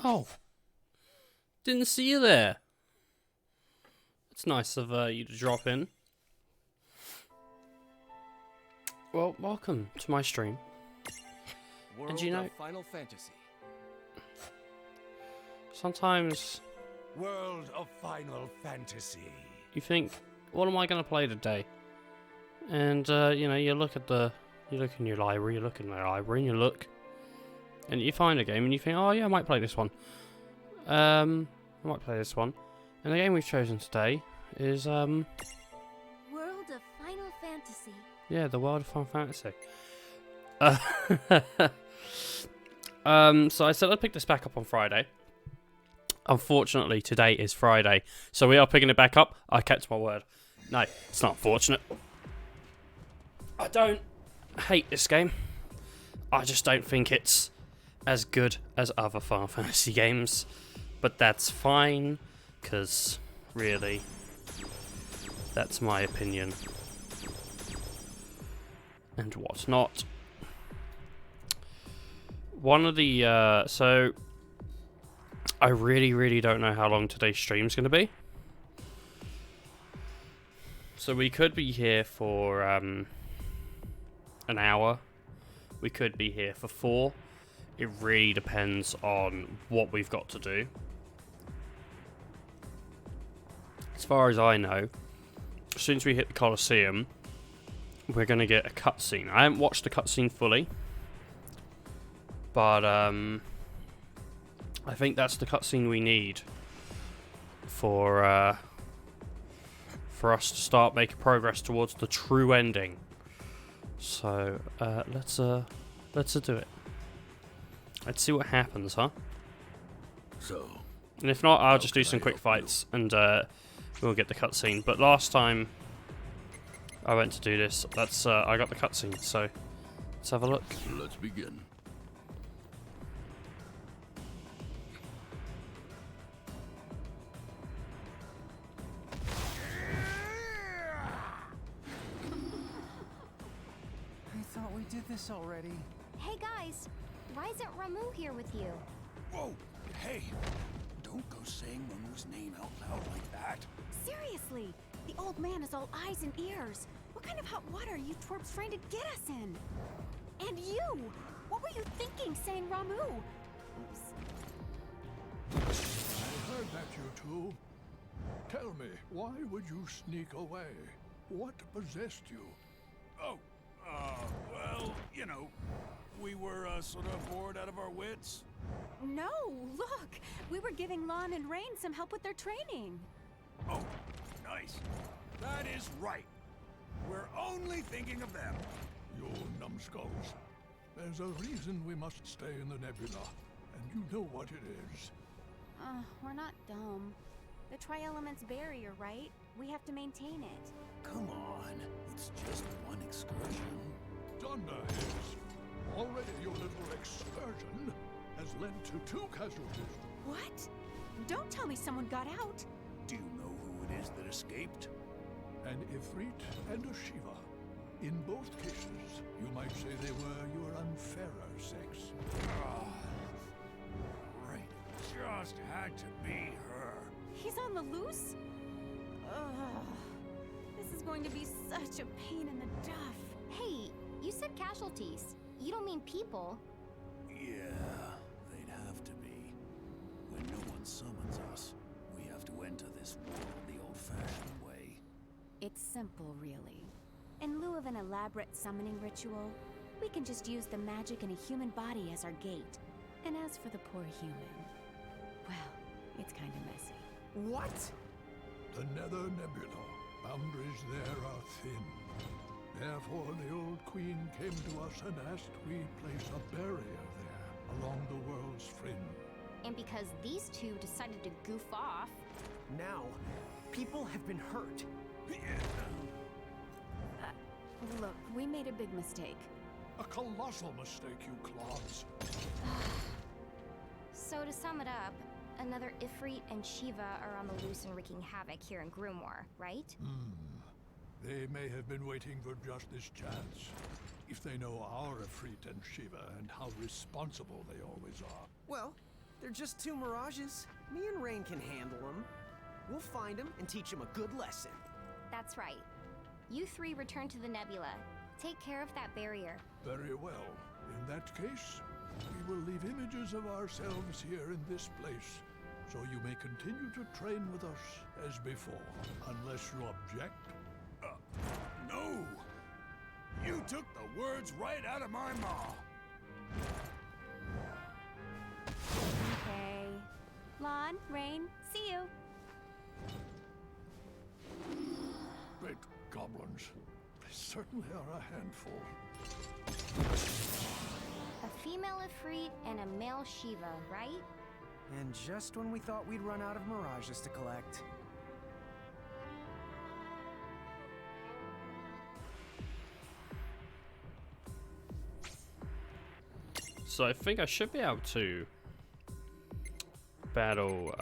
Oh, didn't see you there. It's nice of you to drop in. Well, welcome to my stream. World And you know, of Final Fantasy. sometimes World of Final Fantasy. you think, what am I going to play today? And you know, you look in your library, you look in the library, and you look, and you find a game, and you think, oh yeah, I might play this one. I might play this one. And the game we've chosen today is World of Final Fantasy. yeah, the World of Final Fantasy. So I said I'd pick this back up on Friday. Unfortunately, today is Friday, so we are picking it back up. I kept my word. No, it's not unfortunate. I don't hate this game. I just don't think it's as good as other Final Fantasy games. But that's fine, because really, that's my opinion. And whatnot. One of the, so, I really don't know how long today's stream's going to be. So we could be here for, an hour. We could be here for 4. It really depends on what we've got to do. As far as I know, as soon as we hit the Colosseum, we're going to get a cutscene. I haven't watched the cutscene fully, but I think that's the cutscene we need for us to start making progress towards the true ending. So let's do it. Let's see what happens, huh? So, And if not, I'll just do some quick fights and we'll get the cutscene. But last time I went to do this, that's I got the cutscene. So let's have a look. let's begin. I thought we did this already. Hey guys, why isn't Ramu here with you? Whoa, hey, don't go saying Ramu's name out loud like that. Seriously, the old man is all eyes and ears. What kind of hot water are you twerps trying to get us in? And you! What were you thinking saying Ramu? Oops. I heard that, you two. Tell me, why would you sneak away? What possessed you? Oh, well, you know, we were sort of bored out of our wits. No, look! We were giving Lon and Rain some help with their training. Oh, nice. That is right. We're only thinking of them. You numbskulls. There's a reason we must stay in the nebula, and you know what it is. We're not dumb. The Tri-Elements barrier, right? We have to maintain it. Come on, it's just one excursion. Dunderheads. Already your little excursion has led to 2 casualties. What? Don't tell me someone got out. Do you know who it is that escaped? An Ifrit and a Shiva. In both cases, you might say they were your unfairer sex. Right, just had to be her. He's on the loose? Ugh. This is going to be such a pain in the duff. Hey, you said casualties. You don't mean people. Yeah, they'd have to be. When no one summons us, we have to enter this world the old-fashioned way. It's simple, really. In lieu of an elaborate summoning ritual, we can just use the magic in a human body as our gate. And as for the poor human, well, it's kind of messy. What? The Nether Nebula. Boundaries there are thin. Therefore, the old queen came to us and asked we place a barrier there, along the world's fringe. And because these two decided to goof off, Now, people have been hurt. Look, we made a big mistake. A colossal mistake, you clods. so to sum it up, another Ifrit and Shiva are on the loose and wreaking havoc here in Grimoire, right? They may have been waiting for just this chance. If they know our Ifrit and Shiva and how responsible they always are. Well, They're just two mirages. Me and Rain can handle them. We'll find them and teach them a good lesson. That's right. You three return to the nebula. Take care of that barrier. Very well. In that case, we will leave images of ourselves here in this place, so you may continue to train with us as before, unless you object. No! You took the words right out of my mouth. Okay. Lon, Rain, see you. Great goblins. They certainly are a handful. A female Ifrit and a male Shiva, right? And just when we thought we'd run out of mirages to collect. So I think I should be able to battle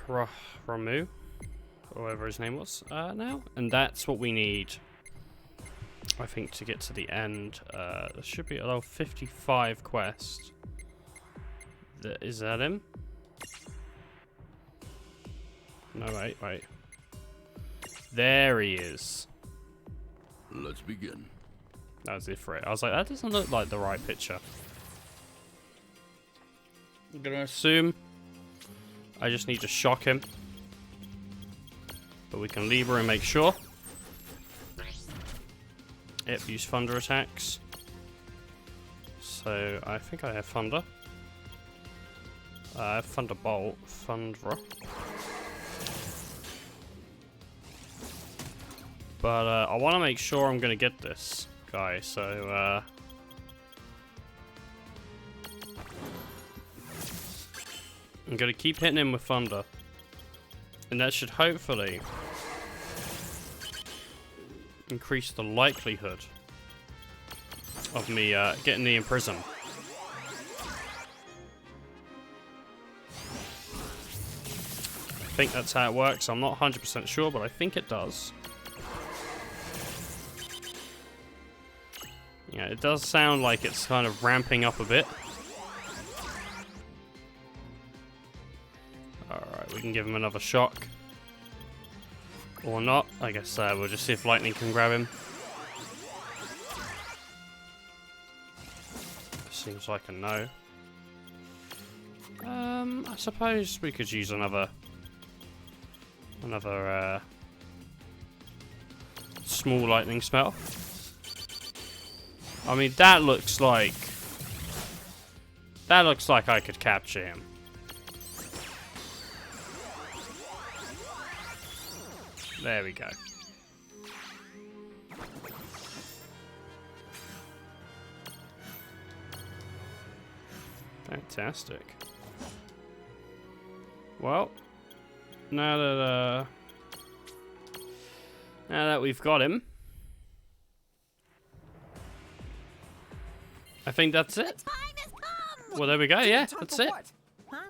Ramu, or whatever his name was now, and that's what we need, I think, to get to the end. There should be a level 55 quest. Is that him? No, wait. There he is. Let's begin. That was it for it. I was like, that doesn't look like the right picture. I'm gonna assume I just need to shock him. But we can lever and make sure. Yep, use thunder attacks. So I think I have thunder. I have thunderbolt, thundra. But I want to make sure I'm gonna get this guy. So I'm gonna keep hitting him with thunder, and that should hopefully increase the likelihood of me getting the imprison. I think that's how it works. I'm not 100% sure, but I think it does. Yeah, it does sound like it's kind of ramping up a bit. Alright, we can give him another shock. Or not. I guess we'll just see if lightning can grab him. Seems like a no. I suppose we could use another small lightning spell. I mean, that looks like I could capture him. There we go. Fantastic. Well, now that we've got him, I think that's it. Time has come! Well, there we go. Yeah, Time that's for it. what? Huh?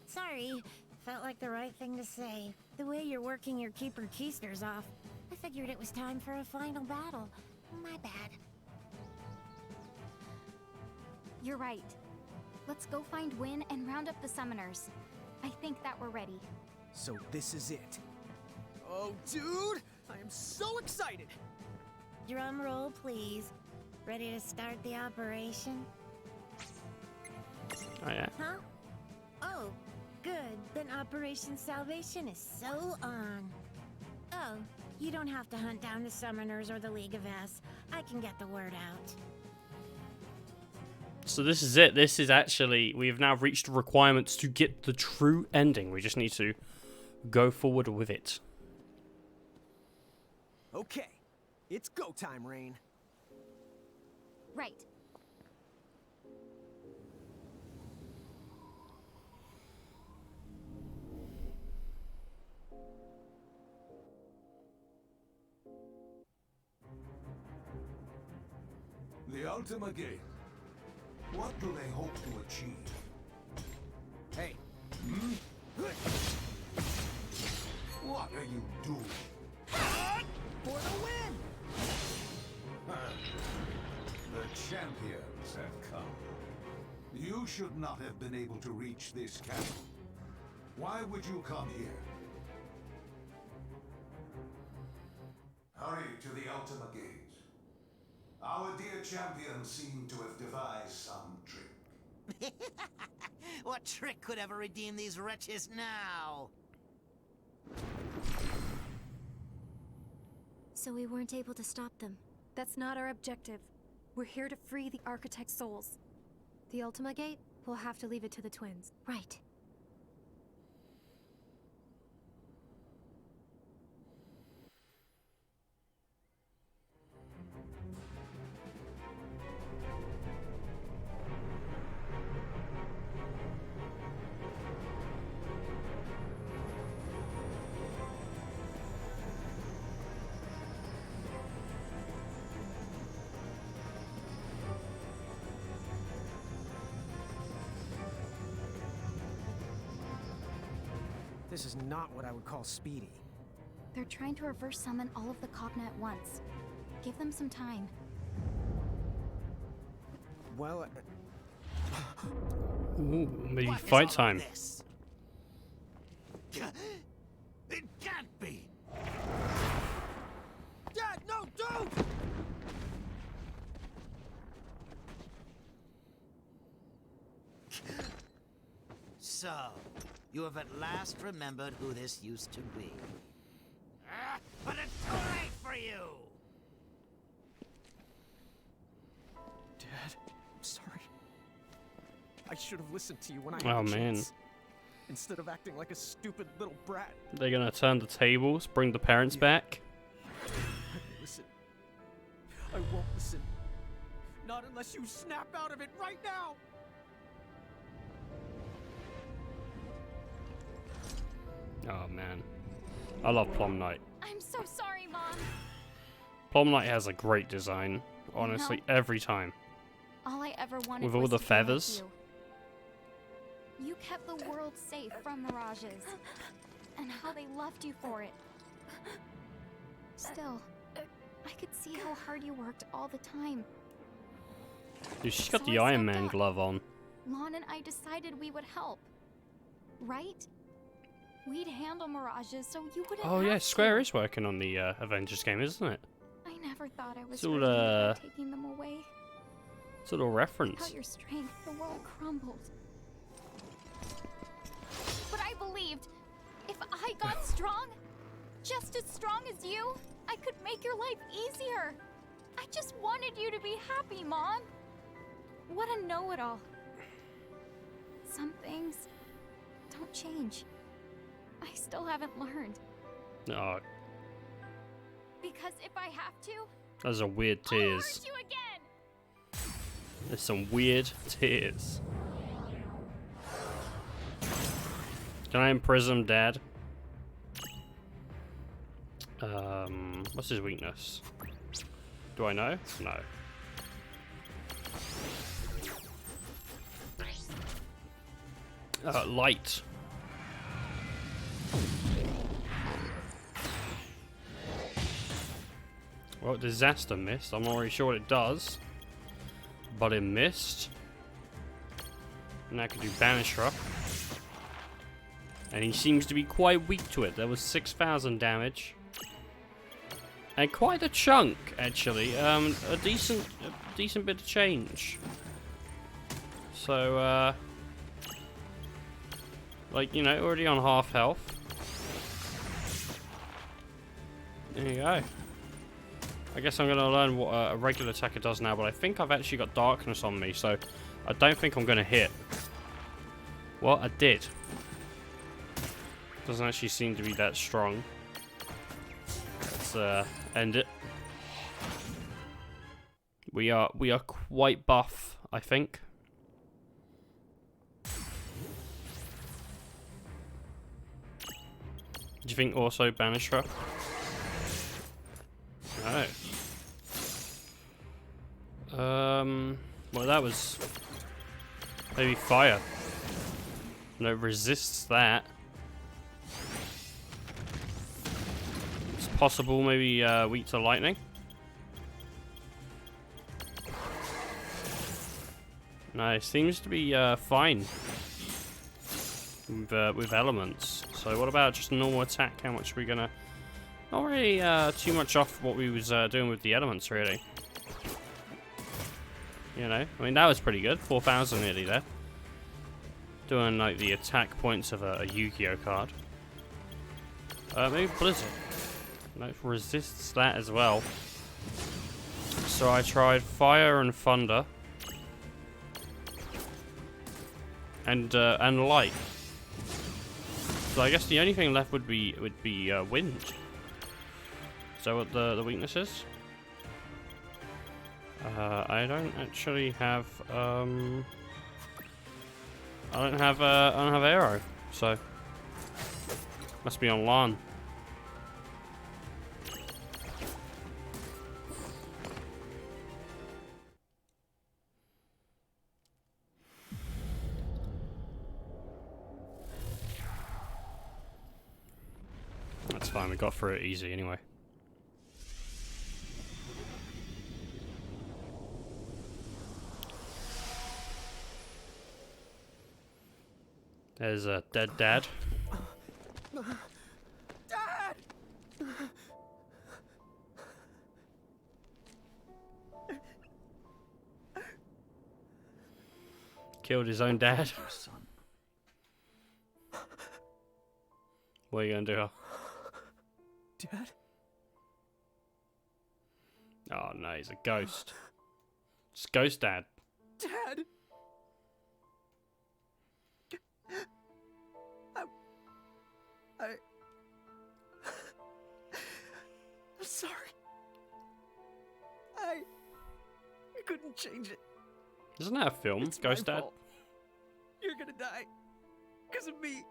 Sorry. Felt like the right thing to say. The way you're working your keeper keisters off, I figured it was time for a final battle. My bad. You're right. Let's go find Wynn and round up the summoners. I think that we're ready. So this is it. Oh, dude! I am so excited! Drum roll, please. Ready to start the operation? Oh yeah. Huh? Oh, good. Then Operation Salvation is so on. Oh, you don't have to hunt down the Summoners or the League of S. I can get the word out. So this is it. This is actually, we have now reached the requirements to get the true ending. We just need to go forward with it. Okay, it's go time, Rain. Right. The Ultima Gate. What do they hope to achieve? Hey, What are you doing? for the win! The champions have come. You should not have been able to reach this castle. Why would you come here? Hurry to the Ultima Gate. Our dear champions seem to have devised some trick. What trick could ever redeem these wretches now? So we weren't able to stop them. That's not our objective. We're here to free the Architect's souls. The Ultima Gate, we'll have to leave it to the twins. Right. This is not what I would call speedy. They're trying to reverse summon all of the Cogna at once. Give them some time. Well, Ooh, maybe what is fight all of time. this? It can't be! Dad, no, don't! So, you have at last remembered who this used to be. But it's too late for you! Dad, I'm sorry. I should have listened to you when I Oh, had the man. chance. Instead of acting like a stupid little brat. They're gonna turn the tables, bring the parents back. Listen. I won't listen. Not unless you snap out of it right now! Oh man, I love Plum Knight. I'm so sorry, Mom. Plum Knight has a great design, honestly, every time. All I ever wanted With all was the to be like feathers. you. You kept the world safe from mirages. And how they loved you for it. Still, I could see how hard you worked all the time. Dude, she's got So the I Iron stepped Man up. glove on. Lon and I decided we would help. Right? We'd handle mirages so you wouldn't Oh have yeah, Square to. is working on the Avengers game, isn't it? I never thought I was It's all, ready by taking them away. It's a little reference. Without your strength, the world crumbled. But I believed if I got strong, just as strong as you, I could make your life easier. I just wanted you to be happy, Mom. What a know-it-all. Some things don't change. I still haven't learned. Oh, Because if I have to, those are weird I'll tears. hurt you again. There's some weird tears. Can I imprison Dad? What's his weakness? Do I know? No. Light. Well, disaster missed. I'm not really sure what it does. But it missed. And I can do Banisher. And he seems to be quite weak to it. There was 6,000 damage. And quite a chunk, actually. A decent bit of change. So, like, you know, already on half health. There you go. I guess I'm going to learn what a regular attacker does now, but I think I've actually got darkness on me, so I don't think I'm going to hit. Well, I did. Doesn't actually seem to be that strong. Let's end it. We are quite buff, I think. Do you think also Banisher? No. Well, that was maybe fire. No, resists that. It's possible, maybe weak to lightning. No, it seems to be fine with elements. So what about just normal attack? How much are we gonna... Not really too much off what we was doing with the elements, really. You know, I mean, that was pretty good. 4,000 nearly there. Doing like the attack points of a Yu-Gi-Oh card. Maybe Blizzard. No, resists that as well. So I tried Fire and Thunder. And Light. So I guess the only thing left would be Wind. Is that what the weakness is? I don't actually have I don't have Arrow, so must be on LAN. That's fine, we got through it easy anyway. There's a dead dad. Dad! Killed his own dad. Your son. What are you gonna do? Dad? Oh no, he's a ghost. It's Ghost Dad. Dad! I'm sorry. I couldn't change it. Isn't that a film? It's Ghost my Dad? fault. You're gonna die. Because of me.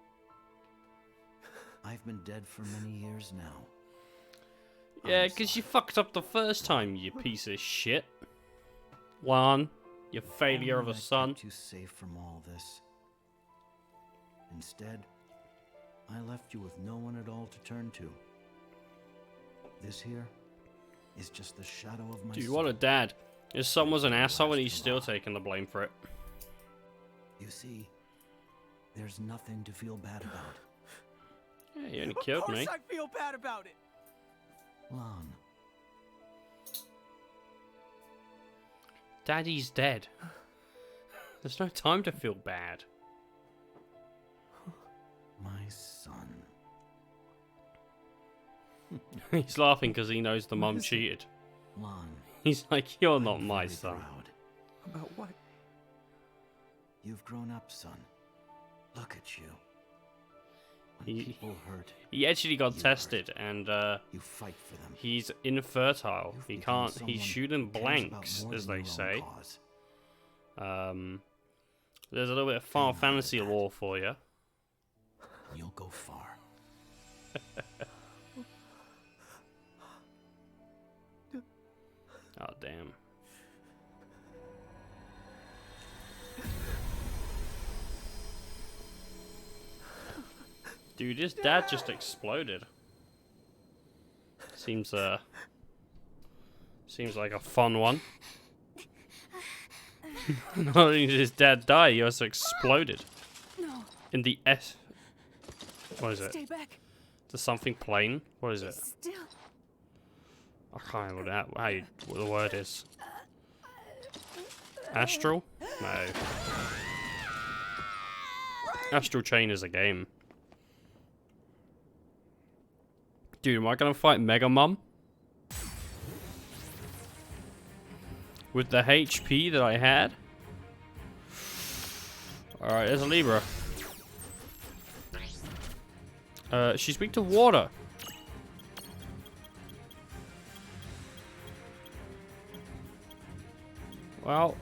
I've been dead for many years now. Yeah, I'm because you sorry. fucked up the first time, you piece of shit. Juan, you failure of a Only I son. kept you safe from all this. Instead, I left you with no one at all to turn to. This here is just the shadow of my Dude, soul. what a dad. His son was an asshole and he's still taking the blame for it. You see, there's nothing to feel bad about. Yeah, he only killed Of course me. I feel bad about it. Lon, Daddy's dead. There's no time to feel bad. my son. He's laughing because he knows the mum cheated. Lon, He's like, you're not I'm my very son. proud. About what? You've grown up, son. Look at you. When He- people hurt, He actually got You tested and you fight for them. he's infertile. You've He become can't, someone he's who shooting cares about blanks, more as than they your own say. cause. There's a little bit of Final Hang on to Fantasy that. lore for you. You'll go far. Oh, damn. Dude, his dad just exploded. Seems like a fun one. Not only did his dad die, he also exploded. No, In the S... What is it? stay back. The something plane? What is it? Still. I can't remember what the word is. Astral? No. Astral Chain is a game. Dude, am I gonna fight Mega Mum? With the HP that I had? Alright, there's a Libra. She's weak to water. Well,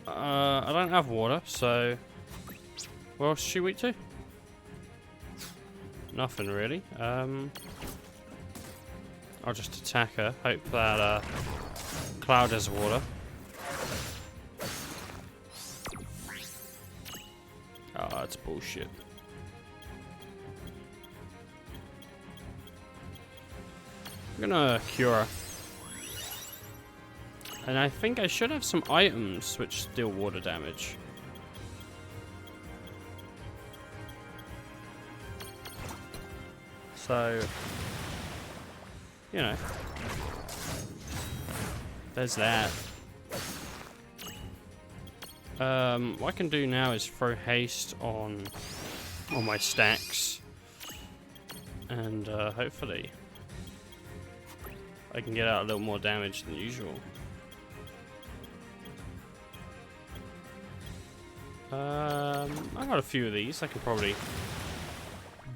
I don't have water, so... What else is she weak to? Nothing really. I'll just attack her. Hope that Cloud has water. Oh, that's bullshit. I'm gonna cure her. And I think I should have some items which deal water damage. So, you know, there's that. What I can do now is throw haste on my stacks, and hopefully I can get out a little more damage than usual. I got a few of these. I can probably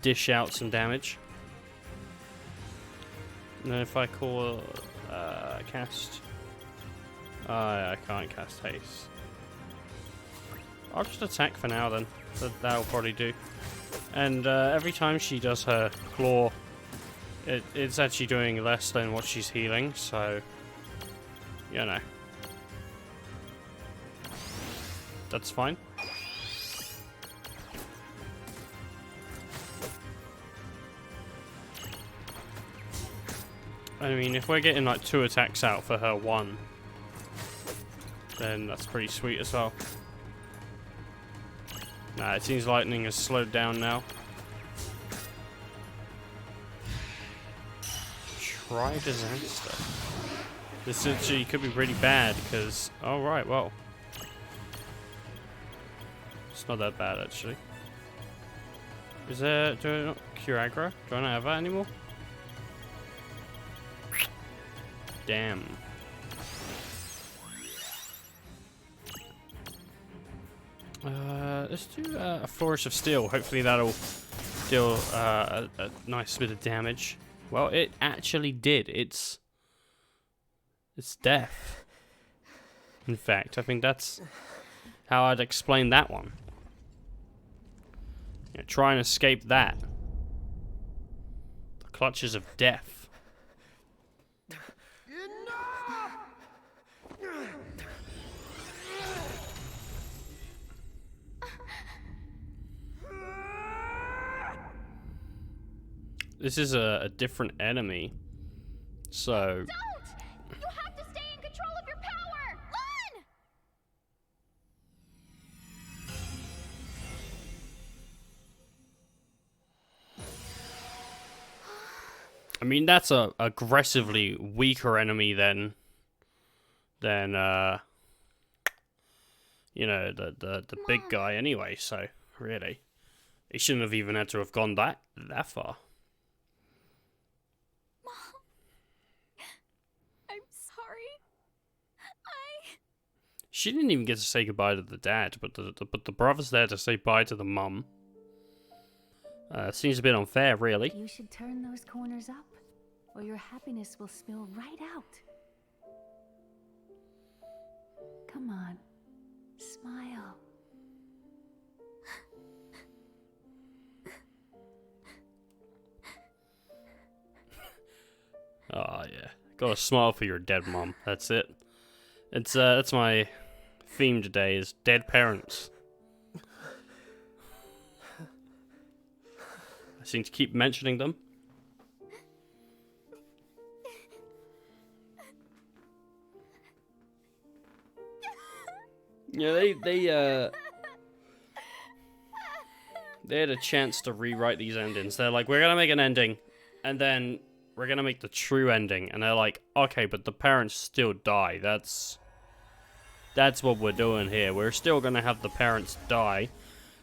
dish out some damage. And then if I call cast, I can't cast haste. I'll just attack for now then. That'll probably do. And every time she does her claw, it's actually doing less than what she's healing, so you know, that's fine. I mean, if we're getting like 2 attacks out for her 1, then that's pretty sweet as well. Nah, it seems lightning has slowed down now. Try disaster. This actually could be pretty bad because, oh right, well, it's not that bad actually. Is there, do I not cure aggro? Do I not have that anymore? Damn. Let's do a Flourish of Steel. Hopefully that'll deal a nice bit of damage. Well, it actually did. It's death. In fact, I think that's how I'd explain that one. Yeah, try and escape that. The clutches of death. This is a different enemy, so... Don't! You have to stay in control of your power! Run! I mean, that's a aggressively weaker enemy than you know, the big guy anyway, so really. He shouldn't have even had to have gone that far. She didn't even get to say goodbye to the dad, but the brother's there to say bye to the mum. Seems a bit unfair, really. You should turn those corners up, or your happiness will spill right out. Come on, smile. Oh yeah, gotta smile for your dead mum. That's it. It's that's my theme today is dead parents. I seem to keep mentioning them. Yeah, they had a chance to rewrite these endings. They're like, we're gonna make an ending, and then we're gonna make the true ending, and they're like, okay, but the parents still die. That's what we're doing here. We're still gonna have the parents die.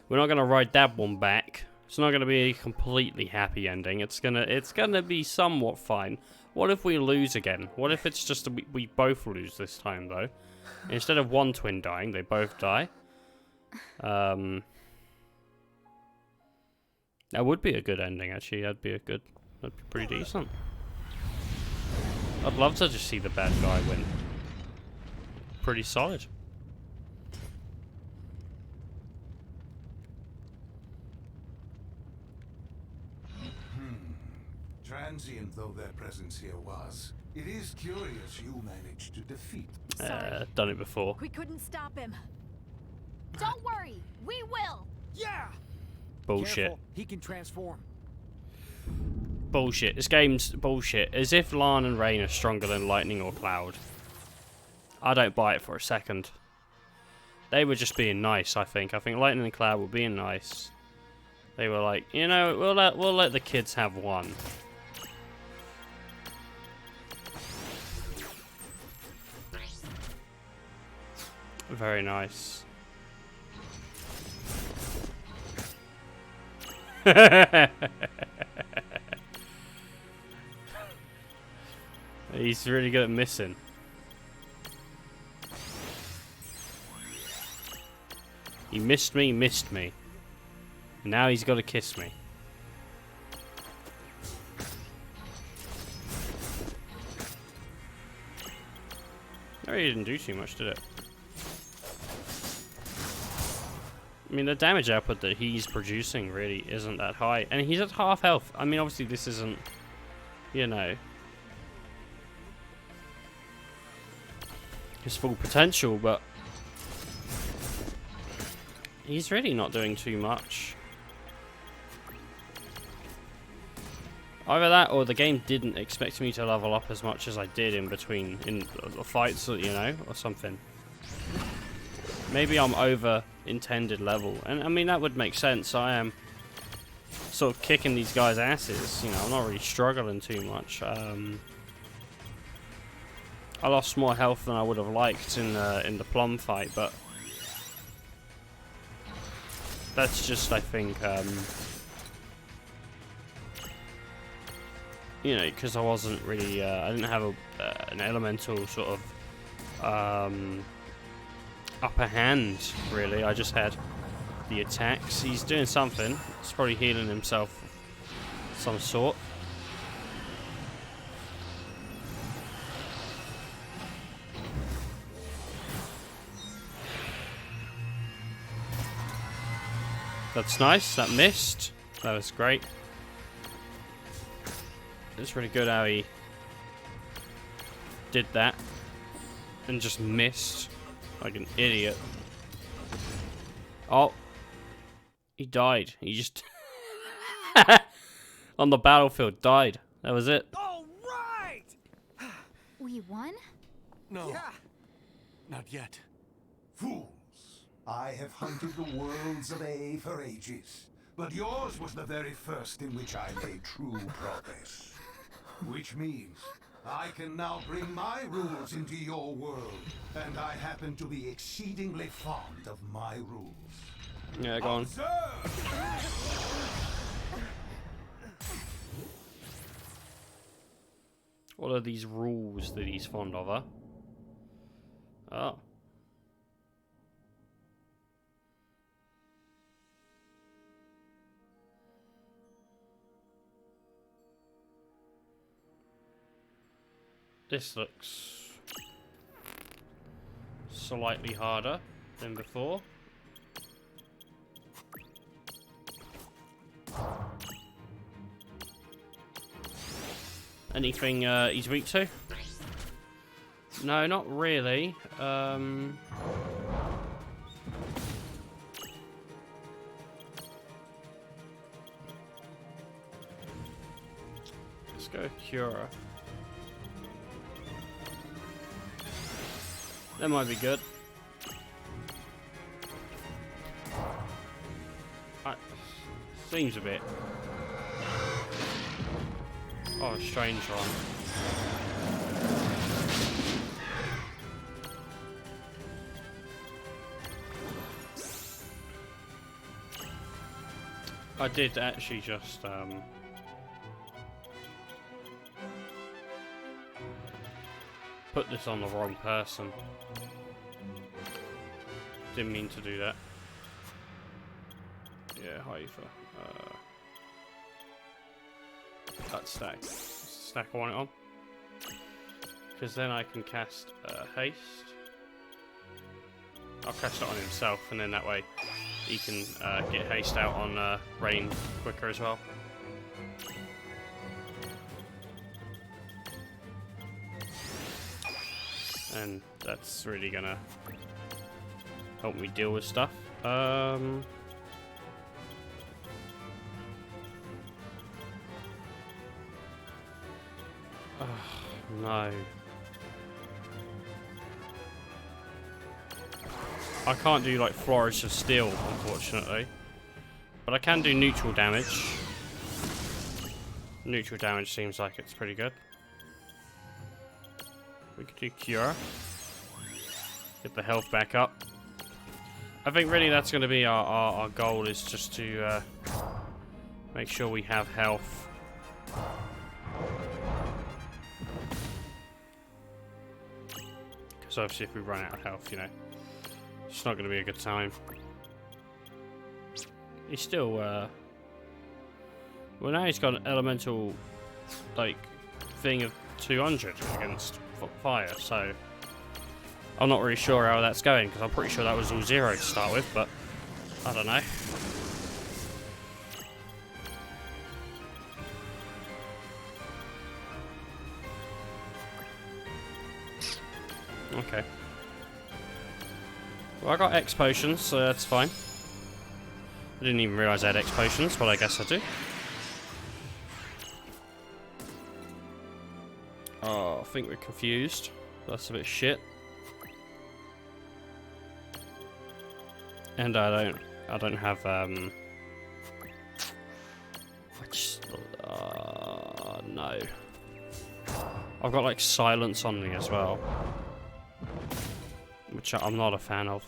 We're not gonna write that one back. It's not gonna be a completely happy ending. It's gonna be somewhat fine. What if we lose again? What if it's just we both lose this time though? Instead of one twin dying, they both die. That would be a good ending actually. That'd be pretty decent. I'd love to just see the bad guy win. Pretty solid. Transient though their presence here was, it is curious you managed to defeat. Done it before. We couldn't stop him. Don't worry, we will. Yeah. Bullshit. Careful, he can transform. Bullshit. This game's bullshit. As if Lan and Rain are stronger than Lightning or Cloud. I don't buy it for a second. They were just being nice, I think. I think Lightning and Cloud were being nice. They were like, you know, we'll let the kids have one. Very nice. He's really good at missing. He missed me. And now he's got to kiss me. No, he didn't do too much, did it? I mean, the damage output that he's producing really isn't that high. And he's at half health. I mean, obviously this isn't, you know, his full potential, but he's really not doing too much. Either that, or the game didn't expect me to level up as much as I did in between, in the fights, you know, or something. Maybe I'm over intended level, and I mean that would make sense. I am sort of kicking these guys' asses, you know. I'm not really struggling too much. I lost more health than I would have liked in the plum fight, but that's just, I think, you know, because I wasn't really, I didn't have an elemental sort of upper hand, really. I just had the attacks. He's doing something. He's probably healing himself of some sort. That's nice. That missed. That was great. It's really good how he did that and just missed like an idiot. Oh, he died. He just on the battlefield died. That was it. All right. We won? No. Yeah. Not yet. Fools! I have hunted the worlds of A for ages, but yours was the very first in which I made true progress. Which means I can now bring my rules into your world, and I happen to be exceedingly fond of my rules. Yeah, go on. What are these rules that he's fond of, huh? Oh. This looks slightly harder than before. Anything he's weak to? No, not really. Let's go Cura. That might be good. Seems a bit. Oh, strange one. I did actually just put this on the wrong person. Didn't mean to do that. Yeah, Haifa. Cut stack. Stack I want it on. Because then I can cast haste. I'll cast it on himself, and then that way he can get haste out on rain quicker as well. And that's really gonna help me deal with stuff. Oh, no. I can't do like Flourish of Steel, unfortunately. But I can do neutral damage. Neutral damage seems like it's pretty good. We could do Cure. Get the health back up. I think really that's going to be our goal, is just to make sure we have health. Because obviously if we run out of health, you know, it's not going to be a good time. He's still, well now he's got an elemental, like, thing of 200 against fire, so I'm not really sure how that's going, because I'm pretty sure that was all 0 to start with, but I don't know. Okay. Well, I got X potions, so that's fine. I didn't even realise I had X potions, but I guess I do. Oh, I think we're confused. That's a bit shit. And I don't have no. I've got like silence on me as well, which I'm not a fan of.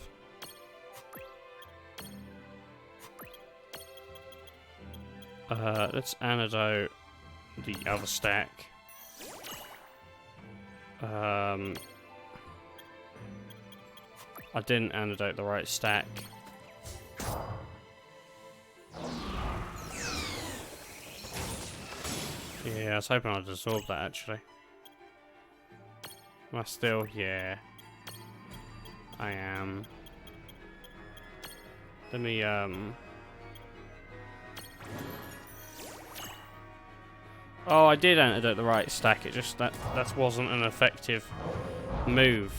Let's antidote the other stack. I didn't antidote the right stack. Yeah, I was hoping I'd absorb that actually. Am I still? Yeah. I am. Let me, oh, I did antidote the right stack, it just, that wasn't an effective move.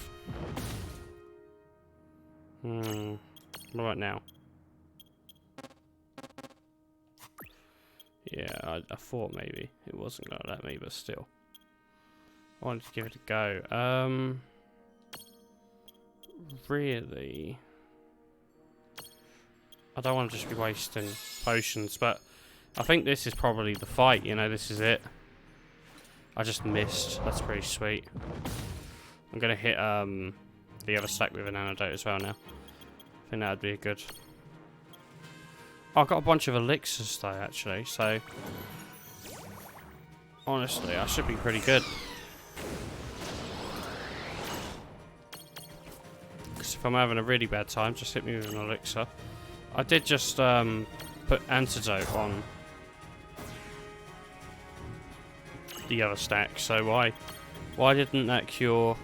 What about now? Yeah, I thought maybe it wasn't gonna let me, but still. I wanted to give it a go. Really? I don't want to just be wasting potions, but I think this is probably the fight, you know, this is it. I just missed. That's pretty sweet. I'm gonna hit the other stack with an antidote as well now. I think that would be a good. Oh, I've got a bunch of elixirs though, actually, so honestly, I should be pretty good. Because if I'm having a really bad time, just hit me with an elixir. I did just put antidote on the other stack, so why didn't that cure?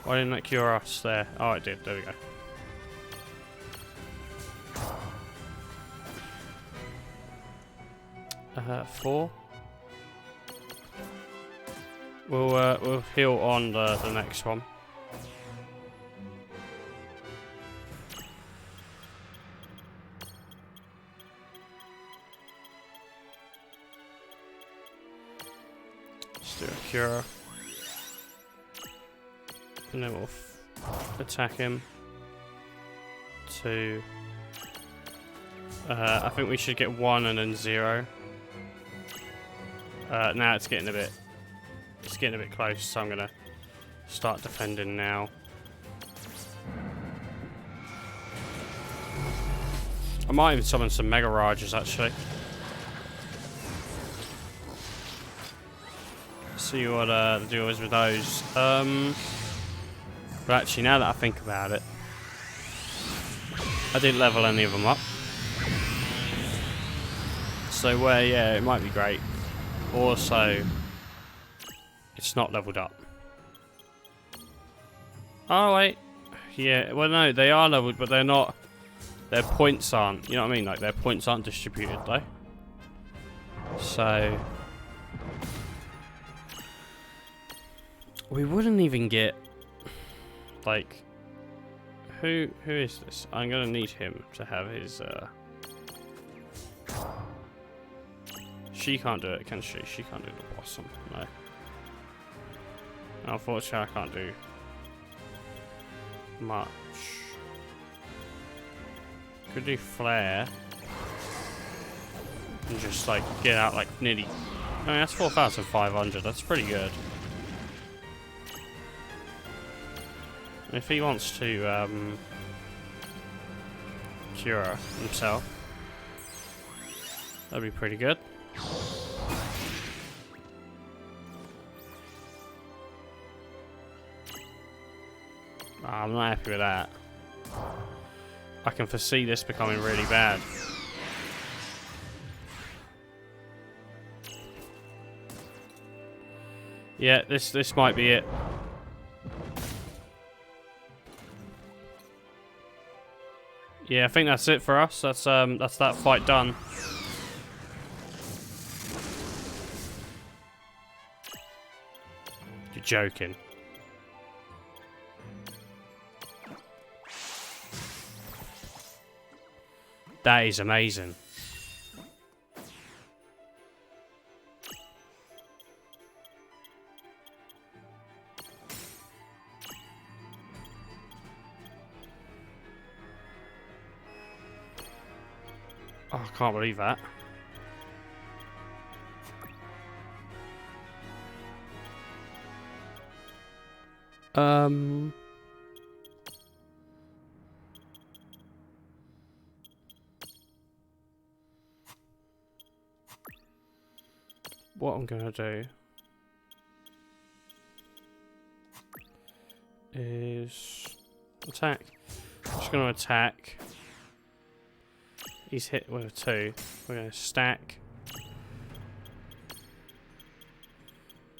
Why didn't that cure us there? Oh, it did. There we go. Four. We'll heal on the next one. Let's do a cure. And then we'll attack him. 2. I think we should get 1 and then 0. Now it's getting a bit close, so I'm gonna start defending now. I might even summon some Mega Rajas actually. See what the deal is with those. But actually, now that I think about it, I didn't level any of them up. So yeah, it might be great. Also, it's not leveled up. Oh wait, yeah. Well, no, they are leveled, but they're not. Their points aren't. You know what I mean? Like their points aren't distributed though. So we wouldn't even get. Like, who is this? I'm gonna need him to have his She can't do it, can she? She can't do the blossom. No. Unfortunately, I can't do much. Could do flare. And just like get out like nearly. I mean, that's 4,500. That's pretty good. And if he wants to cure himself, that'd be pretty good. I'm not happy with that. I can foresee this becoming really bad. Yeah, this might be it. Yeah, I think that's it for us. That's that fight done. You're joking. That is amazing. Oh, I can't believe that. What I'm gonna do is attack. I'm just gonna attack. He's hit with a 2. We're gonna stack.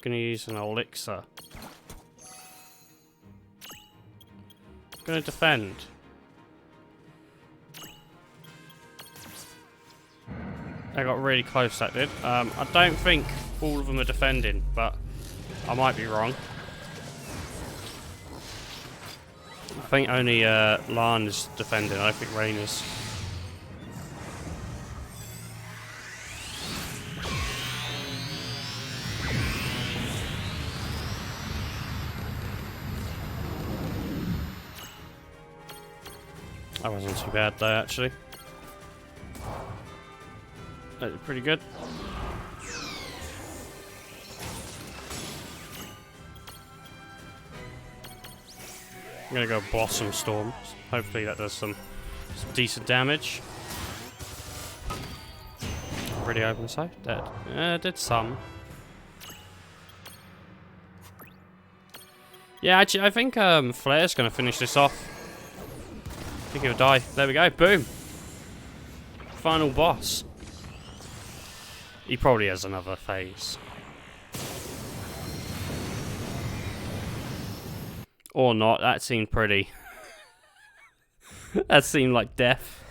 Gonna use an elixir. Gonna defend. I got really close, that did. I don't think all of them are defending, but I might be wrong. I think only Lan is defending. I don't think Rain is. That wasn't too bad though, actually. That did pretty good. I'm gonna go Blossom Storm. Hopefully that does some decent damage. Pretty open side. That did some. Yeah, actually, I think Flare's gonna finish this off. I think he'll die. There we go. Boom. Final boss. He probably has another phase. Or not. That seemed pretty. That seemed like death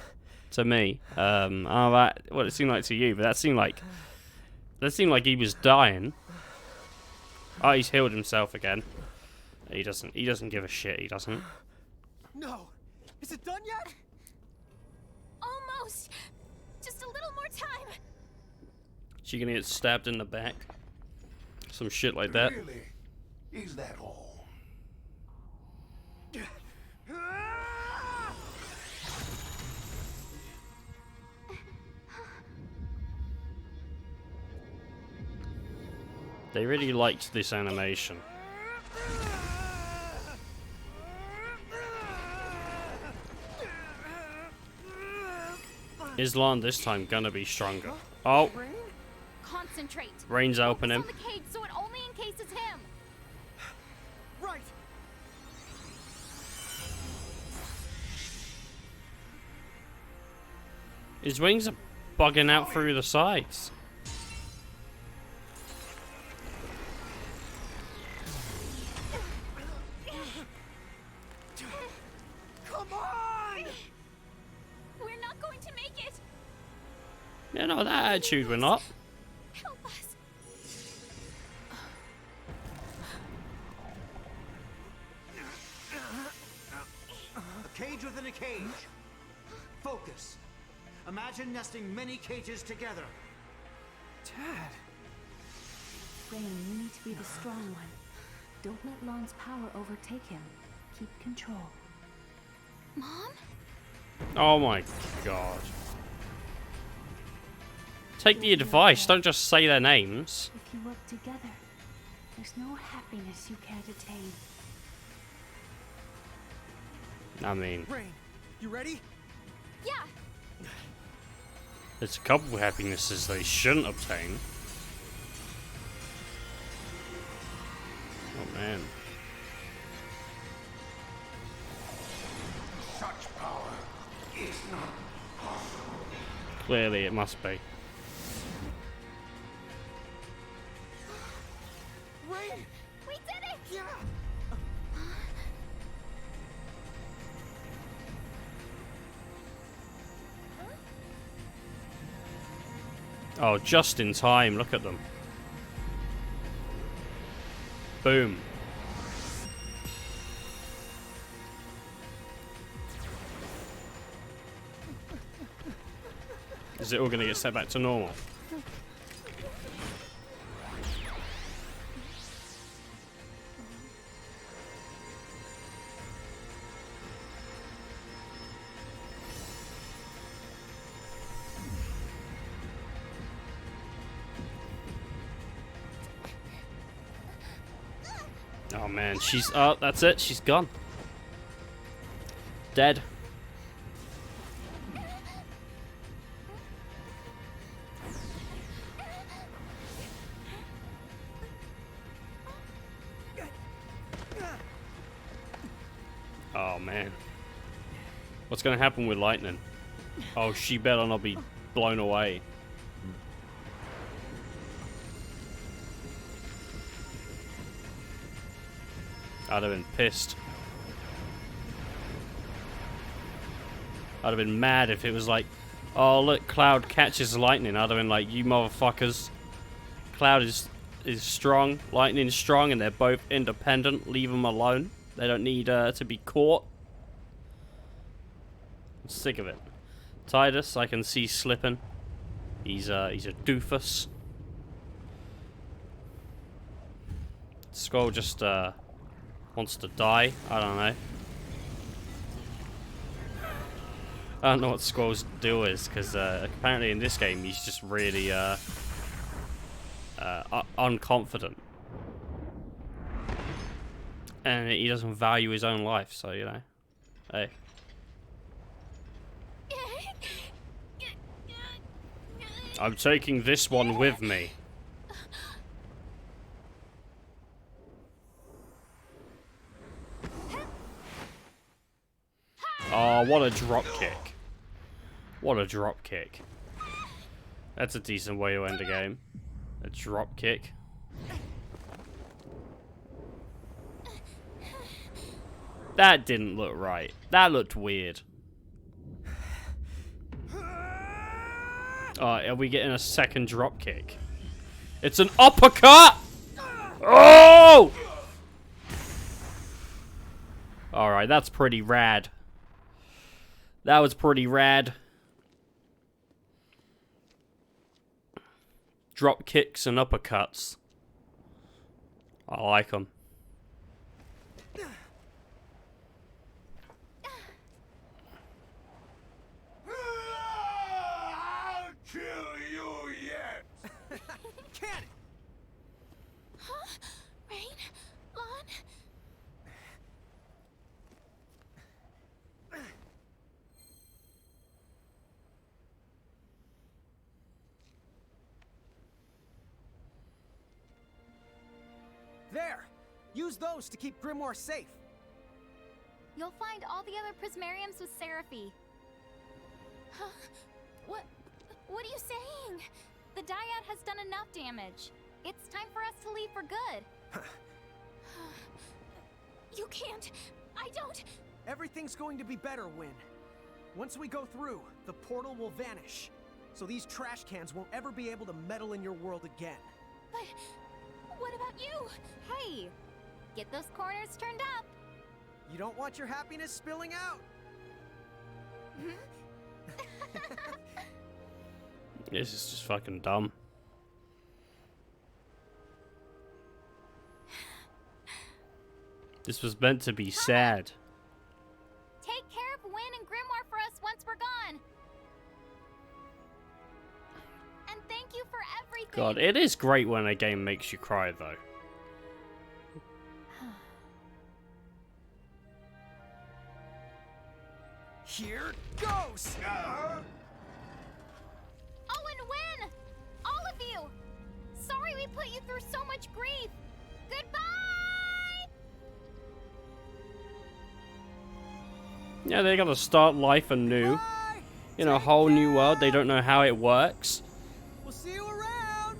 to me. Well, it seemed like to you, but that seemed like he was dying. Oh, he's healed himself again. He doesn't give a shit. He doesn't. No. Is it done yet? Almost. Just a little more time. She gonna get stabbed in the back. Some shit like that. Really? Is that all? They really liked this animation. Is Lan this time gonna be stronger? Oh! Concentrate. Rain's helping him. Focus on the cage so it only encases him. Right. His wings are bugging out through the sides. Come on! We're not going to make it. Yeah, no, that attitude we're not. Help us. A cage within a cage. Focus. Imagine nesting many cages together. Dad. Rain, you need to be the strong one. Don't let Lon's power overtake him. Keep control. Mom? Oh my god. Take the advice, don't just say their names. If you work together, there's no happiness you can't attain. I mean, Rain, you ready? Yeah. there's a couple of happinesses they shouldn't obtain. Oh man. Such power is not possible. Clearly it must be. Rain! We did it! Yeah! Oh, just in time, look at them. Boom. Is it all going to get set back to normal? Oh man, she's... Oh, that's it, she's gone. Dead. Oh man. What's gonna happen with lightning? Oh, she better not be blown away. I'd have been pissed. I'd have been mad if it was like, oh look, Cloud catches lightning. I'd have been like, you motherfuckers. Cloud is strong, Lightning's strong, and they're both independent. Leave them alone. They don't need to be caught. I'm sick of it. Tidus, I can see slipping. He's a doofus. Skull just wants to die. I don't know. I don't know what Squall's deal is, because apparently in this game he's just really unconfident. And he doesn't value his own life, so, you know. Hey. I'm taking this one with me. Oh, what a drop kick. What a drop kick. That's a decent way to end a game. A drop kick. That didn't look right. That looked weird. Are we getting a second drop kick? It's an uppercut! Oh! Alright, that's pretty rad. That was pretty rad. Drop kicks and uppercuts. I like them. I'll kill you yet. Can it? Huh? Rain? Lon? There! Use those to keep Grimoire safe. You'll find all the other Prismariums with Seraphy. Huh? What are you saying? The dyad has done enough damage. It's time for us to leave for good. You can't. I don't. Everything's going to be better, Win. Once we go through, the portal will vanish. So these trash cans won't ever be able to meddle in your world again. But what about you? Hey, get those corners turned up. You don't want your happiness spilling out. This is just fucking dumb. This was meant to be sad. Take care of Wynn and Grimoire for us once we're gone. And thank you for everything. God, it is great when a game makes you cry, though. Here goes! Oh, and Wynn! All of you! Sorry we put you through so much grief. Goodbye! Yeah, they gotta start life anew. Bye! In a whole new world, they don't know how it works. We'll see you around!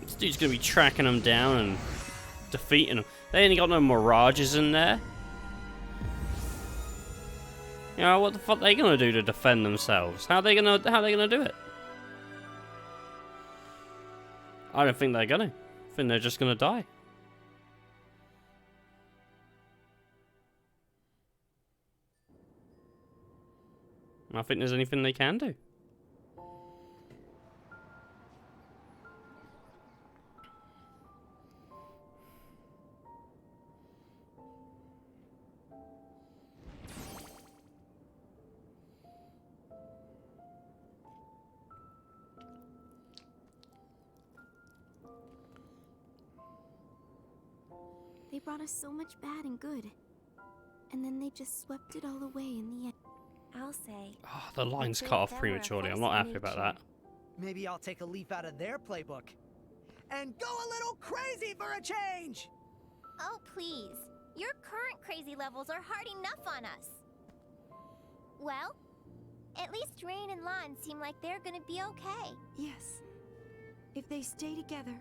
This dude's gonna be tracking them down and defeating them. They ain't got no mirages in there. You know, what the fuck are they gonna do to defend themselves? How they gonna do it? I don't think they're gonna. I think they're just gonna die. I don't think there's anything they can do. They brought us so much bad and good. And then they just swept it all away in the end. I'll say. Oh, the line's cut off prematurely. I'm not happy about that. Maybe I'll take a leaf out of their playbook. And go a little crazy for a change! Oh, please. Your current crazy levels are hard enough on us. Well, at least Rain and Lon seem like they're gonna be okay. Yes. If they stay together,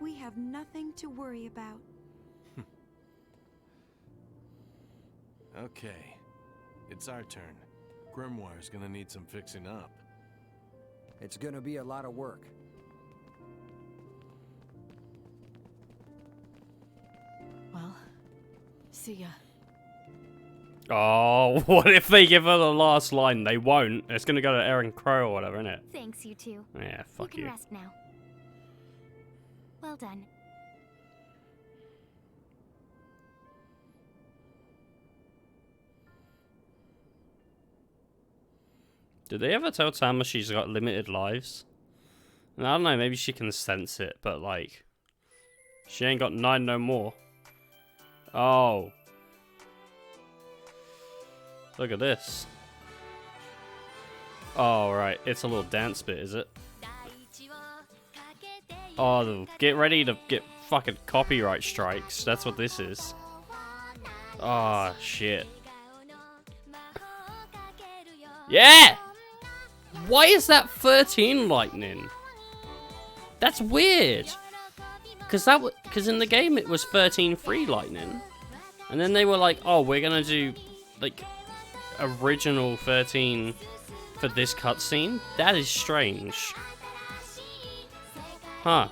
we have nothing to worry about. Okay. It's our turn. Grimoire's gonna need some fixing up. It's gonna be a lot of work. Well, see ya. Oh, what if they give her the last line? They won't. It's gonna go to Aaron Crow or whatever, isn't it? Thanks, you two. Yeah, fuck you. you. Can rest now. Well done. Did they ever tell Tama she's got limited lives? I don't know, maybe she can sense it, but like, she ain't got 9 no more. Oh. Look at this. Oh, right, it's a little dance bit, is it? Oh, get ready to get fucking copyright strikes. That's what this is. Oh, shit. Yeah! Why is that 13 lightning? That's weird. Because in the game it was 13 free lightning. And then they were like, oh, we're gonna do like original 13 for this cutscene? That is strange. Huh.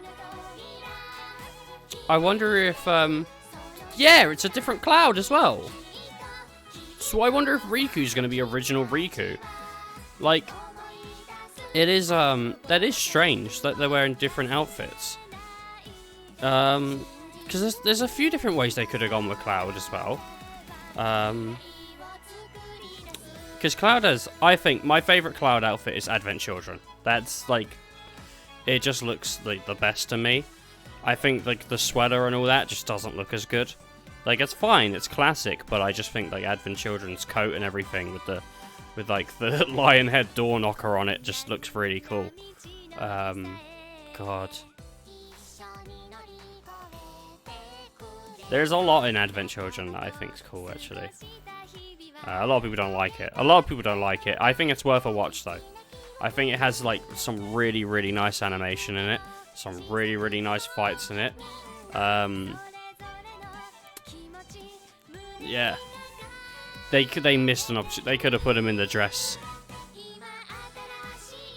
I wonder if yeah, it's a different cloud as well. So I wonder if Riku's gonna be original Riku. Like, it is that is strange that they're wearing different outfits. Because there's a few different ways they could have gone with Cloud as well. Because Cloud has, I think, my favorite Cloud outfit is Advent Children. That's like, it just looks like the best to me. I think like the sweater and all that just doesn't look as good. Like, it's fine, it's classic, but I just think like Advent Children's coat and everything with like the lion head door knocker on it just looks really cool. God. There's a lot in Advent Children that I think is cool, actually. A lot of people don't like it. I think it's worth a watch, though. I think it has, like, some really, really nice animation in it. Some really, really nice fights in it. Yeah. They missed an opportunity. They could have put him in the dress.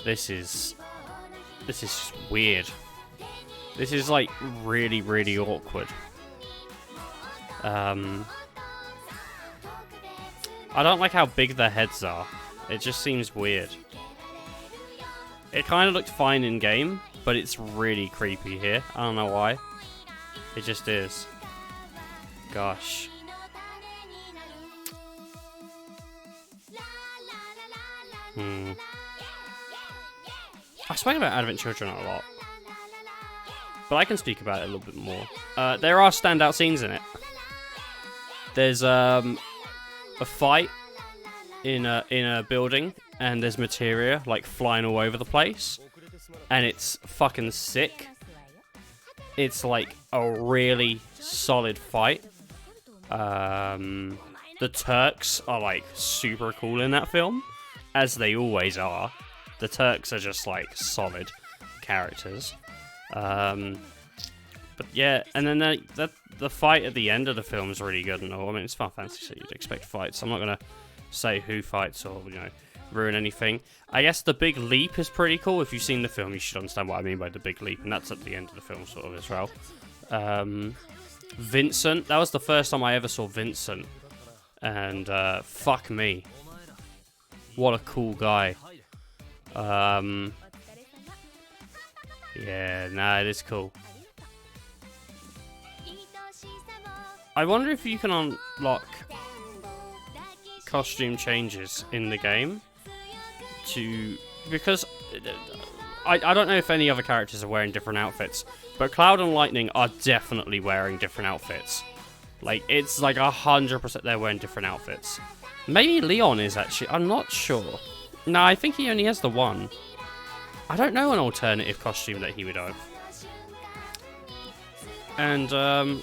This is just weird. This is, like, really, really awkward. I don't like how big their heads are. It just seems weird. It kind of looked fine in game, but it's really creepy here. I don't know why. It just is. Gosh. I spoke about Advent Children a lot, but I can speak about it a little bit more. There are standout scenes in it. There's a fight in a building, and there's materia like flying all over the place, and it's fucking sick. It's like a really solid fight. The Turks are like super cool in that film, as they always are. The Turks are just like solid characters. But yeah, and then the fight at the end of the film is really good and all. I mean, it's Final Fantasy, so you'd expect fights. I'm not gonna say who fights or ruin anything. I guess the big leap is pretty cool. If you've seen the film, you should understand what I mean by the big leap, and that's at the end of the film sort of as well. Vincent, that was the first time I ever saw Vincent, and fuck me, what a cool guy. Yeah, nah, it is cool. I wonder if you can unlock costume changes in the game because I don't know if any other characters are wearing different outfits, but Cloud and Lightning are definitely wearing different outfits. Like, it's like 100% they're wearing different outfits. Maybe Leon is actually, I'm not sure. No, I think he only has the one. I don't know an alternative costume that he would have. And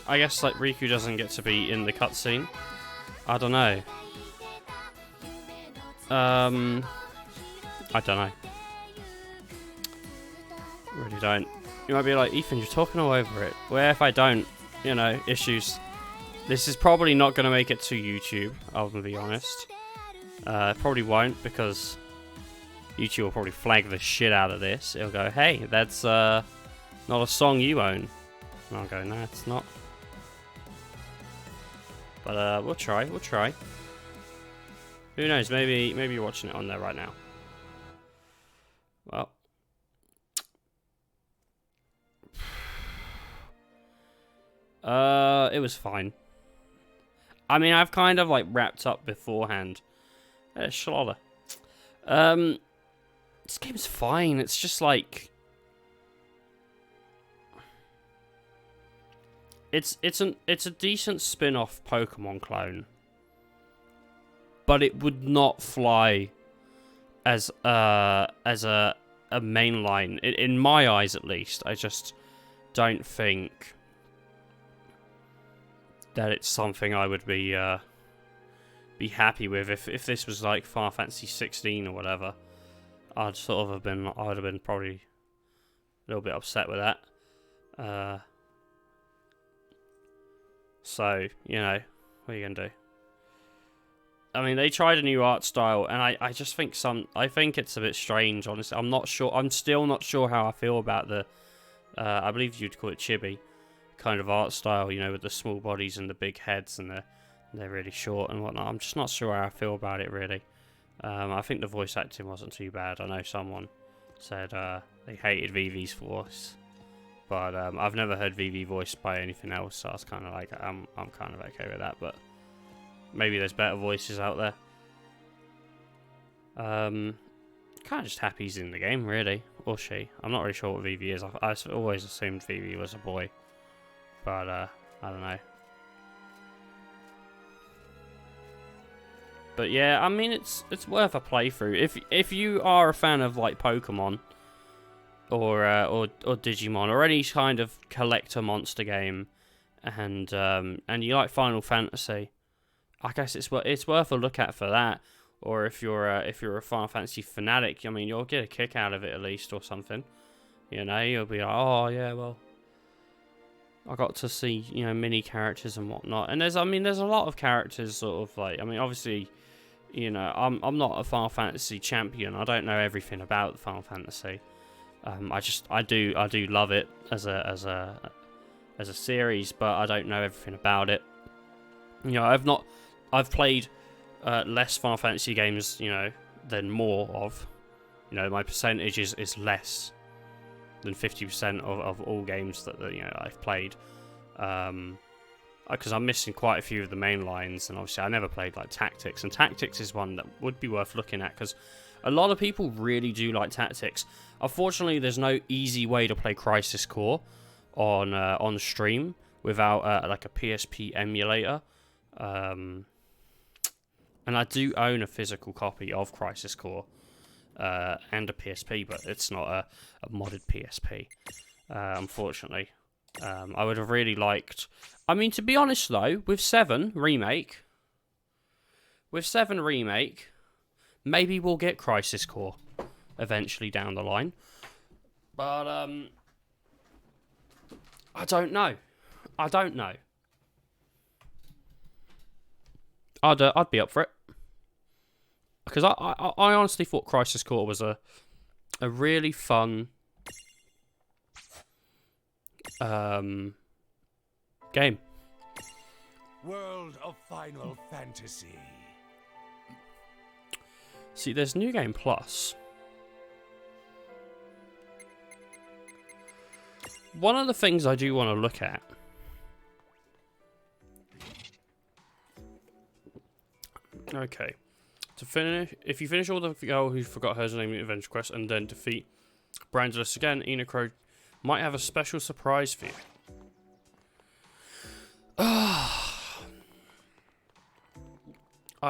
I guess like Riku doesn't get to be in the cutscene. I don't know. I don't know. Really don't. You might be like, Ethan, you're talking all over it. Where if I don't, issues. This is probably not going to make it to YouTube, I'm going to be honest. Probably won't, because YouTube will probably flag the shit out of this. It'll go, hey, that's not a song you own. And I'll go, no, it's not. But we'll try. Who knows? Maybe you're watching it on there right now. Well, it was fine. I mean, I've kind of like wrapped up beforehand. Schlotter. This game's fine. It's just like it's a decent spin-off Pokemon clone, but it would not fly as a mainline in my eyes, at least. I just don't think that it's something I would be happy with. If this was like Final Fantasy 16 or whatever, I'd have been probably a little bit upset with that. So, what are you gonna do? I mean, they tried a new art style, and I just think I think it's a bit strange, honestly. I'm still not sure how I feel about the, I believe you'd call it chibi kind of art style, with the small bodies and the big heads, and they're really short and whatnot. I'm just not sure how I feel about it, really. I think the voice acting wasn't too bad. I know someone said they hated Vivi's voice, but I've never heard Vivi voiced by anything else, so I was kind of like, I'm kind of okay with that, but maybe there's better voices out there. Kind of just happy he's in the game, really, or she. I'm not really sure what Vivi is. I always assumed Vivi was a boy, but I don't know. But yeah, I mean, it's worth a playthrough if you are a fan of like Pokemon or Digimon or any kind of collector monster game, and you like Final Fantasy. I guess it's worth a look at for that. Or if you're a Final Fantasy fanatic, I mean, you'll get a kick out of it at least, or something. You'll be like, oh yeah, well, I got to see mini characters and whatnot. And there's a lot of characters sort of like, I mean, obviously, I'm not a Final Fantasy champion. I don't know everything about the Final Fantasy. I do love it as a series, but I don't know everything about it. I've played less Final Fantasy games, than more of. My percentage is less than 50% of all games that I've played. Because I'm missing quite a few of the main lines, and obviously I never played like Tactics, and Tactics is one that would be worth looking at, because A lot of people really do like tactics. Unfortunately, there's no easy way to play Crisis Core on stream without like a PSP emulator. And I do own a physical copy of Crisis Core and a PSP, but it's not a modded PSP, unfortunately. I would have really liked... I mean, to be honest, though, with 7 Remake, maybe we'll get Crisis Core eventually down the line. But, I don't know. I'd be up for it. Because I honestly thought Crisis Core was a really fun game. World of Final Fantasy. See, there's New Game Plus. One of the things I do want to look at okay. To finish, if you finish all the girl who forgot her name in Adventure Quest and then defeat Brangelus again, Enocro might have a special surprise for you. I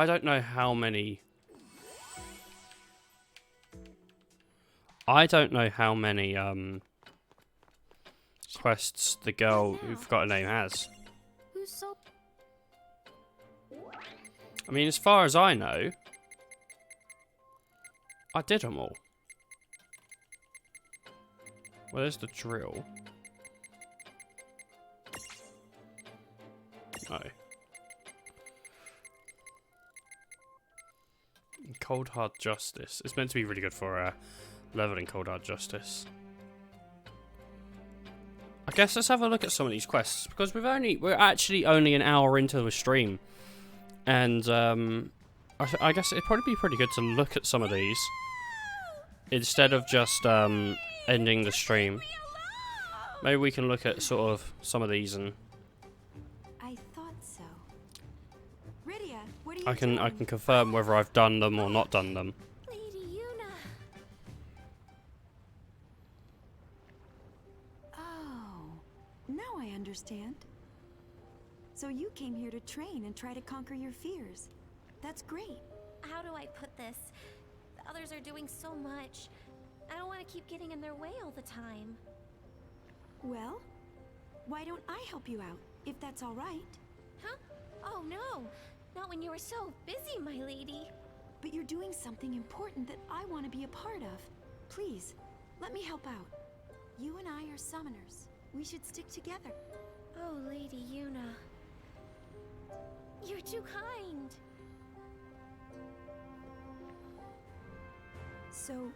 don't know how many quests the girl who forgot her name has. Who's so... I mean, as far as I know, I did them all. Where's the drill? No. Cold Hard Justice. It's meant to be really good for leveling Cold Hard Justice. I guess let's have a look at some of these quests, because we're actually only an hour into the stream, and I guess it'd probably be pretty good to look at some of these instead of just ending the stream. Maybe we can look at sort of some of these, and I thought so. Rydia, what are you I can doing? confirm whether I've done them or not done them. Lady Yuna. Oh, now I understand. So you came here to train and try to conquer your fears. That's great. How do I put this? The others are doing so much. I don't want to keep getting in their way all the time. Well, why don't I help you out, if that's all right? Huh? Oh no! Not when you were so busy, my lady. But you're doing something important that I want to be a part of. Please, let me help out. You and I are summoners. We should stick together. Oh, Lady Yuna. You're too kind. So,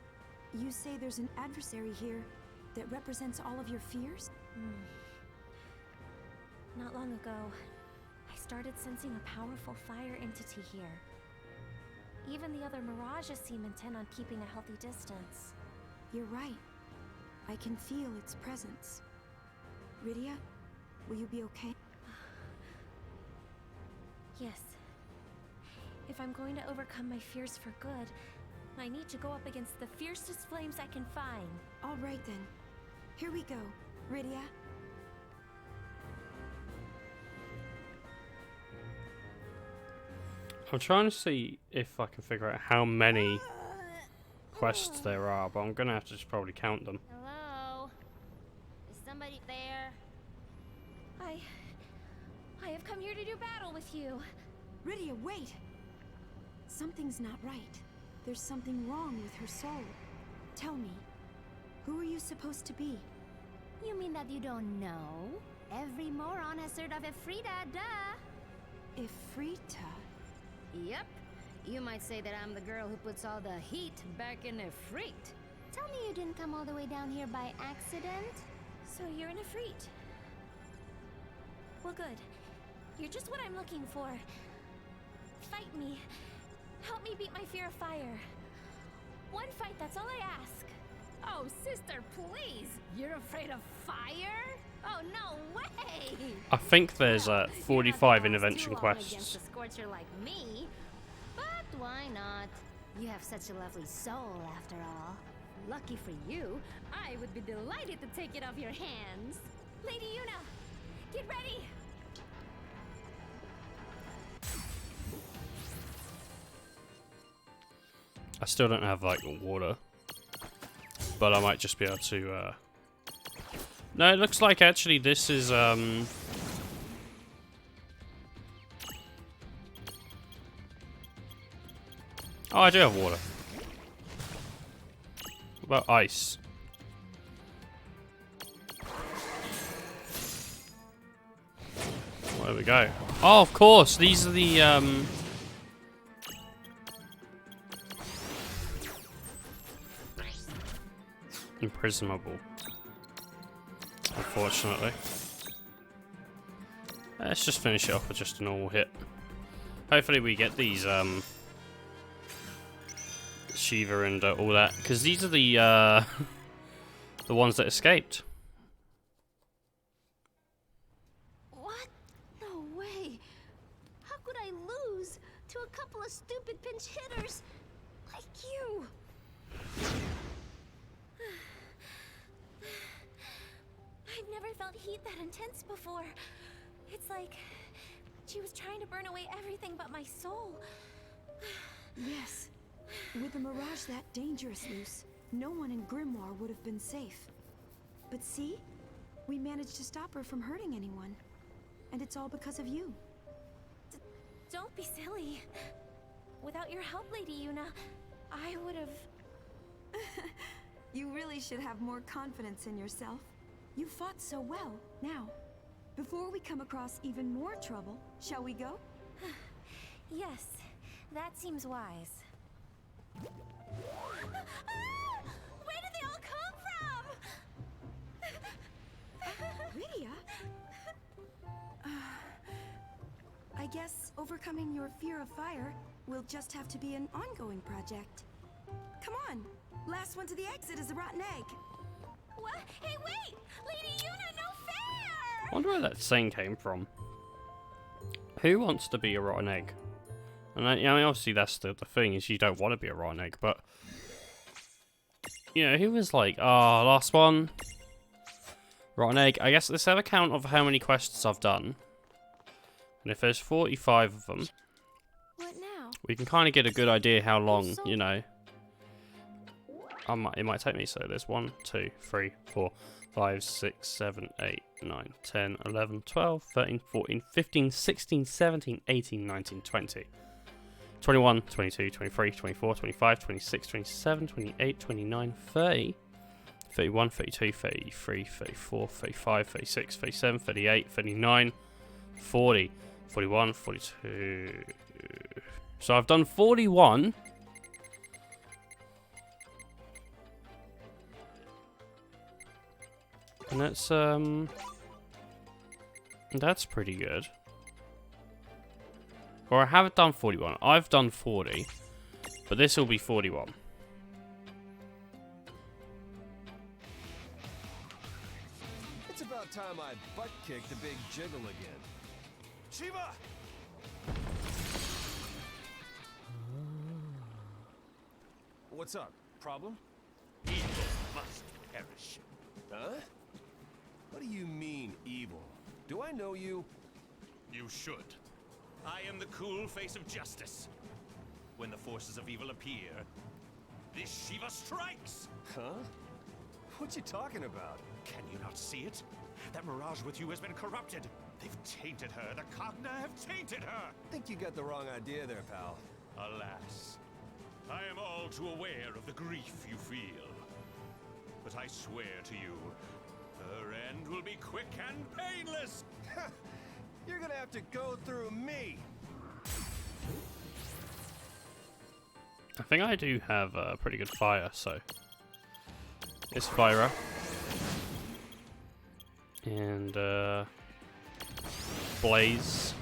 you say there's an adversary here that represents all of your fears? Not long ago, I started sensing a powerful fire entity here. Even the other mirages seem intent on keeping a healthy distance. You're right. I can feel its presence. Rydia, will you be okay? Yes. If I'm going to overcome my fears for good, I need to go up against the fiercest flames I can find. All right then. Here we go, Rydia. I'm trying to see if I can figure out how many quests there are, but I'm gonna have to just probably count them. Hello? Is somebody there? I have come here to do battle with you. Rydia, wait! Something's not right. There's something wrong with her soul. Tell me, who are you supposed to be? You mean that you don't know? Every moron has heard of Ifrita, duh! Ifrita? Yep. You might say that I'm the girl who puts all the heat back in Ifrit. Tell me you didn't come all the way down here by accident? So you're an Ifrit. Well, good. You're just what I'm looking for. Fight me. Help me beat my fear of fire. One fight, that's all I ask. Oh, sister, please! You're afraid of fire? Oh, no way! I think there's 45 intervention quests. Against a scorcher like me, but why not? You have such a lovely soul, after all. Lucky for you, I would be delighted to take it off your hands. Lady Yuna, get ready! I still don't have, like, water. But I might just be able to, No, it looks like actually this is, Oh, I do have water. What about ice? Well, there we go. Oh, of course, these are the, imprisonable. Unfortunately. Let's just finish it off with just a normal hit. Hopefully we get these, Shiva and all that, because these are the the ones that escaped. What? No way. How could I lose to a couple of stupid pinch hitters like you? I've never felt heat that intense before. It's like she was trying to burn away everything but my soul. Yes. With a mirage that dangerous, Luce, no one in Grimoire would have been safe. But see? We managed to stop her from hurting anyone. And it's all because of you. Don't be silly. Without your help, Lady Yuna, I would have... You really should have more confidence in yourself. You fought so well. Now, before we come across even more trouble, shall we go? Yes, that seems wise. Where did they all come from? Lydia? I guess overcoming your fear of fire will just have to be an ongoing project. Come on! Last one to the exit is a rotten egg. What? Hey, wait! Lady Yuna, no fair! I wonder where that saying came from. Who wants to be a rotten egg? And I mean, obviously that's the thing, is you don't want to be a rotten egg, but... You know, who was like, oh, last one? Rotten egg. I guess let's have a count of how many quests I've done. And if there's 45 of them... What now? We can kind of get a good idea how long, you know... it might take me, so there's 1, 2, 3, 4, 5, 6, 7, 8, 9, 10, 11, 12, 13, 14, 15, 16, 17, 18, 19, 20. 21, 22, 23, 24, 25, 26, 27, 28, 29, 30, 31, 32, 33, 34, 35, 36, 37, 38, 39, 40, 41, 42. So I've done 41. And that's pretty good. Or I haven't done 41. I've done 40. But this will be 41. It's about time I butt kicked the big jiggle again. Shiva! What's up? Problem? Evil must perish. Huh? What do you mean, evil? Do I know you? You should. I am the cool face of justice. When the forces of evil appear, this Shiva strikes! Huh? What you talking about? Can you not see it? That mirage with you has been corrupted. They've tainted her. The Cogna have tainted her. Think you got the wrong idea there, pal. Alas, I am all too aware of the grief you feel. But I swear to you, her end will be quick and painless. You're gonna have to go through me. I think I do have pretty good fire, so it's fire. And blaze.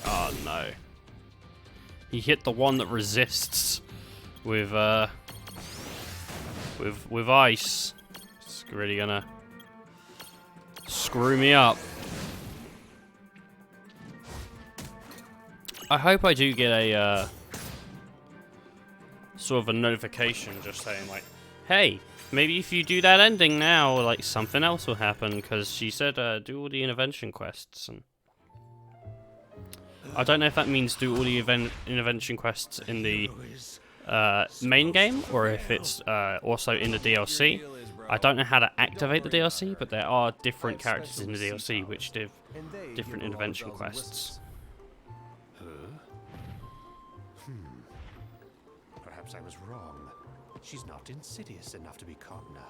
Oh no. He hit the one that resists with ice. It's really gonna screw me up. I hope I do get a sort of a notification just saying like, hey, maybe if you do that ending now, like something else will happen, because she said do all the intervention quests, and I don't know if that means do all the intervention quests in the main game or if it's also in the DLC. I don't know how to activate the DLC, but there are different characters in the DLC which do different intervention quests. Perhaps I was wrong. She's not insidious enough to be Cogna.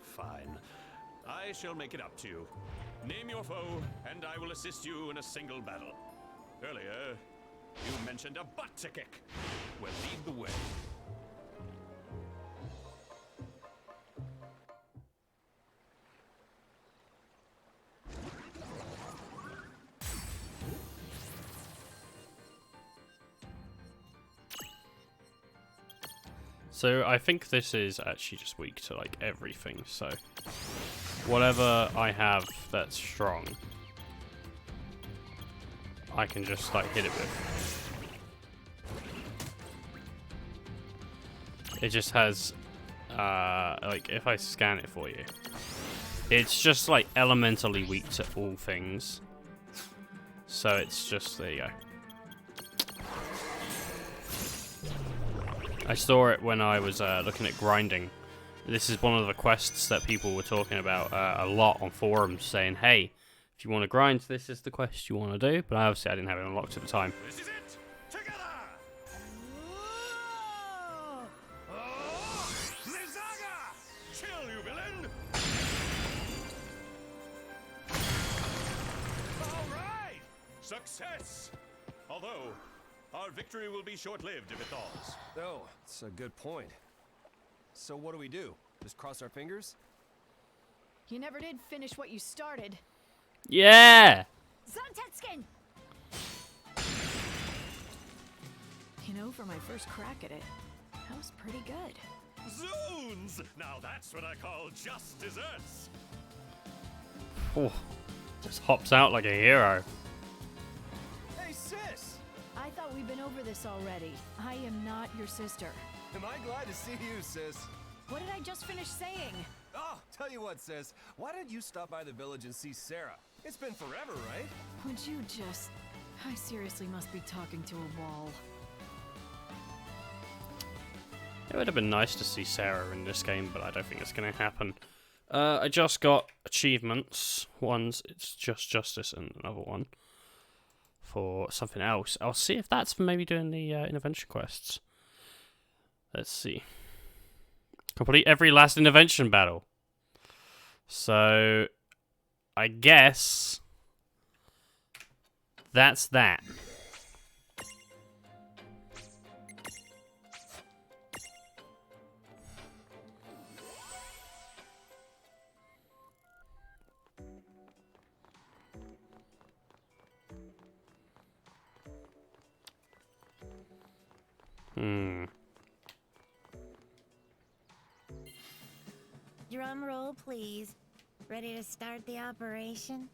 Fine. I shall make it up to you. Name your foe, and I will assist you in a single battle. Earlier, you mentioned a butt to kick. Well, lead the way. So I think this is actually just weak to like everything, so whatever I have that's strong, I can just like hit it with. It just has like if I scan it for you, it's just like elementally weak to all things. So it's just, there you go. I saw it when I was looking at grinding. This is one of the quests that people were talking about a lot on forums, saying, hey, if you want to grind, this is the quest you want to do. But obviously I didn't have it unlocked at the time. This is it! Together! Lizaga! Chill, you villain! All right! Success! Although, our victory will be short-lived if it thaws. Oh, it's a good point. So what do? Just cross our fingers? You never did finish what you started. Yeah! Zontetskin! You know, for my first crack at it, that was pretty good. Zoons! Now that's what I call just desserts. Oh, just hops out like a hero. Hey, sis! I thought we'd been over this already. I am not your sister. Am I glad to see you, sis? What did I just finish saying? Oh, tell you what, sis. Why don't you stop by the village and see Sarah? It's been forever, right? Would you just... I seriously must be talking to a wall. It would have been nice to see Sarah in this game, but I don't think it's going to happen. I just got achievements. One's it's just justice and another one for something else. I'll see if that's for maybe doing the intervention quests. Let's see. Complete every last intervention battle. So, I guess that's that. Drum roll, please. Ready to start the operation?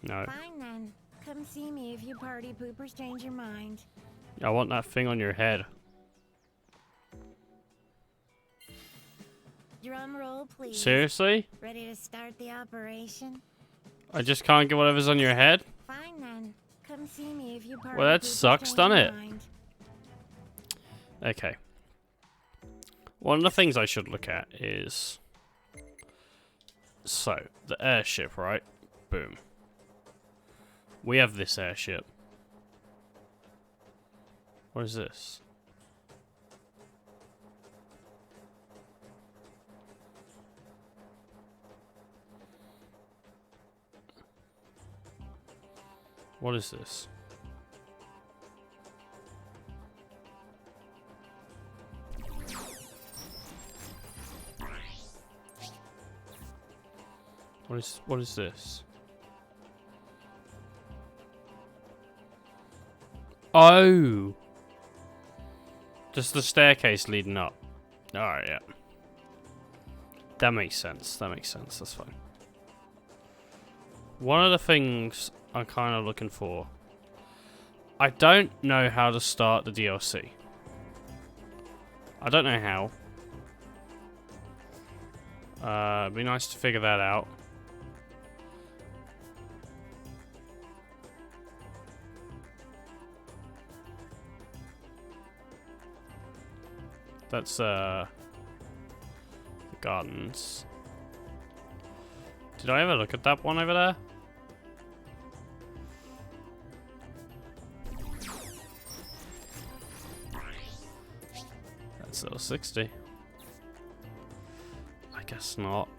No. Fine then. Come see me if you party poopers change your mind. I want that thing on your head. Drum roll, please. Seriously? Ready to start the operation? I just can't get whatever's on your head? Fine then. Come see me if you party Well, that poopers sucks, change doesn't your it? mind. Okay. One of the things I should look at is... So, the airship, right? Boom. We have this airship. What is this? What is this? What is this? Oh! Just the staircase leading up. Alright, yeah. That makes sense. That makes sense. That's fine. One of the things I'm kind of looking for. I don't know how to start the DLC. I don't know how. It'd be nice to figure that out. That's the gardens. Did I ever look at that one over there? That's level 60. I guess not.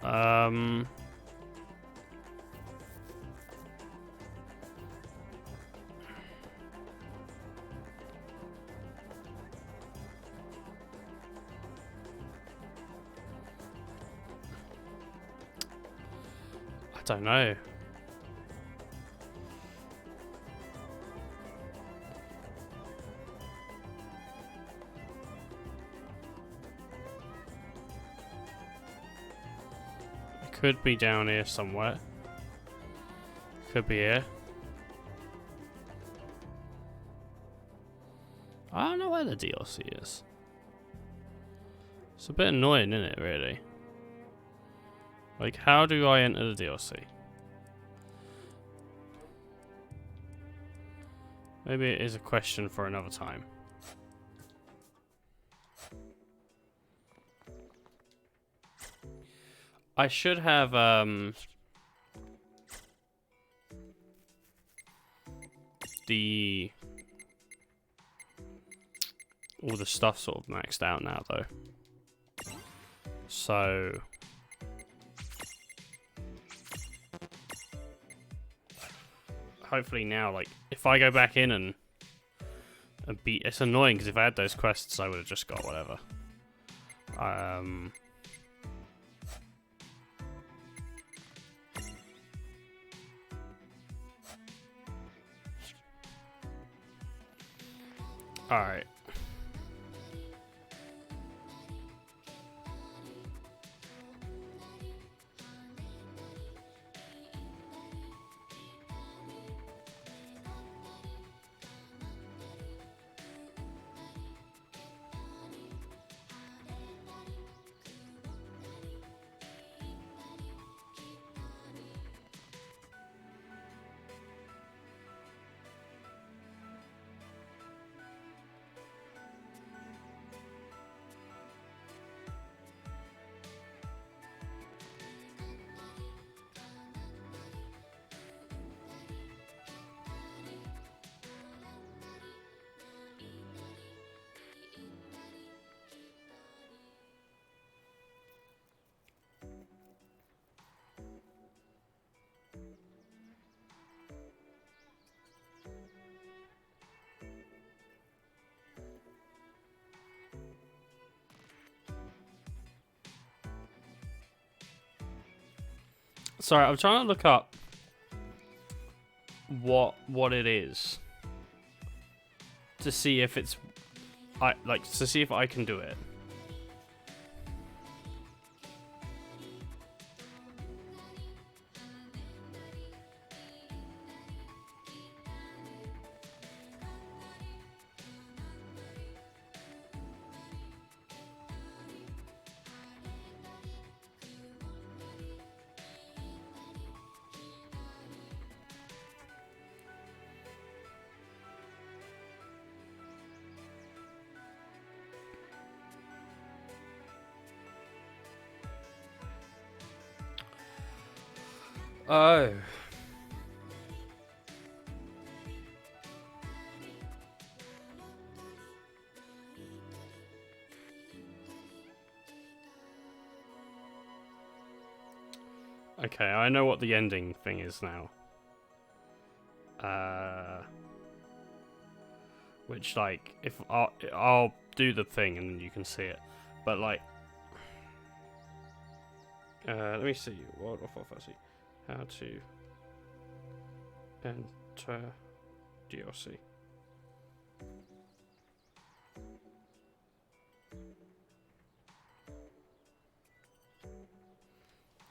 I don't know. It could be down here somewhere. Could be here. I don't know where the DLC is. It's a bit annoying, isn't it, really? Like, how do I enter the DLC? Maybe it is a question for another time. I should have, all the stuff sort of maxed out now, though. So... hopefully now, like, if I go back in and beat... It's annoying, because if I had those quests, I would have just got whatever. Alright. Sorry, I'm trying to look up what it is to see if it's to see if I can do it. Oh. Okay, I know what the ending thing is now. Which, like, if I'll do the thing and you can see it, but like, let me see. World of Fantasy. How to enter DLC.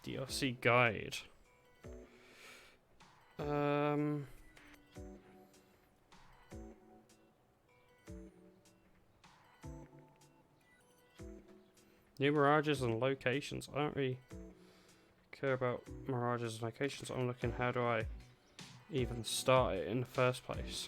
DLC guide. New mirages and locations. I don't really care about mirages and locations. I'm looking, how do I even start it in the first place?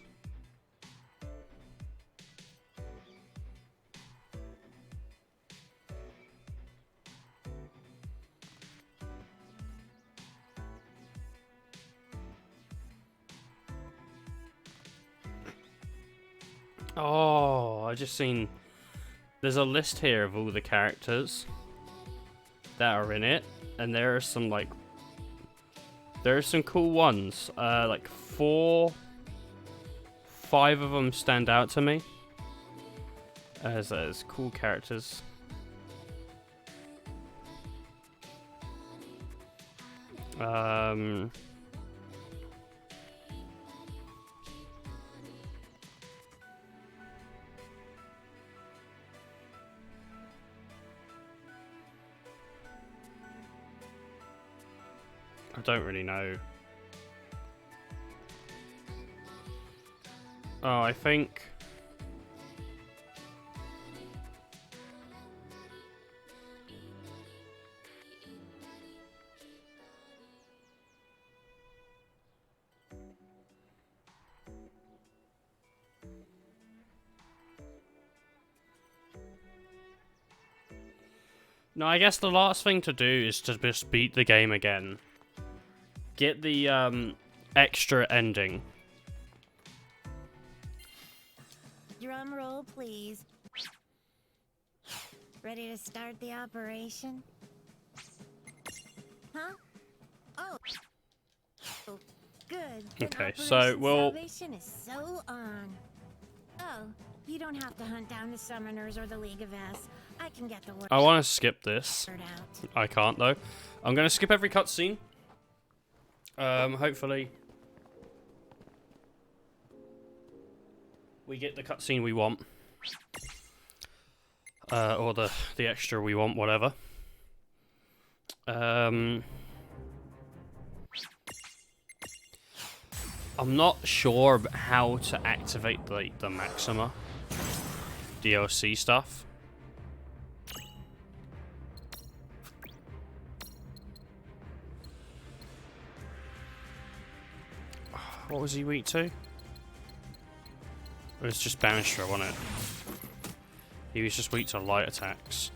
Oh, I just seen there's a list here of all the characters that are in it, and there are some cool ones. Like 5 of them stand out to me as cool characters. I don't really know. Oh, I think... No, I guess the last thing to do is to just beat the game again. Get the extra ending. Drum roll, please. Ready to start the operation? Huh? Oh. Oh, good. Then Okay, Operation so we'll... Salvation is so on. Oh, you don't have to hunt down the Summoners or the League of S. I can get the word. I want to skip this. Out. I can't though. I'm going to skip every cutscene. Hopefully we get the cutscene we want. Or the extra we want, whatever. I'm not sure about how to activate the Maxima DLC stuff. What was he weak to? It was just Banisher, wasn't it? He was just weak to light attacks.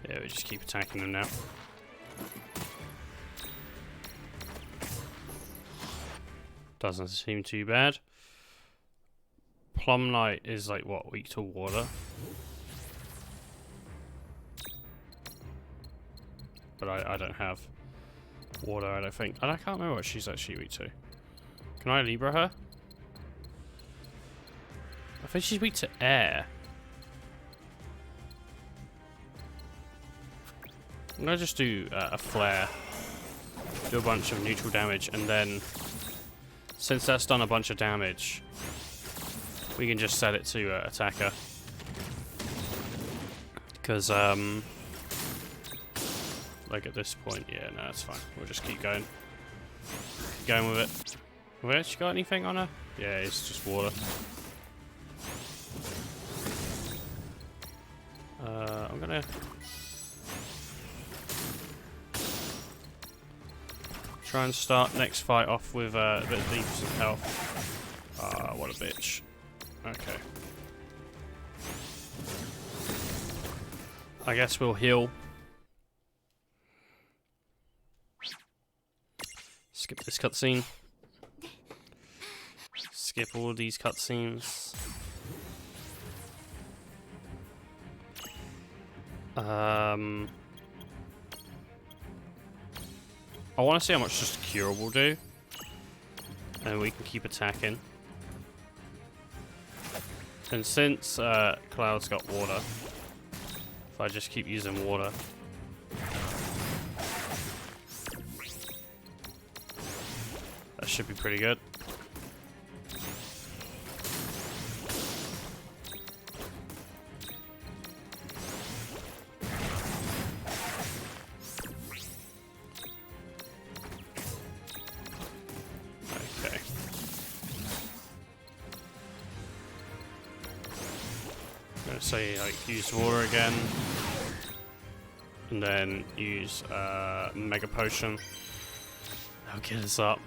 Yeah, we just keep attacking them now. Doesn't seem too bad. Plum Knight is like what, weak to water? But I don't have water, I don't think. And I can't remember what she's actually weak to. Can I Libra her? I think she's weak to air. I'm gonna just do a flare. Do a bunch of neutral damage, and then since that's done a bunch of damage, we can just set it to attacker. Because, like at this point, yeah, no, that's fine. We'll just keep going. Keep going with it. Where's she got anything on her? Yeah, it's just water. I'm gonna... try and start next fight off with a bit of leaps of health. Ah, what a bitch. Okay. I guess we'll heal. Skip this cutscene. Skip all these cutscenes. I want to see how much just Cure will do. And we can keep attacking. And since Cloud's got water, if I just keep using water. That should be pretty good. gonna say like use water again, and then use mega potion. That'll get us up.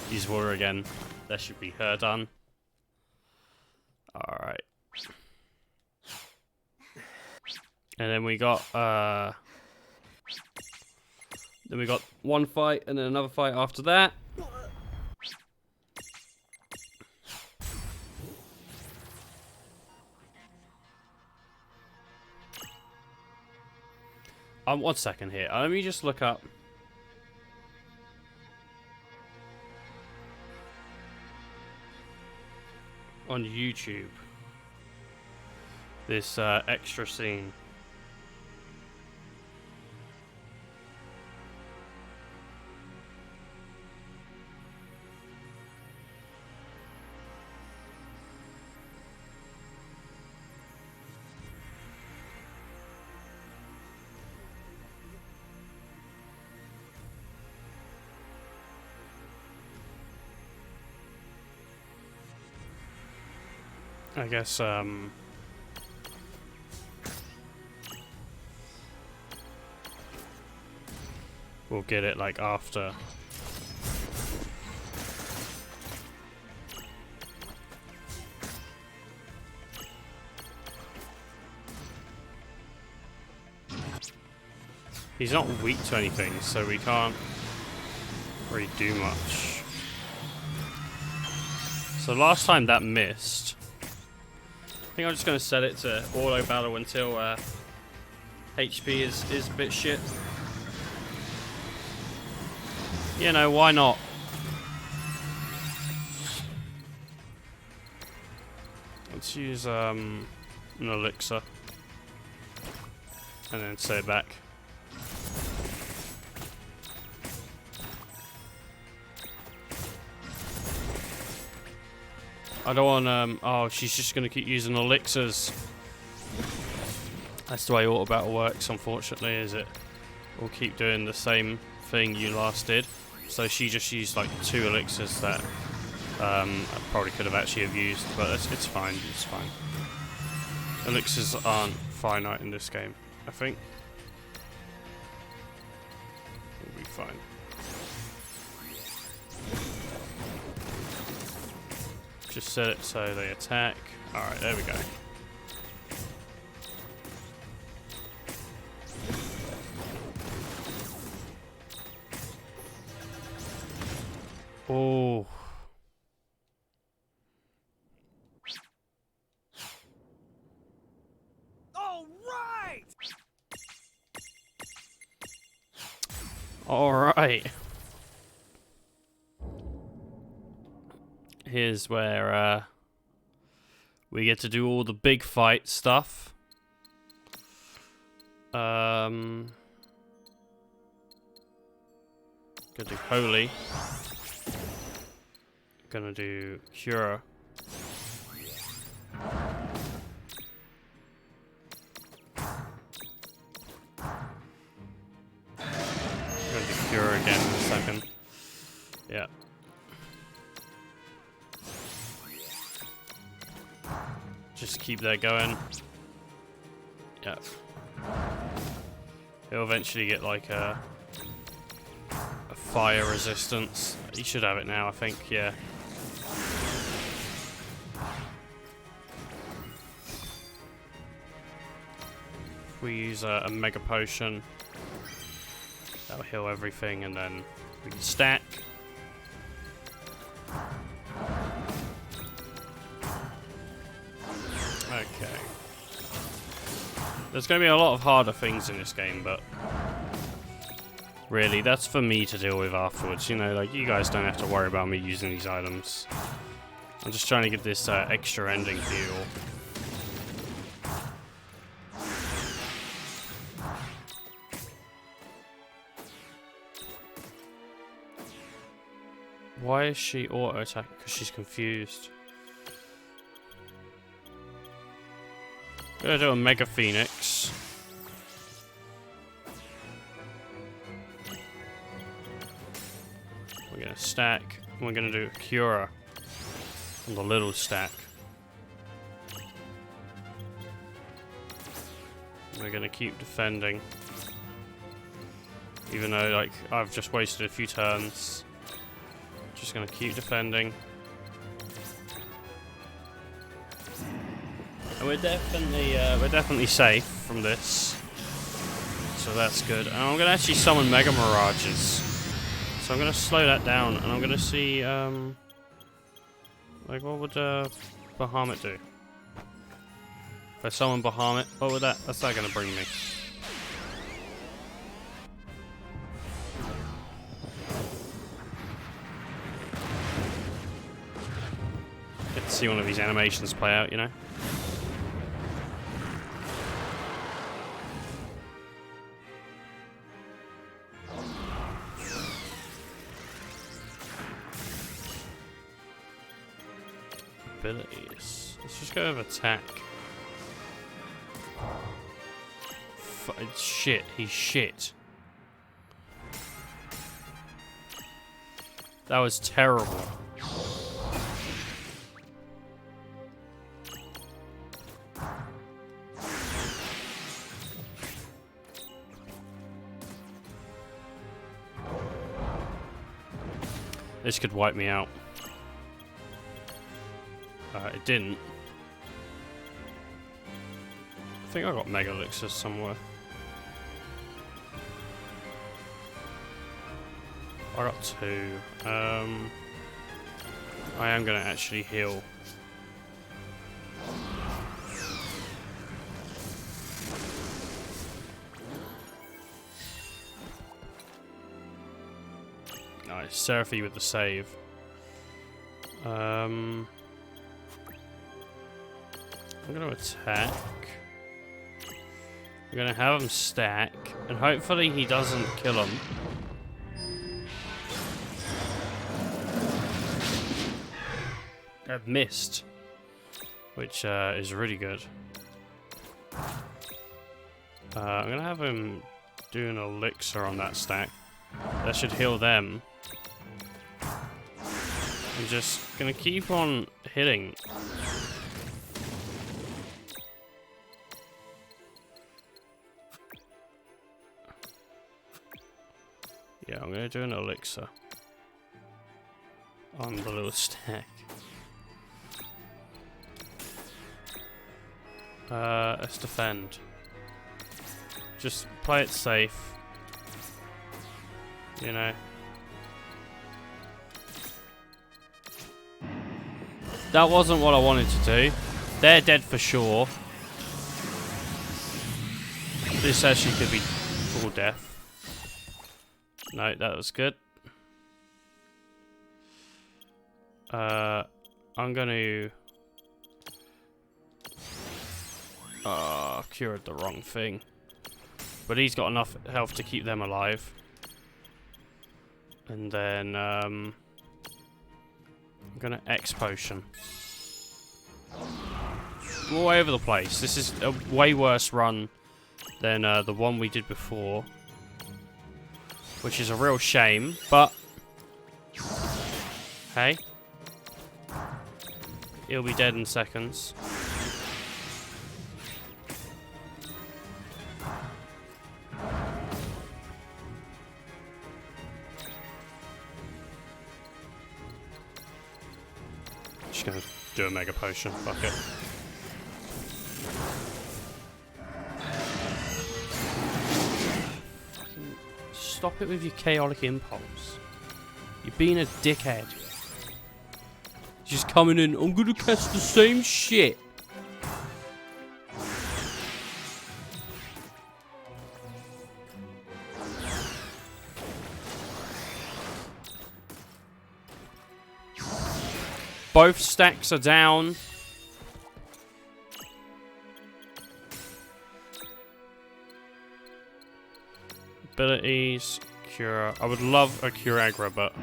Use water again. That should be her done. All right. And then we got one fight and then another fight after that. One second here. Let me just look up. On YouTube. This extra scene. I guess, we'll get it, like, after. He's not weak to anything, so we can't really do much. So last time that missed. I think I'm just going to set it to auto battle until HP is a bit shit. You know, why not? Let's use an elixir and then set it back. I don't want, oh, she's just going to keep using elixirs. That's the way auto battle works, unfortunately, is it will keep doing the same thing you last did. So she just used like 2 elixirs that I probably could have actually have used, but it's fine, it's fine. Elixirs aren't finite in this game, I think. We'll be fine. Just set it so they attack. Alright, there we go. Oh. All right. All right. Here's where we get to do all the big fight stuff. Gonna do Holy. Gonna do Cure. Gonna do Cure again in a second. Yeah. Just keep that going. Yeah. He'll eventually get like a fire resistance. He should have it now, I think, yeah. If we use a mega potion, that'll heal everything, and then we can stack. Okay. There's going to be a lot of harder things in this game, but really, that's for me to deal with afterwards. You know, like, you guys don't have to worry about me using these items. I'm just trying to get this extra ending for you all. Why is she auto-attacking? Because she's confused. Gonna do a Mega Phoenix. We're gonna stack. And we're gonna do a Cura on the little stack. We're gonna keep defending. Even though, like, I've just wasted a few turns. Just gonna keep defending. And we're definitely safe from this. So that's good. And I'm gonna actually summon Mega Mirages. So I'm gonna slow that down, and I'm gonna see, like, what would Bahamut do? If I summon Bahamut, what's that gonna bring me? Get to see one of these animations play out, you know? Abilities. Let's just go with attack. Shit, he's shit. That was terrible. This could wipe me out. It didn't. I think I got Mega Elixirs somewhere. I got 2. I am gonna actually heal. Nice, Seraphy with the save. I'm gonna attack. I'm gonna have him stack, and hopefully he doesn't kill him. I've missed, which is really good. I'm gonna have him do an elixir on that stack. That should heal them. I'm just gonna keep on hitting. Yeah, I'm gonna do an elixir on the little stack. Let's defend. Just play it safe. You know. That wasn't what I wanted to do. They're dead for sure. This actually could be full death. No, that was good. I'm gonna... cured the wrong thing. But he's got enough health to keep them alive. And then, I'm gonna X potion. All over the place. This is a way worse run than the one we did before. Which is a real shame, but... Hey. He'll be dead in seconds. Just gonna do a mega potion. Fuck it. Stop it with your chaotic impulse. You're being a dickhead. Just coming in, I'm gonna cast the same shit. Both stacks are down. Abilities, cure. I would love a cure aggro, but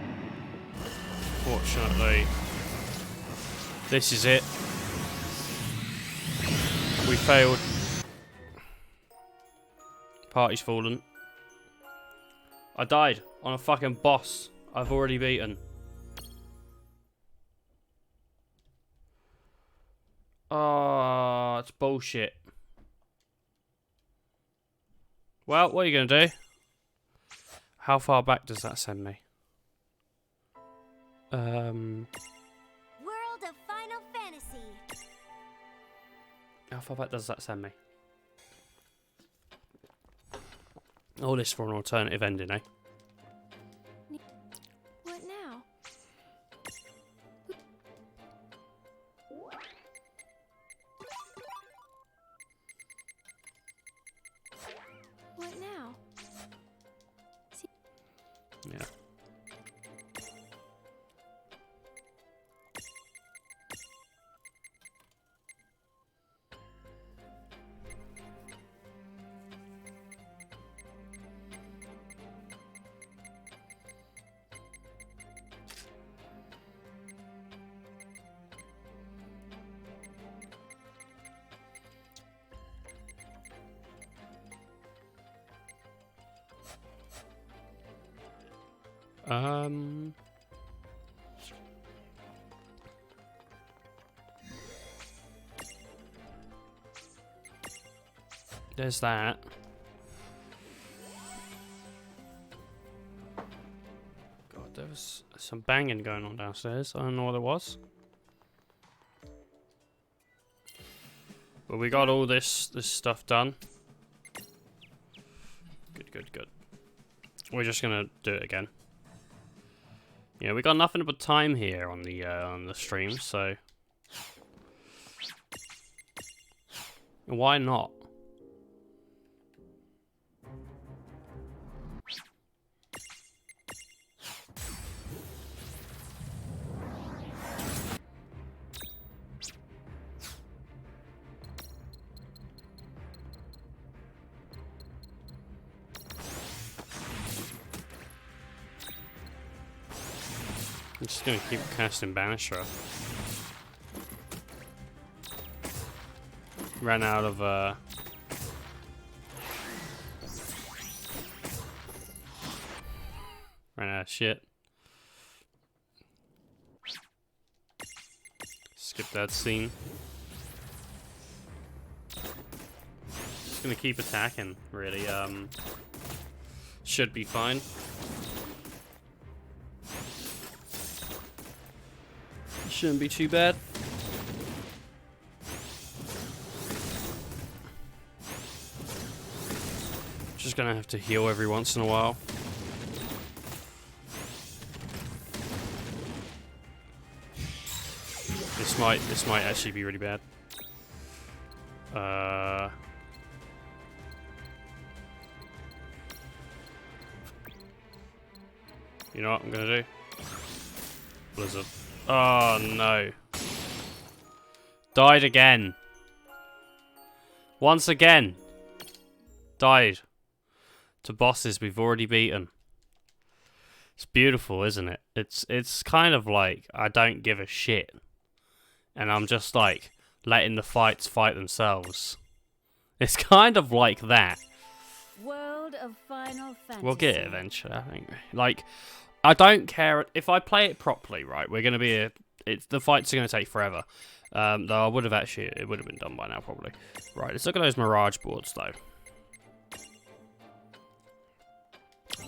fortunately, this is it. We failed. Party's fallen. I died on a fucking boss I've already beaten. Oh, it's bullshit. Well, what are you going to do? How far back does that send me? World of Final Fantasy. How far back does that send me? All this for an alternative ending, eh? What now? What now? Yeah. There's that. God, there was some banging going on downstairs. I don't know what it was. But we got all this stuff done. Good. We're just gonna do it again. Yeah, we got nothing but time here on the stream, so why not? I'm just gonna keep casting Banisher. Ran out of shit. Skip that scene. Just gonna keep attacking, really. Should be fine. Shouldn't be too bad. Just gonna have to heal every once in a while. This might actually be really bad. You know what I'm gonna do? Blizzard. Oh no. Died again. Once again. Died. To bosses we've already beaten. It's beautiful, isn't it? It's kind of like I don't give a shit. And I'm just like letting the fights fight themselves. It's kind of like that. World of Final Fantasy. We'll get it eventually, I think. Like, I don't care if I play it properly, right? We're gonna be the fights are gonna take forever. Though I would have actually, it would have been done by now probably. Right, let's look at those Mirage boards though.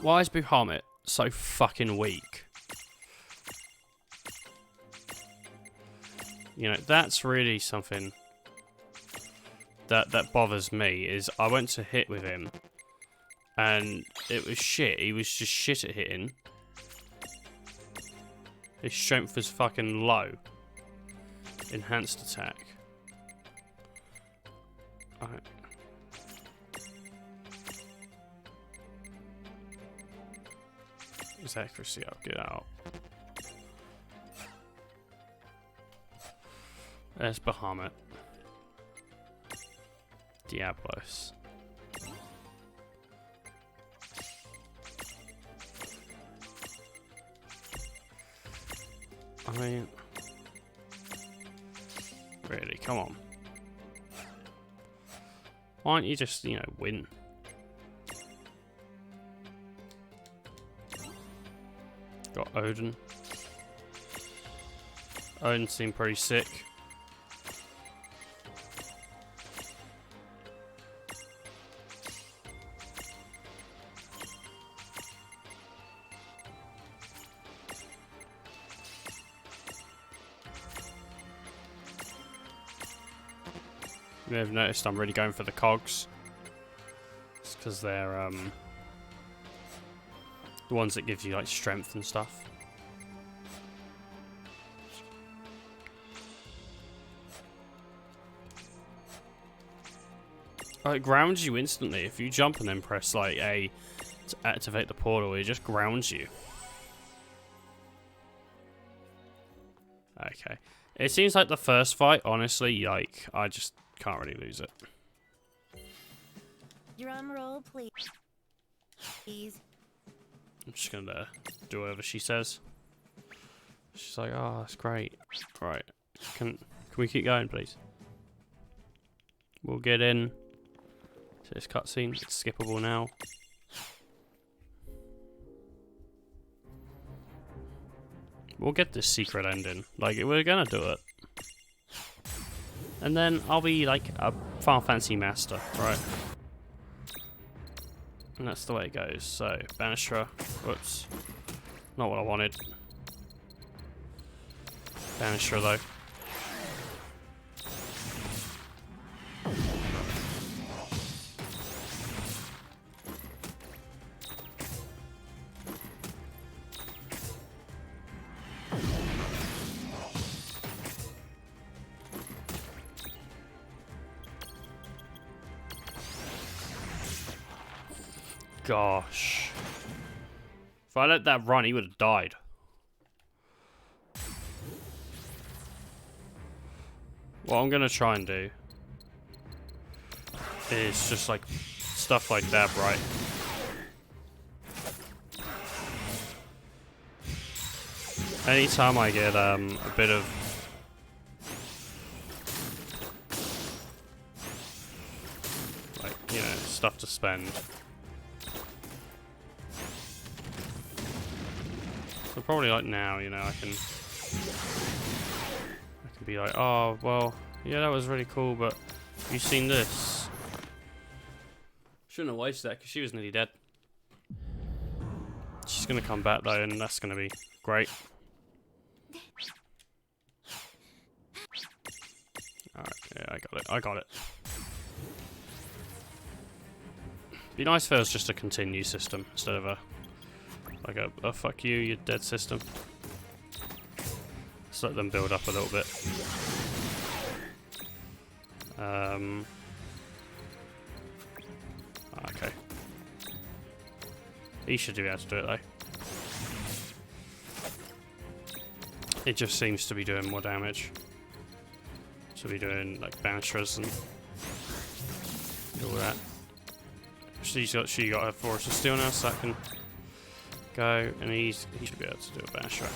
Why is Bahamut so fucking weak? You know, that's really something that bothers me. Is I went to hit with him, and it was shit. He was just shit at hitting. His strength was fucking low. Enhanced attack. Alright. His accuracy up, get out. There's Bahamut. Diablos. I mean, really, come on. Why don't you just, you know, win? Got Odin. Odin seemed pretty sick. You may have noticed I'm really going for the cogs. It's because they're the ones that give you like strength and stuff. Oh, it grounds you instantly. If you jump and then press like A to activate the portal, it just grounds you. Okay. It seems like the first fight, honestly, like, I just can't really lose it. Drum roll, please. I'm just gonna do whatever she says. She's like, oh, that's great. Right. Can we keep going, please? We'll get in to this cutscene. It's skippable now. We'll get this secret ending. Like, we're gonna do it. And then I'll be like a Final Fantasy master, right? And that's the way it goes. So, Banisher. Whoops. Not what I wanted. Banisher, though. Gosh. If I let that run, he would have died. What I'm going to try and do is just like stuff like that, right? Anytime I get a bit of like, you know, stuff to spend. So probably like now, you know, I can be like, oh, well, yeah, that was really cool, but you seen this? Shouldn't have wasted that because she was nearly dead. She's going to come back though, and that's going to be great. Alright, yeah, I got it. Be nice if there was just a continue system instead of a like a fuck you, you're dead system. Just let them build up a little bit. Okay. He should be able to do it though. It just seems to be doing more damage. Should be doing like banishers and all that. She got her Forest of Steel now, so that can go, and he should be able to do a banisher.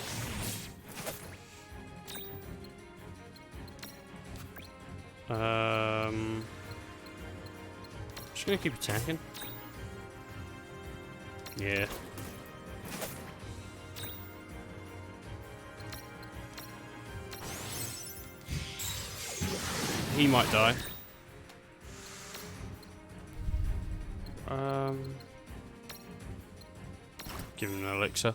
Just gonna keep attacking. Yeah. He might die. Give him an elixir.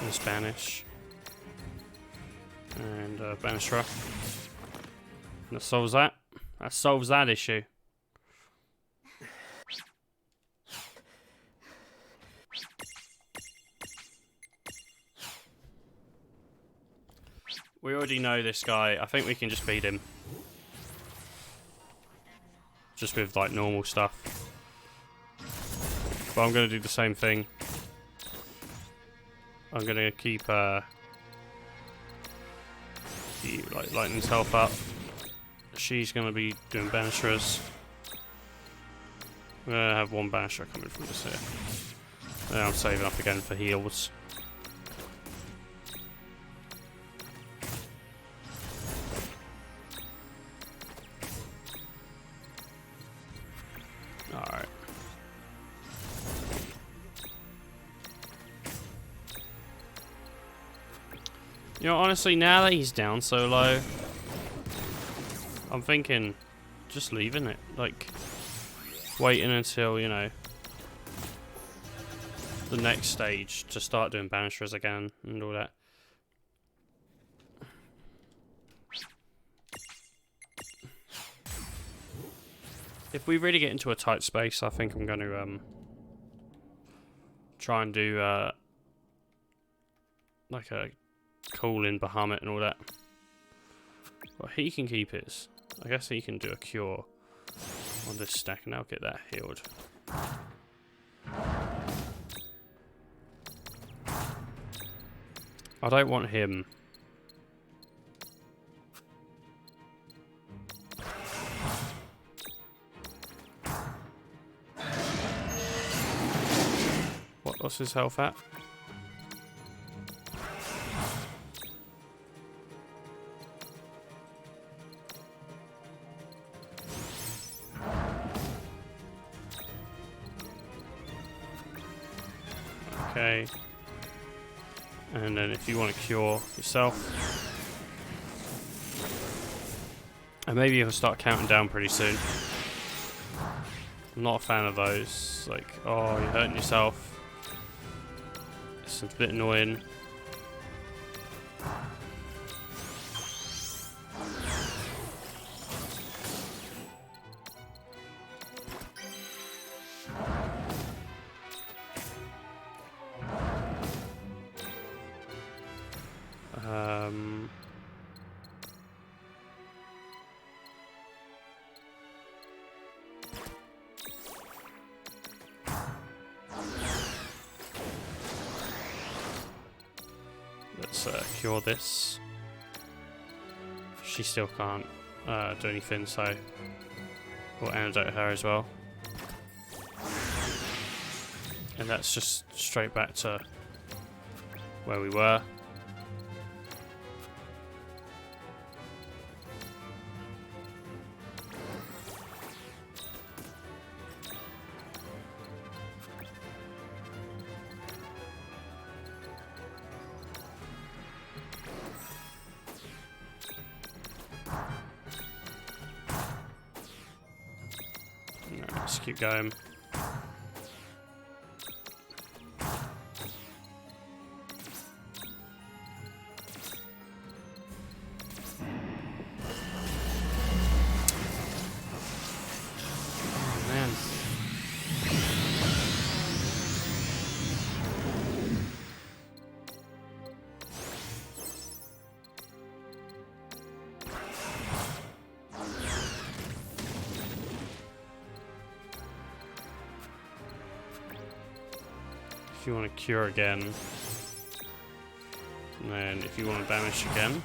In Spanish. And Banisher. And that solves that. That solves that issue. We already know this guy. I think we can just beat him. Just with like normal stuff. But I'm going to do the same thing. I'm going to keep like Lightning's health up. She's going to be doing banishers. I'm going to have one banisher coming from this here. And I'm saving up again for heals. Alright. You know, honestly, now that he's down so low, I'm thinking just leaving it. Like, waiting until, you know, the next stage to start doing banishers again and all that. If we really get into a tight space, I think I'm going to try and do like a call-in Bahamut and all that. Well, he can keep his. I guess he can do a cure on this stack and I'll get that healed. I don't want him. What's his health at? Okay. And then if you want to cure yourself. And maybe you'll start counting down pretty soon. I'm not a fan of those. Like, oh, you're hurting yourself. It's a bit annoying. Let's cure this. She still can't do anything, so we'll antidote her as well. And that's just straight back to where we were. Let's keep going. Oh, man. If you want to cure again, and then if you want to banish again,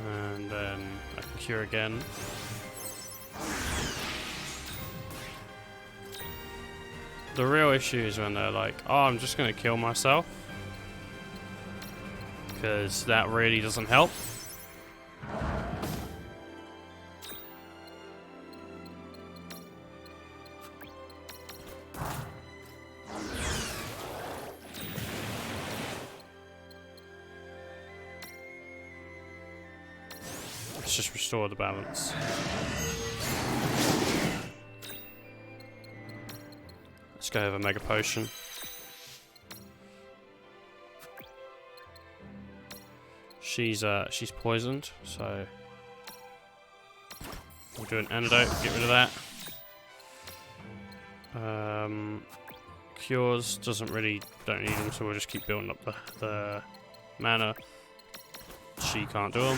and then I can cure again. The real issue is when they're like, oh, I'm just going to kill myself, because that really doesn't help. Let's just restore the balance. Let's go have a mega potion. She's poisoned, so we'll do an antidote, get rid of that. Cures don't need them, so we'll just keep building up the mana. She can't do them.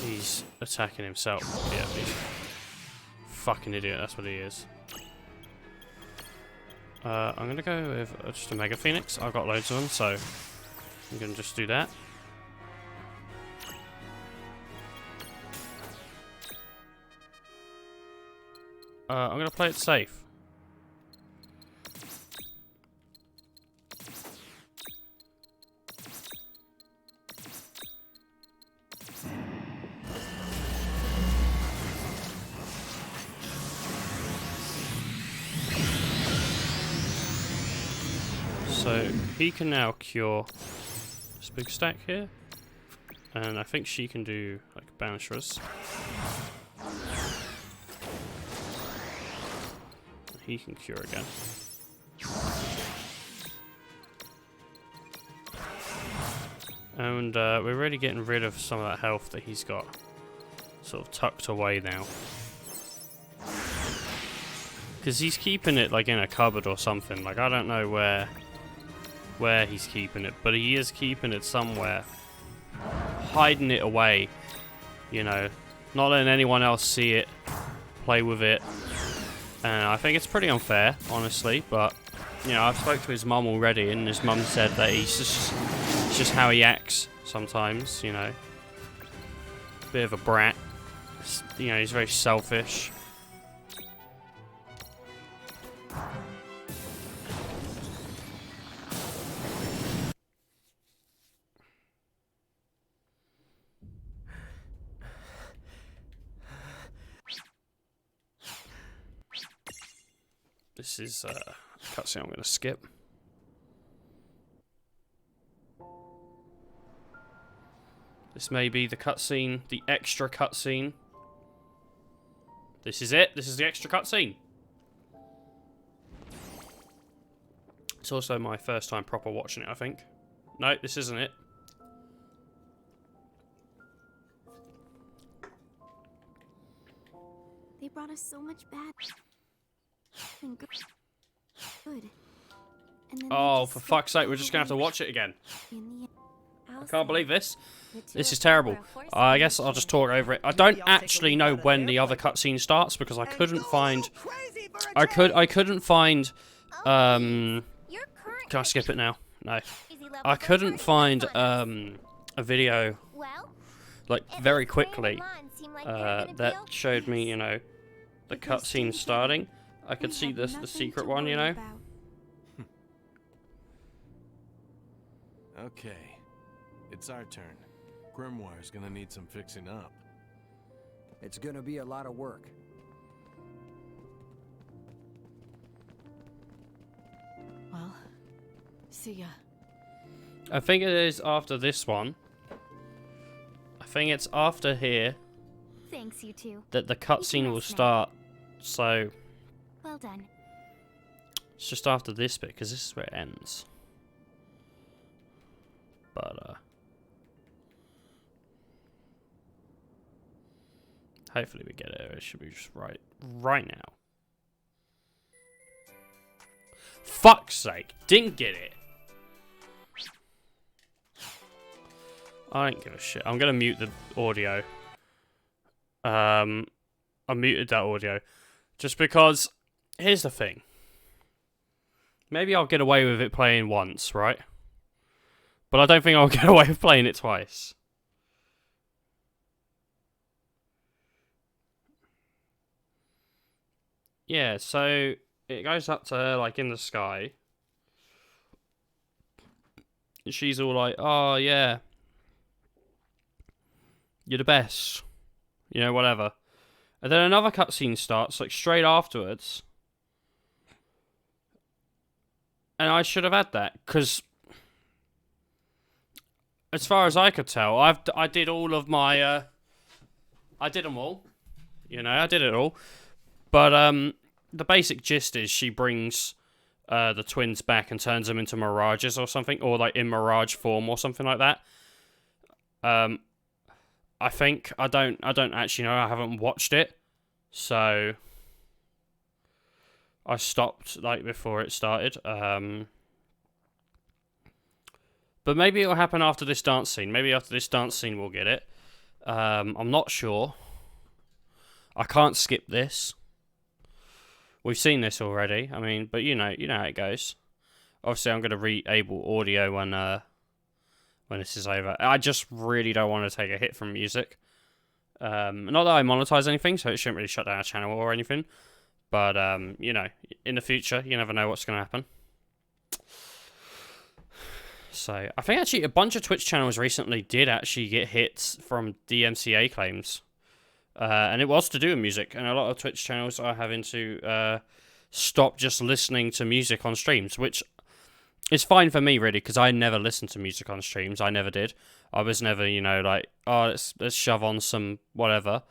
He's attacking himself. Yeah, he's a fucking idiot, that's what he is. I'm gonna go with just a Mega Phoenix. I've got loads of them, so I'm gonna just do that. I'm gonna play it safe. So he can now cure this big stack here, and I think she can do like banishers. he can cure again. And we're really getting rid of some of that health that he's got sort of tucked away now. Because he's keeping it like in a cupboard or something. Like, I don't know where he's keeping it, but he is keeping it somewhere. Hiding it away, you know. Not letting anyone else see it, play with it. And I think it's pretty unfair, honestly, but, you know, I've spoke to his mum already, and his mum said that it's just how he acts sometimes, you know. Bit of a brat. You know, he's very selfish. This is a cutscene I'm going to skip. This may be the cutscene, the extra cutscene. This is it. This is the extra cutscene. It's also my first time proper watching it, I think. No, this isn't it. They brought us so much bad and good. And then Oh, for fuck's sake, we're just going to have to watch it again. I can't believe this. This is terrible. I guess I'll just talk over it. I don't actually know when the other cutscene starts because I couldn't find... I couldn't find... Can I skip it now? No. I couldn't find a video like very quickly that showed me, you know, the cutscene starting. I could see the secret one, you know. Okay, it's our turn. Grimoire's gonna need some fixing up. It's gonna be a lot of work. Well, see ya. I think it is after this one. I think it's after here. Thanks, you two. That the cutscene will start. So. Well done. It's just after this bit, because this is where it ends. But, hopefully we get it. It should be just right now. Fuck's sake. Didn't get it. I don't give a shit. I'm going to mute the audio. I muted that audio. Just because, here's the thing. Maybe I'll get away with it playing once, right? But I don't think I'll get away with playing it twice. Yeah, so it goes up to her, like, in the sky. And she's all like, oh, yeah. You're the best. You know, whatever. And then another cutscene starts, like, straight afterwards. And I should have had that, because... as far as I could tell, I did all of my, I did them all. You know, I did it all. But, the basic gist is she brings, the twins back and turns them into mirages or something. Or, like, in mirage form or something like that. I think. I don't actually know. I haven't watched it. So, I stopped, like, before it started. But maybe it'll happen after this dance scene. Maybe after this dance scene we'll get it. I'm not sure. I can't skip this. We've seen this already. I mean, but you know how it goes. Obviously, I'm going to re-able audio when this is over. I just really don't want to take a hit from music. Not that I monetize anything, so it shouldn't really shut down our channel or anything. But, you know, in the future, you never know what's going to happen. So, I think actually a bunch of Twitch channels recently did actually get hits from DMCA claims. And it was to do with music. And a lot of Twitch channels are having to stop just listening to music on streams. Which is fine for me, really, because I never listened to music on streams. I never did. I was never, you know, like, oh, let's shove on some whatever.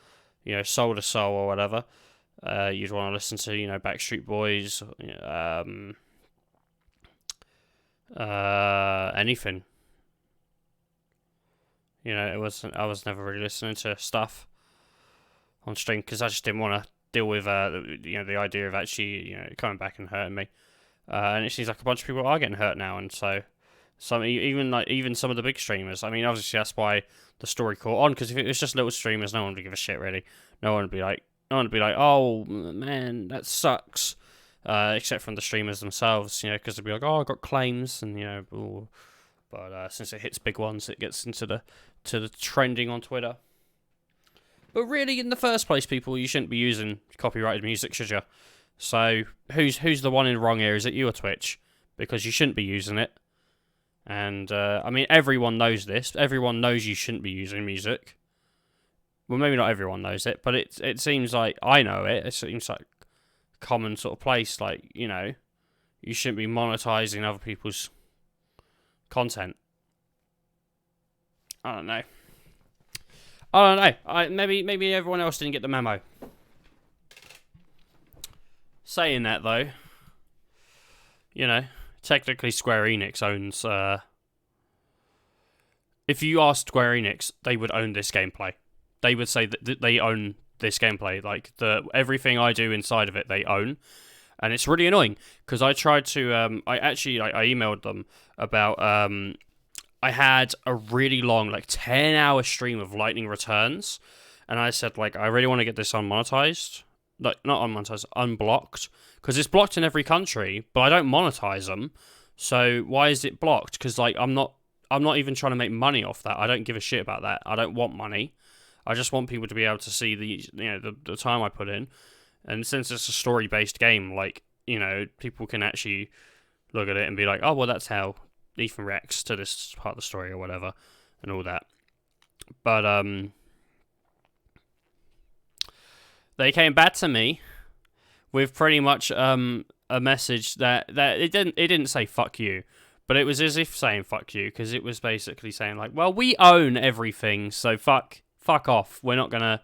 You know, Soul to Soul or whatever. you'd want to listen to, you know, Backstreet Boys, anything. You know, I was never really listening to stuff on stream because I just didn't want to deal with, you know, the idea of actually, you know, coming back and hurting me. And it seems like a bunch of people are getting hurt now, and so even some of the big streamers. I mean, obviously that's why the story caught on, because if it was just little streamers, no one would give a shit really. No one would be like, oh man, that sucks. Except from the streamers themselves, you know, because they'd be like, oh, I got claims, and you know, ooh. But since it hits big ones, it gets into the trending on Twitter. But really, in the first place, people, you shouldn't be using copyrighted music, should you? So who's the one in wrong here? Is it you or Twitch? Because you shouldn't be using it. And I mean, everyone knows this. Everyone knows you shouldn't be using music. Well, maybe not everyone knows it, but it seems like I know it. It seems like a common sort of place. Like, you know, you shouldn't be monetizing other people's content. I don't know. Maybe everyone else didn't get the memo. Saying that though, you know, technically Square Enix owns. If you asked Square Enix, they would own this gameplay. They would say that they own this gameplay. Like everything I do inside of it, they own. And it's really annoying because I tried to. I emailed them about. I had a really long, like 10-hour stream of Lightning Returns, and I said, like, I really want to get this unmonetized. Like, not unmonetized, unblocked, because it's blocked in every country, but I don't monetize them. So why is it blocked? Because like I'm not even trying to make money off that. I don't give a shit about that. I don't want money. I just want people to be able to see the time I put in. And since it's a story-based game, like, you know, people can actually look at it and be like, oh, well, that's how Ethan reacts to this part of the story or whatever, and all that. But they came back to me with pretty much a message that it didn't say fuck you, but it was as if saying fuck you, because it was basically saying like, well, we own everything, so fuck off. We're not gonna.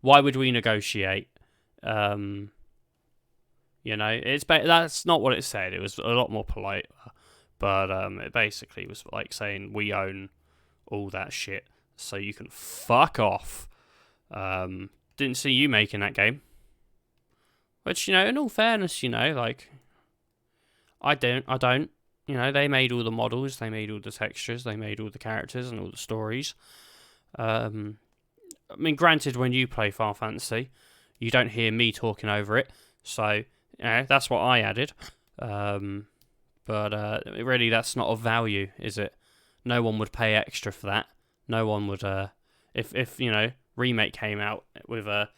Why would we negotiate? You know, that's not what it said. It was a lot more polite, but it basically was like saying we own all that shit, so you can fuck off. Didn't see you making that game, which, you know, in all fairness, you know, like I don't. You know, they made all the models, they made all the textures, they made all the characters and all the stories. I mean, granted, when you play Final Fantasy, you don't hear me talking over it, so, you know, that's what I added. But really, that's not of value, is it? No one would pay extra for that. No one would, if you know, Remake came out with a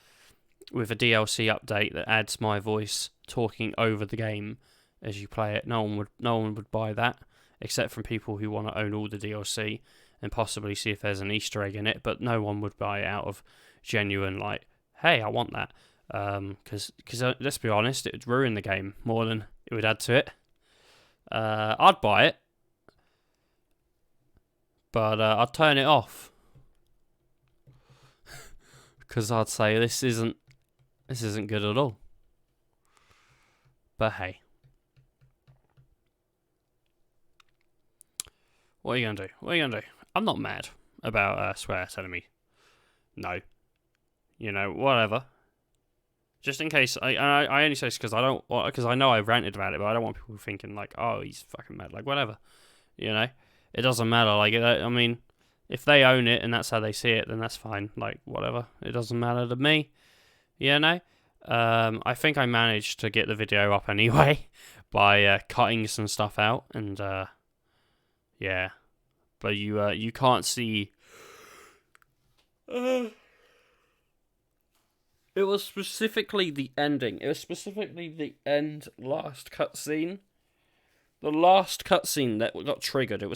DLC update that adds my voice talking over the game as you play it, no one would buy that, except from people who want to own all the DLC and possibly see if there's an Easter egg in it, but no one would buy it out of genuine, like, hey, I want that. Because let's be honest, it would ruin the game more than it would add to it. I'd buy it, but I'd turn it off. Because I'd say this isn't good at all. But hey. What are you going to do? What are you going to do? I'm not mad about Square telling me no. You know, whatever. Just in case, I only say this because I know I ranted about it, but I don't want people thinking like, oh, he's fucking mad. Like, whatever. You know? It doesn't matter. Like, I mean, if they own it and that's how they see it, then that's fine. Like, whatever. It doesn't matter to me. You know? I think I managed to get the video up anyway by cutting some stuff out, and yeah, but you can't see. It was specifically the ending. It was specifically the last cutscene. The last cutscene that got triggered. It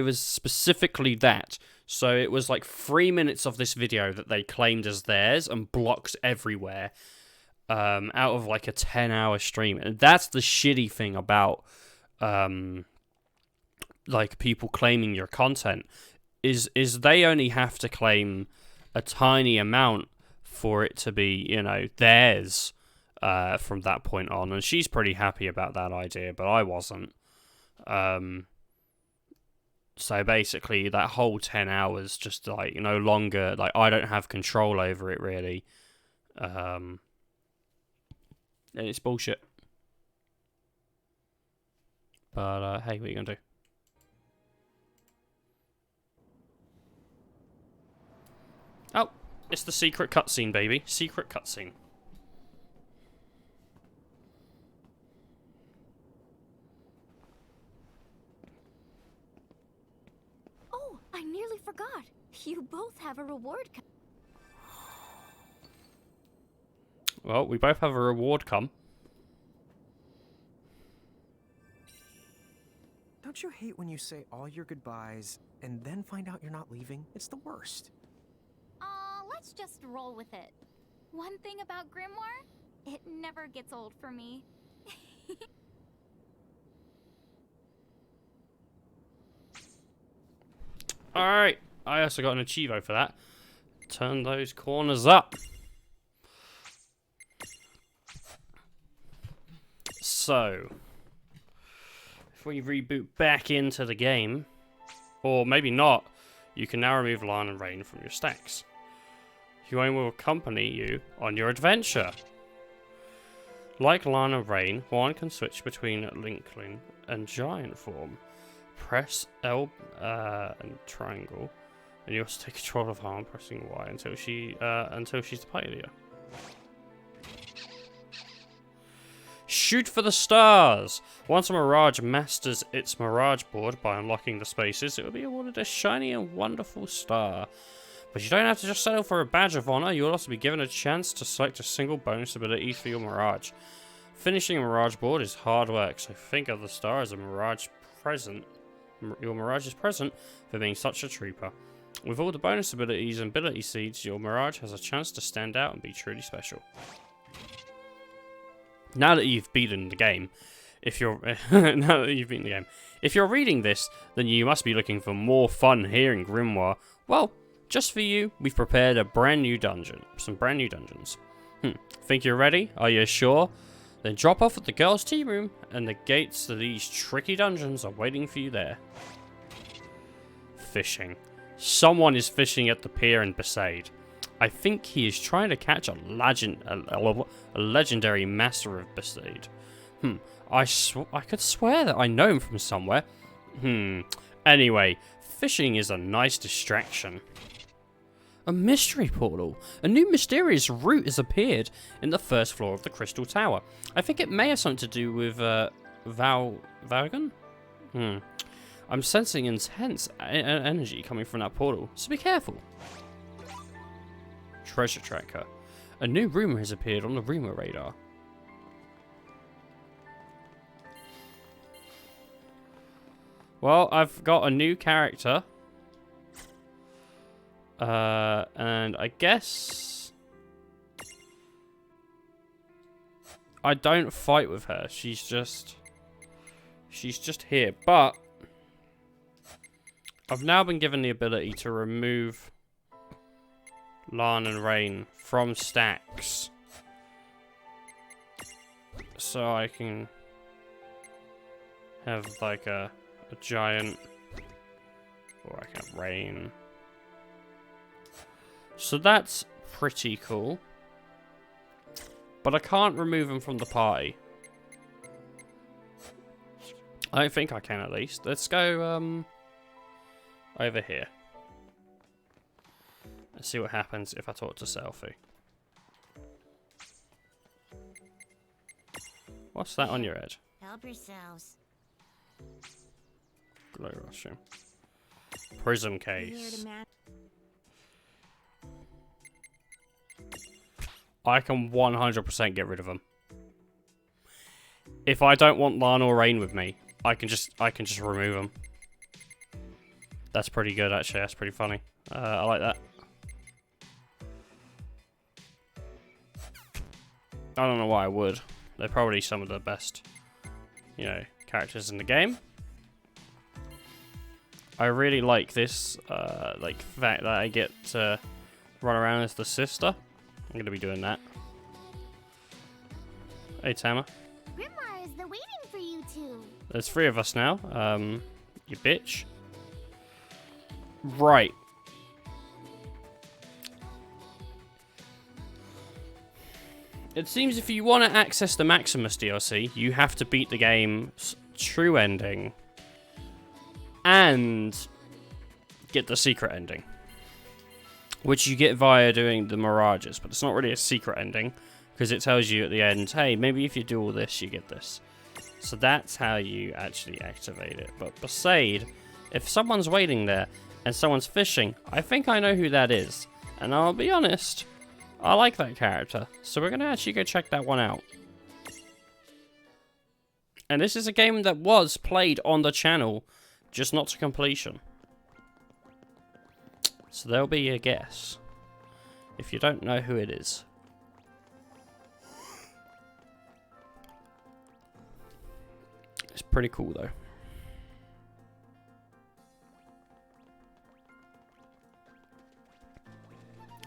was specifically that. So it was like 3 minutes of this video that they claimed as theirs and blocked everywhere. Out of like a 10-hour stream, and that's the shitty thing about like people claiming your content is they only have to claim a tiny amount for it to be, you know, theirs from that point on. And she's pretty happy about that idea, but I wasn't. So basically, that whole 10 hours just, like, no longer, like, I don't have control over it, really. And it's bullshit. But, hey, what are you going to do? Oh, it's the secret cutscene, baby. Secret cutscene. Oh, I nearly forgot. You both have a reward. Well, we both have a reward come. Don't you hate when you say all your goodbyes and then find out you're not leaving? It's the worst. Let's just roll with it. One thing about Grimoire, it never gets old for me. Alright, I also got an Achievo for that. Turn those corners up. So, if we reboot back into the game, or maybe not, you can now remove Lana and Rain from your stacks. Huane will accompany you on your adventure. Like Lana and Rain, Huane can switch between Linkling and Giant form. Press L and triangle, and you also take control of her, pressing Y until she's the party leader. Shoot for the stars! Once a Mirage masters its Mirage board by unlocking the spaces, it will be awarded a shiny and wonderful star. But you don't have to just settle for a badge of honor, you will also be given a chance to select a single bonus ability for your Mirage. Finishing a Mirage board is hard work, so think of the star as a Mirage present. Your Mirage's present for being such a trooper. With all the bonus abilities and ability seeds, your Mirage has a chance to stand out and be truly special. Now that you've beaten the game, if you're reading this, then you must be looking for more fun here in Grimoire. Well, just for you, we've prepared a brand new dungeon. Some brand new dungeons. Think you're ready? Are you sure? Then drop off at the girls' tea room, and the gates to these tricky dungeons are waiting for you there. Fishing. Someone is fishing at the pier in Besaid. I think he is trying to catch a legendary master of Besaid. I could swear that I know him from somewhere. Anyway, fishing is a nice distraction. A mystery portal. A new mysterious route has appeared in the first floor of the Crystal Tower. I think it may have something to do with Valgan? I'm sensing intense energy coming from that portal, so be careful. Treasure tracker. A new rumor has appeared on the rumor radar. Well, I've got a new character. And I guess I don't fight with her. She's just here. But I've now been given the ability to remove Lan and Rain from stacks, so I can have like a giant, or I can have Rain. So that's pretty cool. But I can't remove them from the party. I don't think I can, at least. Let's go over here. Let's see what happens if I talk to Selfie. What's that on your head? Help yourselves. Glow rushing. Prism case. I can 100% get rid of them. If I don't want Lana or Rain with me, I can just remove them. That's pretty good, actually. That's pretty funny. I like that. I don't know why I would. They're probably some of the best, you know, characters in the game. I really like this, like, fact that I get to run around as the sister. I'm going to be doing that. Hey, Tama. Grimoire is waiting for you two. There's 3 of us now. You bitch. Right. It seems if you want to access the Maximus DLC, you have to beat the game's true ending and get the secret ending, which you get via doing the Mirages, but it's not really a secret ending because it tells you at the end, hey, maybe if you do all this, you get this. So that's how you actually activate it. But Besaid, if someone's waiting there and someone's fishing, I think I know who that is. And I'll be honest, I like that character. So we're going to actually go check that one out. And this is a game that was played on the channel, just not to completion. So there'll be a guess if you don't know who it is. It's pretty cool though.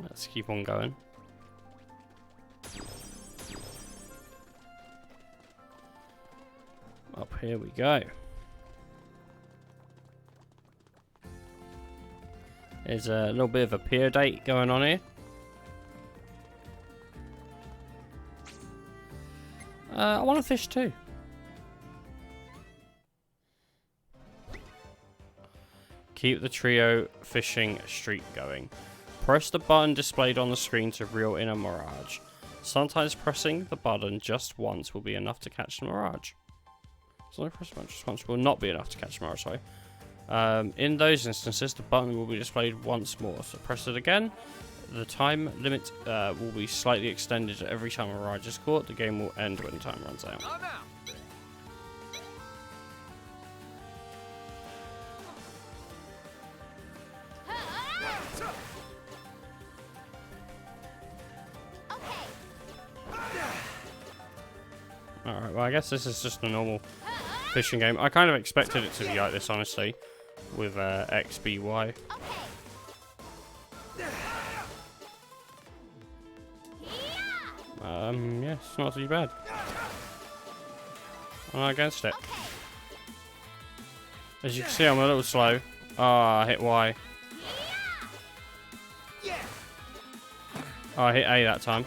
Let's keep on going. Up here we go. There's a little bit of a pier date going on here. I want to fish too. Keep the trio fishing streak going. Press the button displayed on the screen to reel in a mirage. Sometimes pressing the button just once will be enough to catch the mirage. So press the just once will not be enough to catch the mirage, sorry. In those instances, the button will be displayed once more. So press it again. The time limit will be slightly extended every time a mirage is caught. The game will end when time runs out. Alright, well I guess this is just a normal fishing game. I kind of expected it to be like this, honestly, with XBY. Yeah, it's not too bad. I'm not against it. As you can see, I'm a little slow. Oh, I hit Y. Oh, I hit A that time.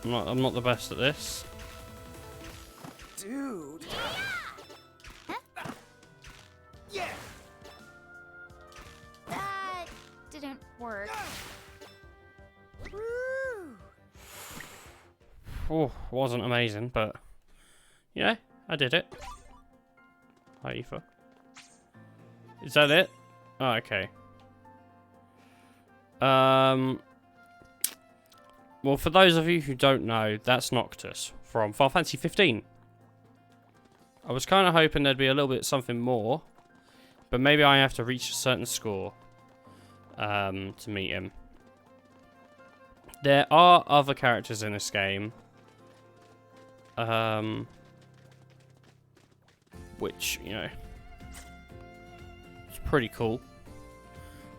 I'm not the best at this. Dude. Yeah. That didn't work. Oh, wasn't amazing, but yeah, I did it. Hi, Aoife. Is that it? Oh, okay. Well, for those of you who don't know, that's Noctis from Final Fantasy 15. I was kind of hoping there'd be a little bit something more, but maybe I have to reach a certain score to meet him. There are other characters in this game, which, you know, it's pretty cool.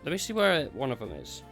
Let me see where one of them is.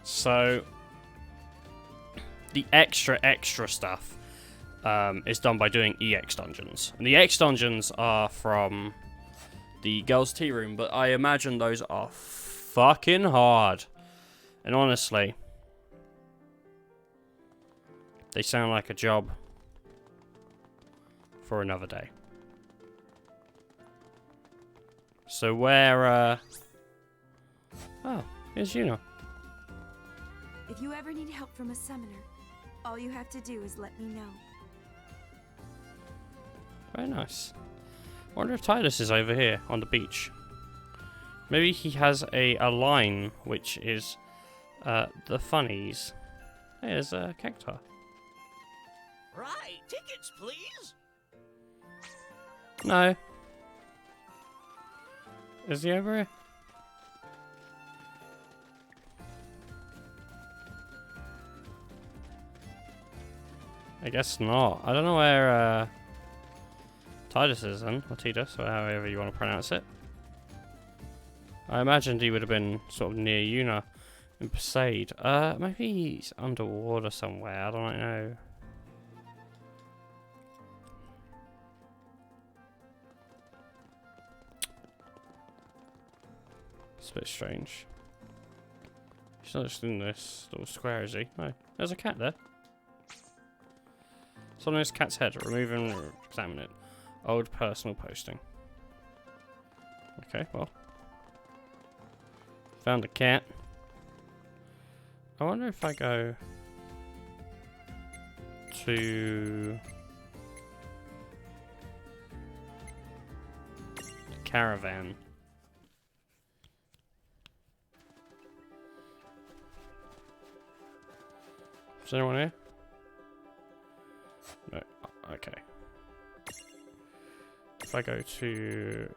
So, the extra stuff is done by doing EX dungeons. And the EX dungeons are from the girls' tea room, but I imagine those are fucking hard. And honestly, they sound like a job for another day. So where, oh, here's Yuna. If you ever need help from a summoner, all you have to do is let me know. Very nice. I wonder if Titus is over here on the beach. Maybe he has a line which is the funnies. Hey, there's a cacti. Right, tickets, please. No. Is he over here? I guess not. I don't know where Titus is then, or Titus, or however you want to pronounce it. I imagined he would have been sort of near Yuna in Poseid. Maybe he's underwater somewhere, I don't know. It's a bit strange. He's not just in this little square, is he? No. There's a cat there. It's on this cat's head. Remove and examine it. Old personal posting. Okay, well. Found a cat. I wonder if I go to the caravan. Is anyone here? No. Okay. If I go to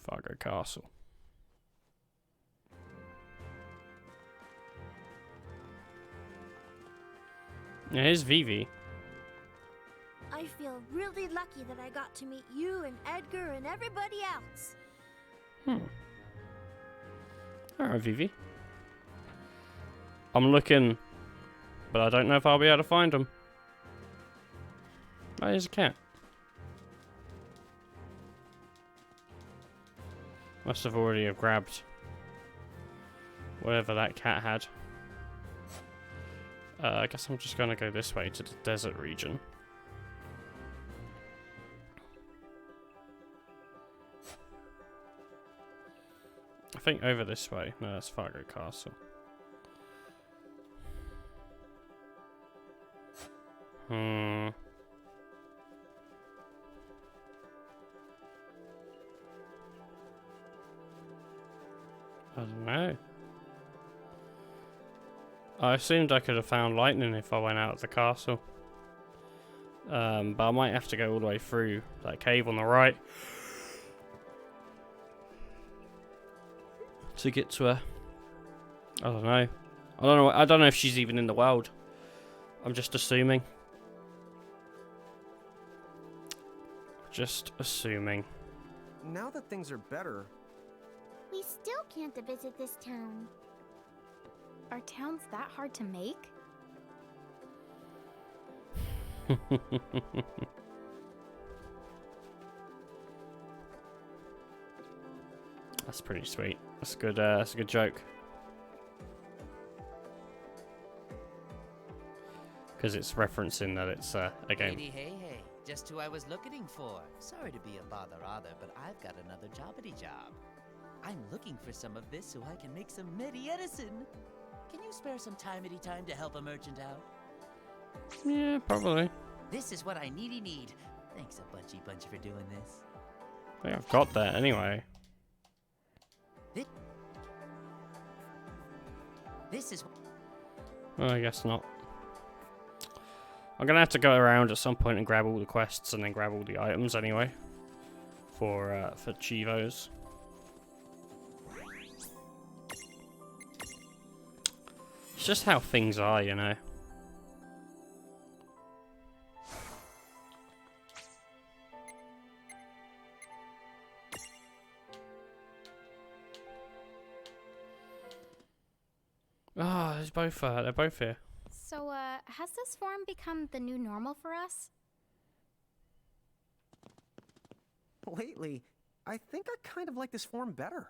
Fargo Castle. Yeah, here's Vivi. I feel really lucky that I got to meet you and Edgar and everybody else. Alright, Vivi. I'm looking, but I don't know if I'll be able to find him. Oh, here's a cat. Must have already have grabbed whatever that cat had. I guess I'm just going to go this way to the desert region. I think over this way. No, that's Fargo Castle. I don't know. I assumed I could have found lightning if I went out of the castle. But I might have to go all the way through that cave on the right to get to her. I don't know. I don't know if she's even in the world. I'm just assuming. Just assuming. Now that things are better, We still can't visit this town. Are towns that hard to make? That's pretty sweet. That's good. That's a good joke. Because it's referencing that it's a game. Lady, hey, just who I was looking for. Sorry to be a bother, but I've got another job. I'm looking for some of this so I can make some medicine. Can you spare some time to help a merchant out? Yeah, probably. This is what I need. Thanks a bunch for doing this. I think I've got that anyway. This is. Well, I guess not. I'm gonna have to go around at some point and grab all the quests and then grab all the items anyway. For Chivos. It's just how things are, you know. Ah, they're both here. So, has this form become the new normal for us? lately, I think I kind of like this form better.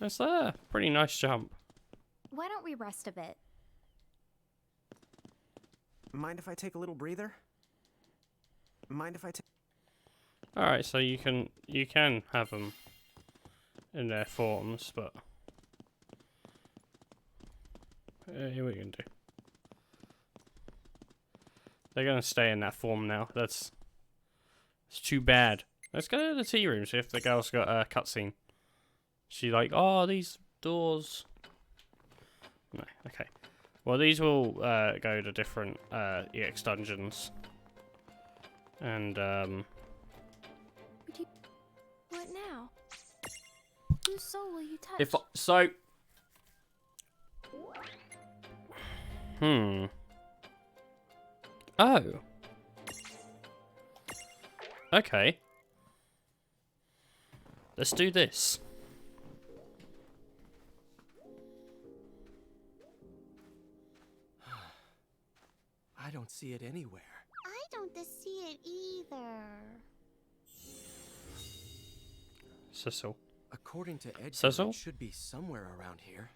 That's a pretty nice jump. Why don't we rest a bit? Mind if I take a little breather? Mind if I take... Alright, so you can have them in their forms, but here we can do. They're gonna stay in that form now. It's too bad. Let's go to the tea room, see if the girl's got a cutscene. She like, oh, these doors. No, okay. Well, these will go to different EX dungeons. And, What now? Whose soul will you touch? if so... Oh. Okay. Let's do this. I don't see it anywhere. I don't see it either. Cecil. According to Edgar, Cecil? it should be somewhere around here.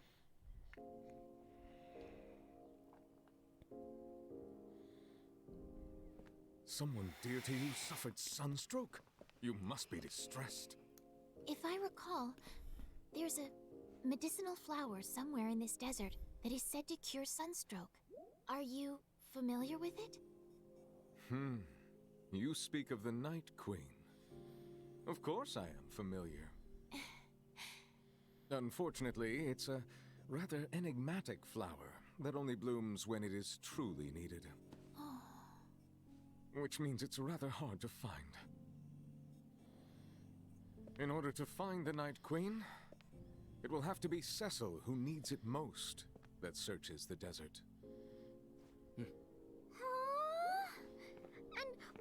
Someone dear to you suffered sunstroke. You must be distressed. If I recall, there's a medicinal flower somewhere in this desert that is said to cure sunstroke. Are you familiar with it? You speak of the Night Queen. Of course I am familiar. Unfortunately, it's a rather enigmatic flower that only blooms when it is truly needed. Which means it's rather hard to find. In order to find the Night Queen, it will have to be Cecil who needs it most that searches the desert. And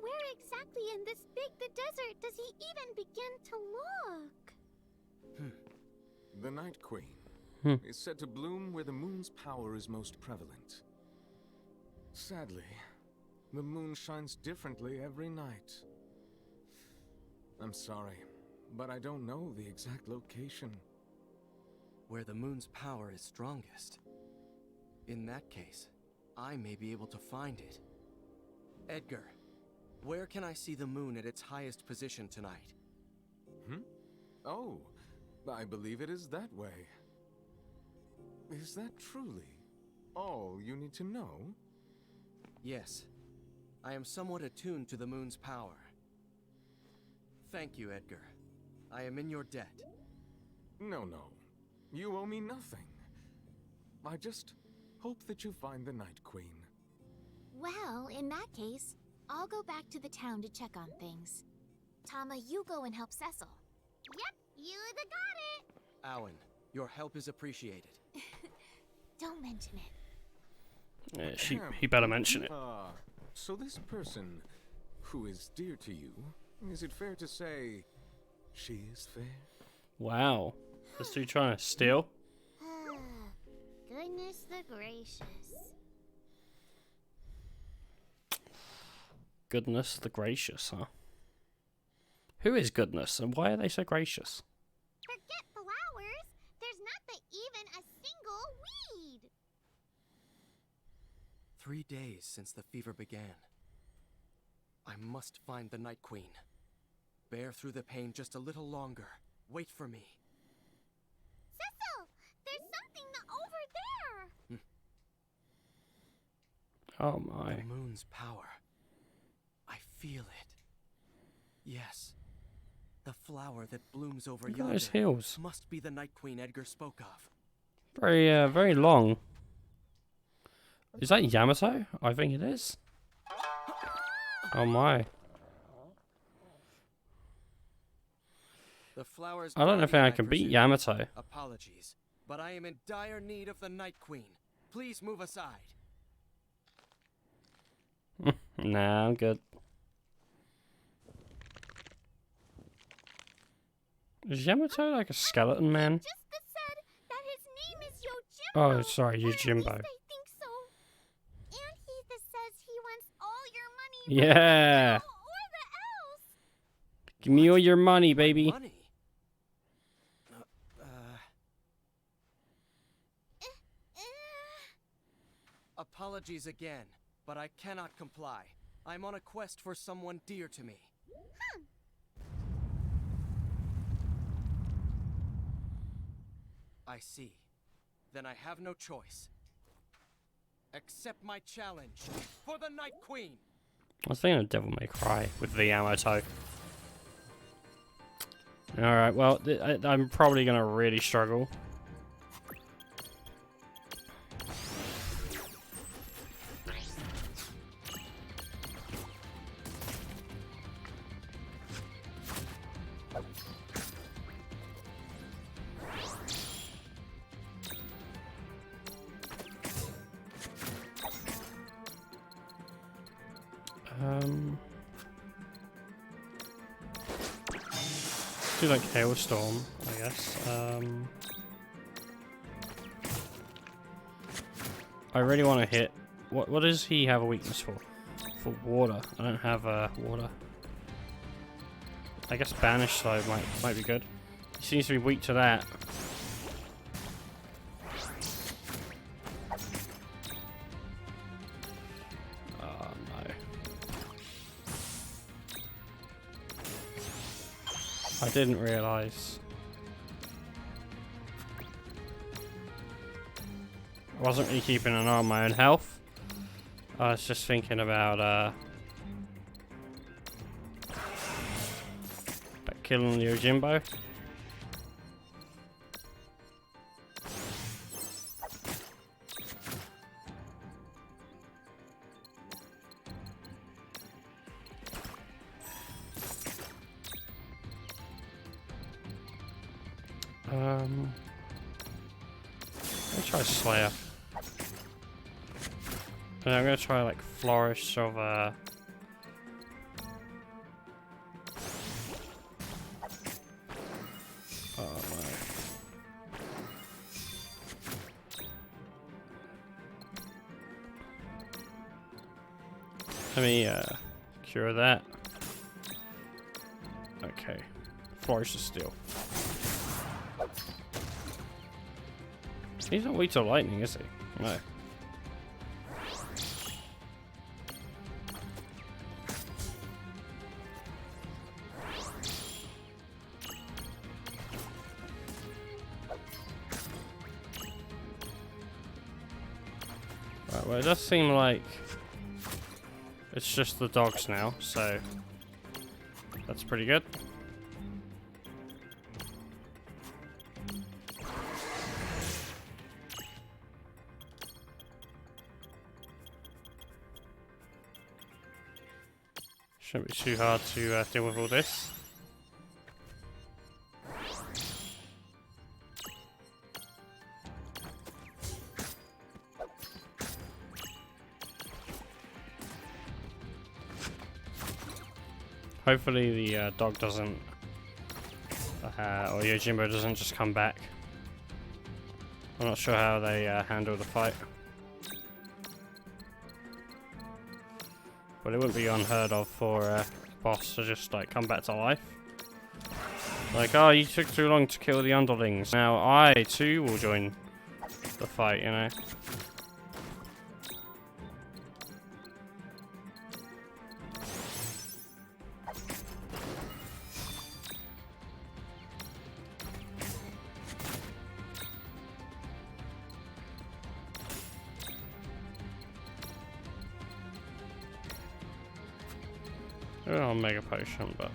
where exactly in this big the desert does he even begin to look? The Night Queen is said to bloom where the moon's power is most prevalent. Sadly, the moon shines differently every night. I'm sorry, but I don't know the exact location. Where the moon's power is strongest. In that case, I may be able to find it. Edgar, where can I see the moon at its highest position tonight? Oh, I believe it is that way. Is that truly all you need to know? Yes. I am somewhat attuned to the moon's power. Thank you, Edgar. I am in your debt. No. You owe me nothing. I just hope that you find the Night Queen. Well, in that case, I'll go back to the town to check on things. Tama, you go and help Cecil. Yep, you got it. Alan, your help is appreciated. Don't mention it. Yeah, he better mention it. So this person who is dear to you, is it fair to say she is fair? Wow. This dude trying to steal? Goodness the gracious. Goodness the gracious, huh? Who is goodness and why are they so gracious? Forget flowers. There's not even a single weed. 3 days since the fever began. I must find the Night Queen. Bear through the pain just a little longer. Wait for me. Cecil, there's something over there. Oh my. The moon's power. I feel it. Yes. The flower that blooms over Look at yonder those hills. must be the Night Queen Edgar spoke of. Very long. Is that Yamato? I think it is. Oh my. The flowers I don't know if I can beat Yamato. Apologies, but I am in dire need of the Night Queen. Please move aside. Nah, I'm good. Is Yamato like a skeleton man? Just said that his name is Yojimbo. Oh, sorry, Yojimbo. I think so. And he says he wants all your money. Yeah. Or the else. Give me all your money, baby. Money? Apologies again, but I cannot comply. I'm on a quest for someone dear to me. I see. Then I have no choice. Accept my challenge for the Night Queen! I was thinking of Devil May Cry with the ammo toe. Alright, well, I'm probably going to really struggle. Do like Hailstorm, I guess. I really want to hit. What does he have a weakness for? For water. I don't have water. I guess Banish though might be good. He seems to be weak to that. I didn't realise. I wasn't really keeping an eye on my own health. I was just thinking about killing the Yojimbo. Let's try Slayer. And I'm gonna try like Flourish of oh no. Let me cure that. Okay. Flourish of Steel. He's not weak to lightning, is he? No. Right, well, it does seem like it's just the dogs now, so that's pretty good. Shouldn't be too hard to deal with all this. Hopefully the dog doesn't, or Yojimbo doesn't just come back. I'm not sure how they handle the fight. But it wouldn't be unheard of for a boss to just like come back to life. Like, oh, you took too long to kill the underlings. Now I too will join the fight, you know. Oh, Mega Potion, but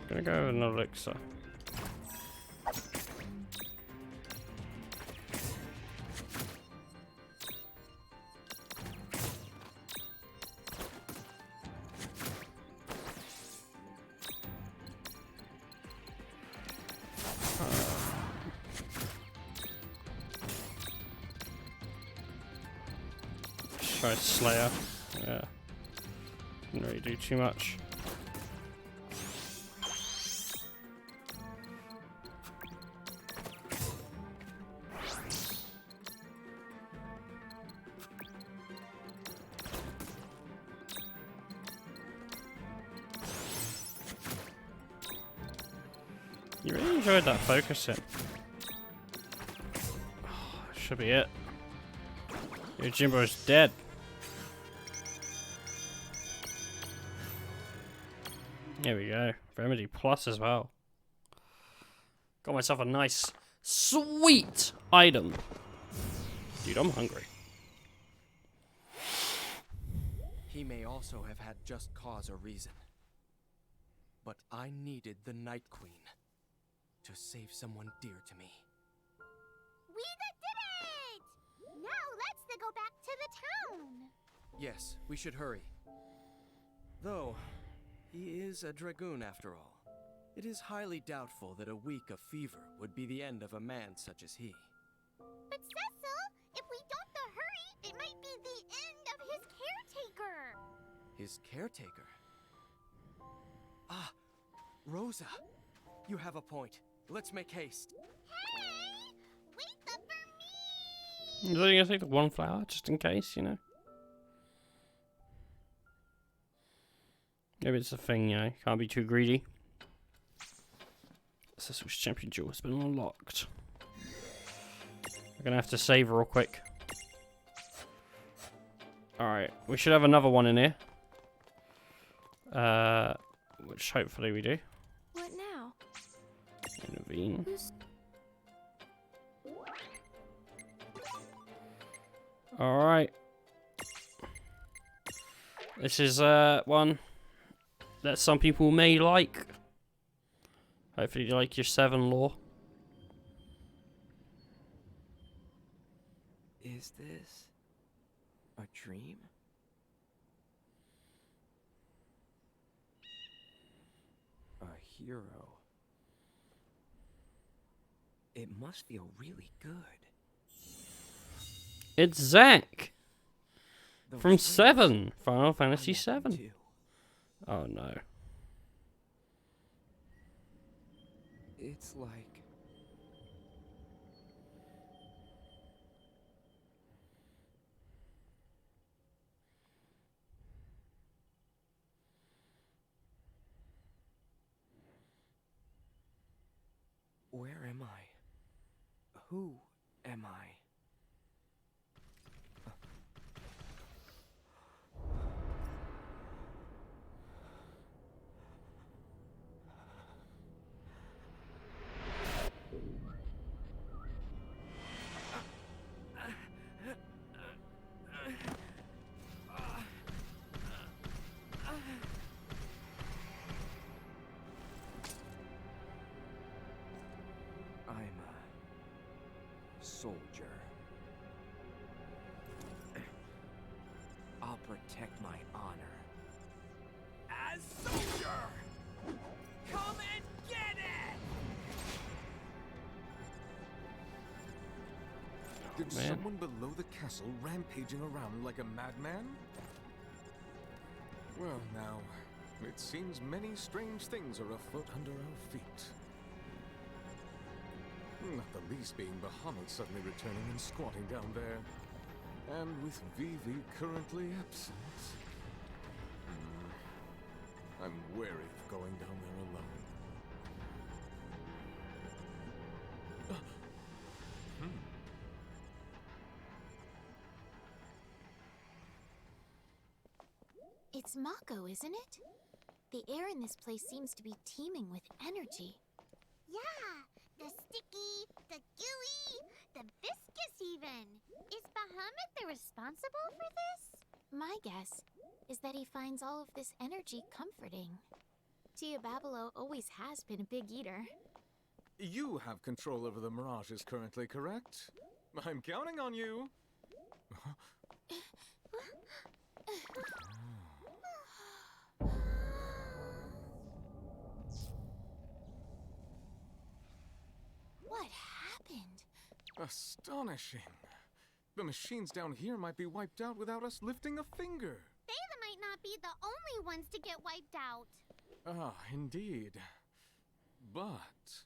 gonna go with an elixir. Try Slayer. Yeah. Didn't really do too much. You really enjoyed that focusing. Oh, should be it. Your Jimbo's dead. There we go. Remedy Plus as well. Got myself a nice, sweet item. Dude, I'm hungry. He may also have had just cause or reason. But I needed the Night Queen to save someone dear to me. We did it! Now let's go back to the town. Yes, we should hurry. Though, he is a dragoon after all. It is highly doubtful that a week of fever would be the end of a man such as he. But Cecil, if we don't hurry, it might be the end of his caretaker. His caretaker? Ah, Rosa. You have a point. Let's make haste. Hey! Wait up for me! Is that gonna take the one flower just in case, you know? Maybe it's a thing, you know, can't be too greedy. Cecil's champion jewel has been unlocked. We're gonna have to save real quick. Alright, we should have another one in here. Which hopefully we do. What now? Intervene. Alright. This is one that some people may like. Hopefully you like your 7 lore. Is this a dream? A hero. It must feel really good. It's Zack from 7, Final Fantasy 7. Oh no. It's like where am I? Who am I? I'm a soldier. I'll protect my honor. As soldier! Come and get it! Did Man. someone below the castle rampaging around like a madman? Well, now, it seems many strange things are afoot under our feet. Not the least being Bahamut suddenly returning and squatting down there. And with Vivi currently absent. I'm wary of going down there alone. It's Mako, isn't it? The air in this place seems to be teeming with energy. Yeah, the sticky, the gooey, the viscous even. Is Bahamut the responsible for this? My guess is that he finds all of this energy comforting. Tia Babalo always has been a big eater. You have control over the mirages currently, correct? I'm counting on you. What happened? Astonishing. The machines down here might be wiped out without us lifting a finger. They might not be the only ones to get wiped out. Ah, indeed. But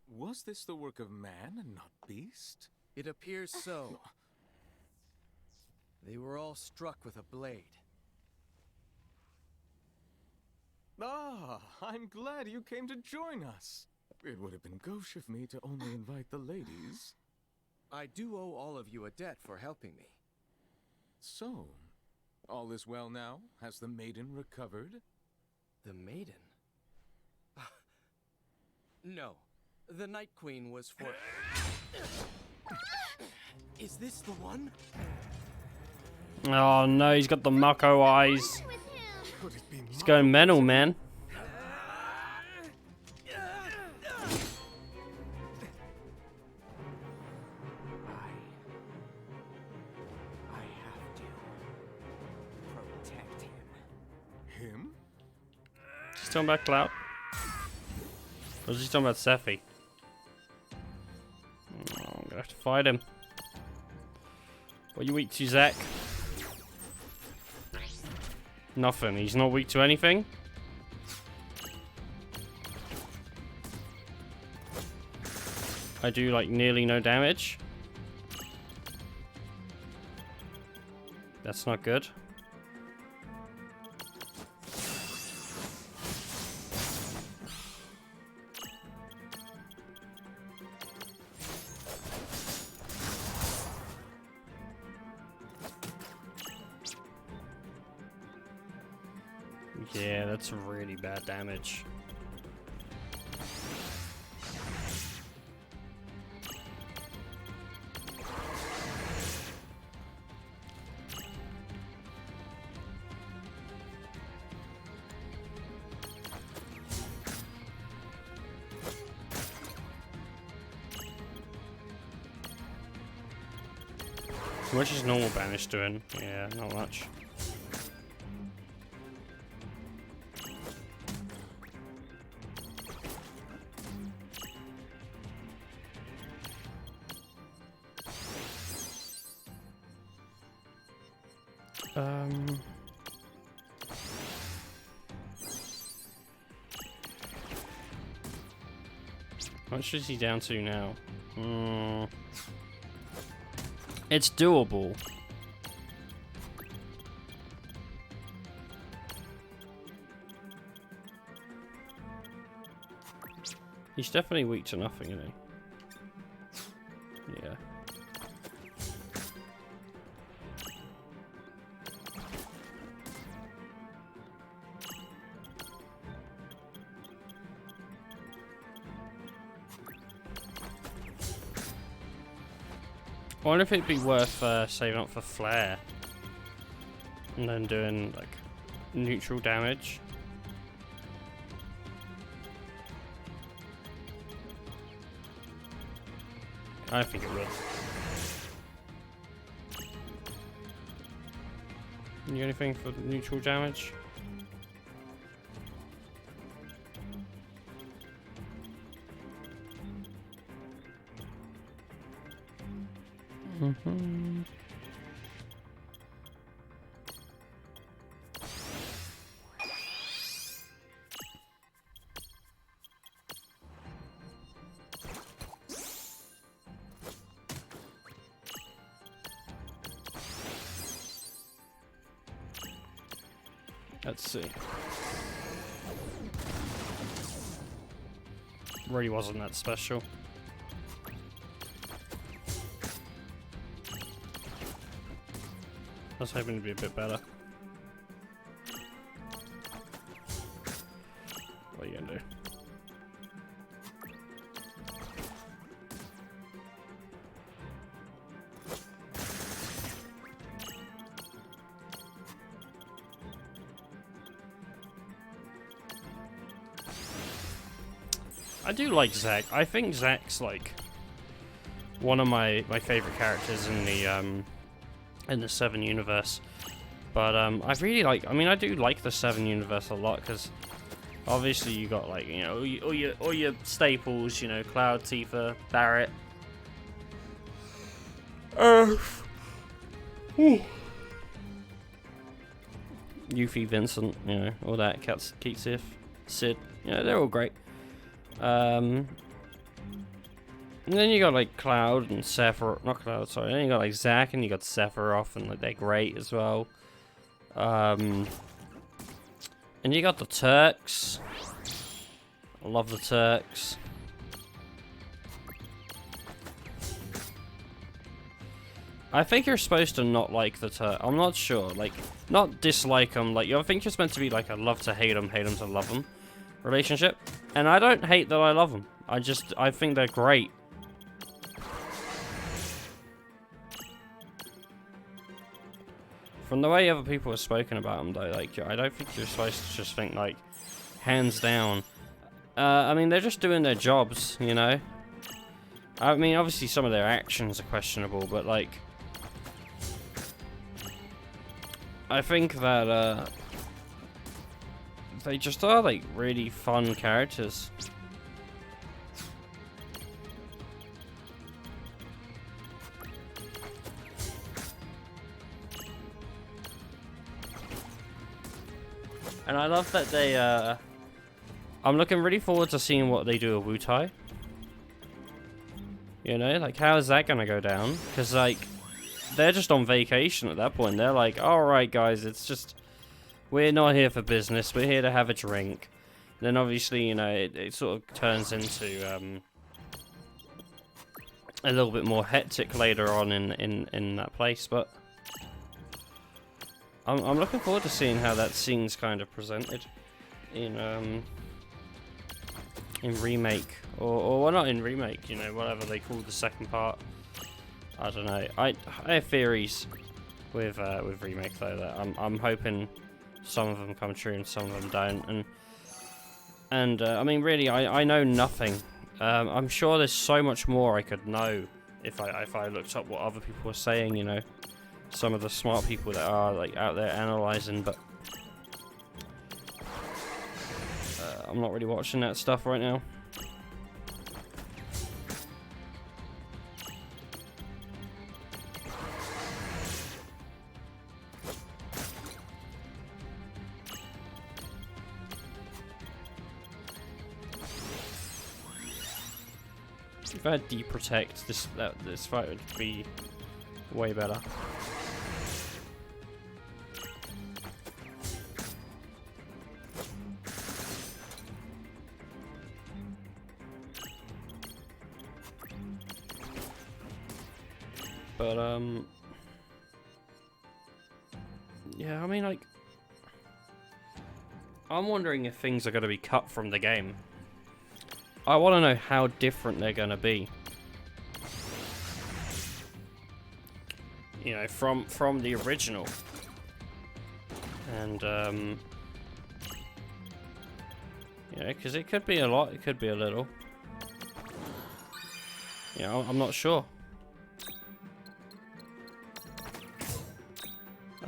was this the work of man and not beast? It appears so. They were all struck with a blade. Ah, I'm glad you came to join us. It would have been gauche of me to only invite the ladies. I do owe all of you a debt for helping me. So, all is well now? Has the maiden recovered? The maiden? No. The Night Queen was for... Is this the one? Oh no, he's got the Mako eyes. He's going mental, man. I have to protect him. Him? He's talking about Cloud. Or is he talking about Sephi? Oh, I'm gonna have to fight him. What are you weak to, Zach? Nothing. He's not weak to anything. I do like nearly no damage. That's not good. Yeah, that's really bad damage. How much is normal banish doing? Yeah, not much. How much is he down to now? It's doable. He's definitely weak to nothing, isn't he? Yeah. I wonder if it'd be worth saving up for flare and then doing like neutral damage. I think it will. You got anything for neutral damage? Let's see. Really wasn't that special. I was hoping to be a bit better. What are you gonna do? I do like Zack. I think Zack's like one of my favorite characters in the 7 universe. But I really like. I mean, I do like the 7 universe a lot because obviously you got like, you know, all your staples. You know, Cloud, Tifa, Barrett. Yuffie, Vincent, you know, all that. Keat Sith, Sid. You know, they're all great. And then you got like Cloud and Sephiroth, not Cloud, sorry. Then you got like Zack and you got Sephiroth, and like they're great as well. And you got the Turks. I love the Turks. I think you're supposed to not like the turtle. I'm not sure. Like, not dislike them. Like, I think you're meant to be like a love to hate them to love them relationship. And I don't hate that I love them. I think they're great. From the way other people have spoken about them, though, like, I don't think you're supposed to just think, like, hands down. I mean, they're just doing their jobs, you know? I mean, obviously some of their actions are questionable, but, like, I think that, they just are, like, really fun characters. And I love that they, I'm looking really forward to seeing what they do with Wutai. You know, like, how is that gonna go down? Because, like, they're just on vacation at that point. They're like, alright, guys, it's just, we're not here for business. We're here to have a drink. Then, obviously, you know, it sort of turns into, a little bit more hectic later on in that place, but I'm looking forward to seeing how that scene's kind of presented in remake, or well, not in remake, you know, whatever they call the second part. I don't know. I have theories with remake though that I'm hoping some of them come true and some of them don't. And I mean, really, I know nothing. I'm sure there's so much more I could know if I looked up what other people were saying, you know. Some of the smart people that are, like, out there analysing, but I'm not really watching that stuff right now. If I had deprotect, this fight would be way better. But yeah, I mean, like, I'm wondering if things are going to be cut from the game. I want to know how different they're going to be. You know, from the original. And, you know, because it could be a lot, it could be a little. You know, I'm not sure.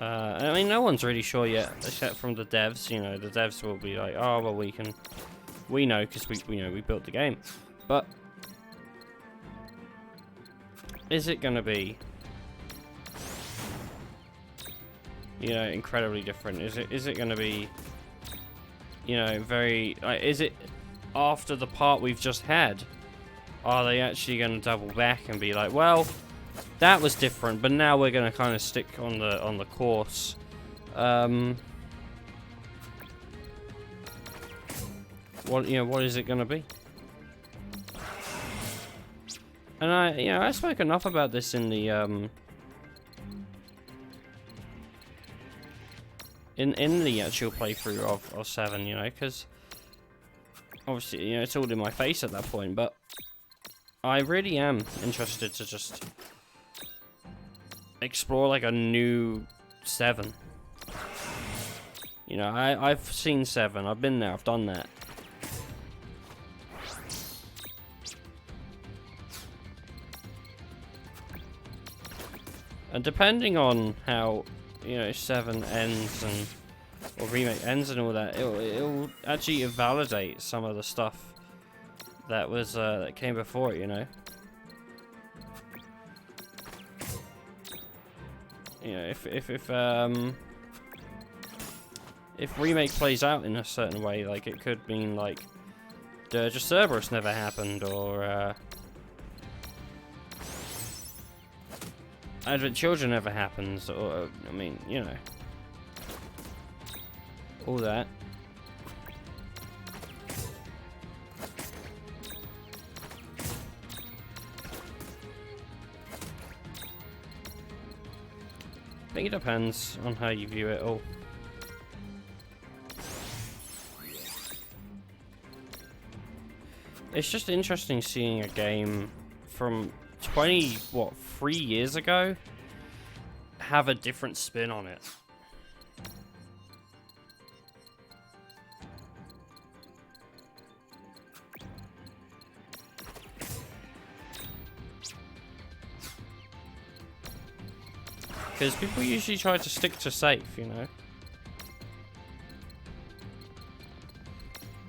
I mean, no one's really sure yet, except from the devs. You know, the devs will be like, oh, well, we know, because we built the game. But is it going to be, you know, incredibly different? Is it going to be, you know, very, is it after the part we've just had? Are they actually going to double back and be like, well, that was different, but now we're going to kind of stick on the course. What is it going to be? And I spoke enough about this in the in the actual playthrough of 7, you know, because obviously, you know, it's all in my face at that point, but I really am interested to just explore, like, a new 7. You know, I've seen 7, I've been there, I've done that. And depending on how, you know, 7 ends and, or remake ends and all that, it'll actually validate some of the stuff that was that came before it, you know. You know, if remake plays out in a certain way, like, it could mean, like, Dirge of Cerberus never happened, or Advent Children never happens, or, I mean, you know, all that. think it depends on how you view it all. It's just interesting seeing a game from 3 years ago have a different spin on it. Because people usually try to stick to safe, you know.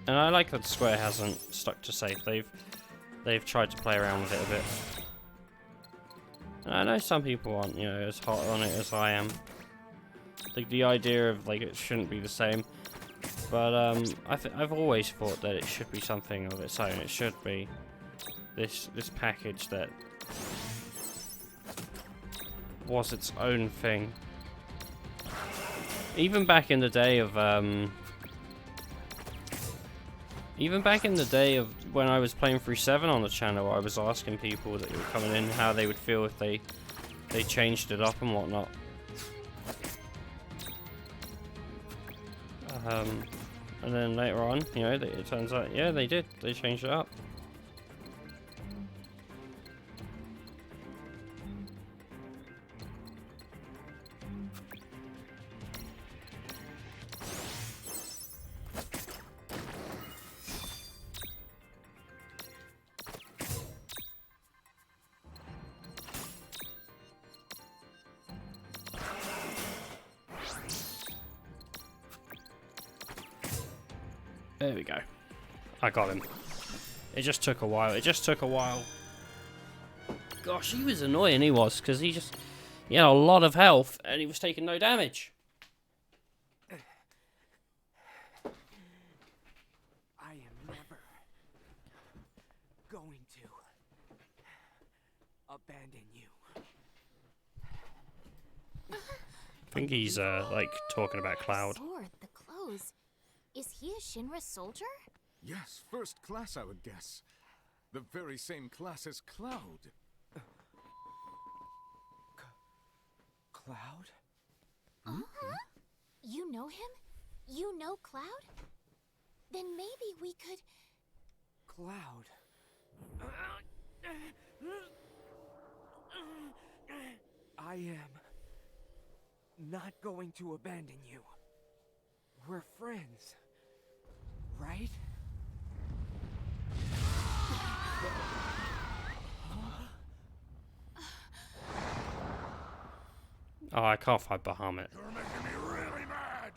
And I like that Square hasn't stuck to safe. They've tried to play around with it a bit. And I know some people aren't, you know, as hot on it as I am. Like the idea of like it shouldn't be the same, but I've always thought that it should be something of its own. It should be this package that was its own thing. Even back in the day of when I was playing through 7 on the channel, I was asking people that were coming in how they would feel if they changed it up and whatnot. And then later on, you know, it turns out, yeah, they did. They changed it up. There we go. I got him. It just took a while. It just took a while. Gosh, he was annoying, he was, because he had a lot of health and he was taking no damage. I am never going to abandon you. I think he's like talking about Cloud. Sword, the clothes. Is he a Shinra soldier? Yes, first class, I would guess. The very same class as Cloud. Cloud? Uh-huh. You know him? You know Cloud? Then maybe we could... Cloud. I am not going to abandon you. We're friends, right? Oh, I can't fight Bahamut. You're making me really mad.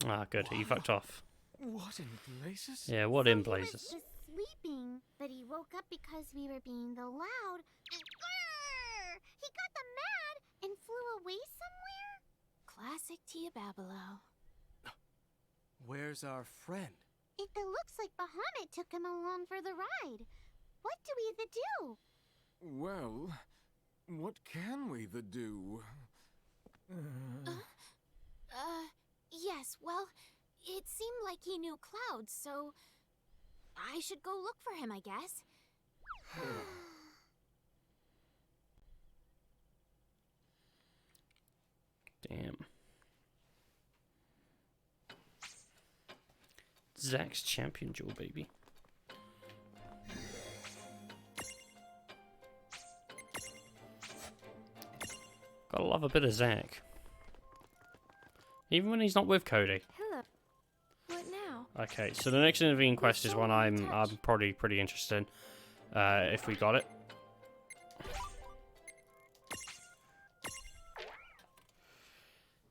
Ah, good. He fucked off. What in blazes? Yeah, what in blazes? He was just sleeping, but he woke up because we were being the loud. He got them mad and flew away somewhere. Classic Tia Babilo. Where's our friend? It looks like Bahamut took him along for the ride. What do we do? Well, what can we do? Yes, well, it seemed like he knew Cloud, so I should go look for him, I guess. Damn. Zack's champion jewel, baby. Gotta love a bit of Zack. Even when he's not with Cody. Hello. What now? Okay, so the next intervening quest is one I'm probably pretty interested in. If we got it.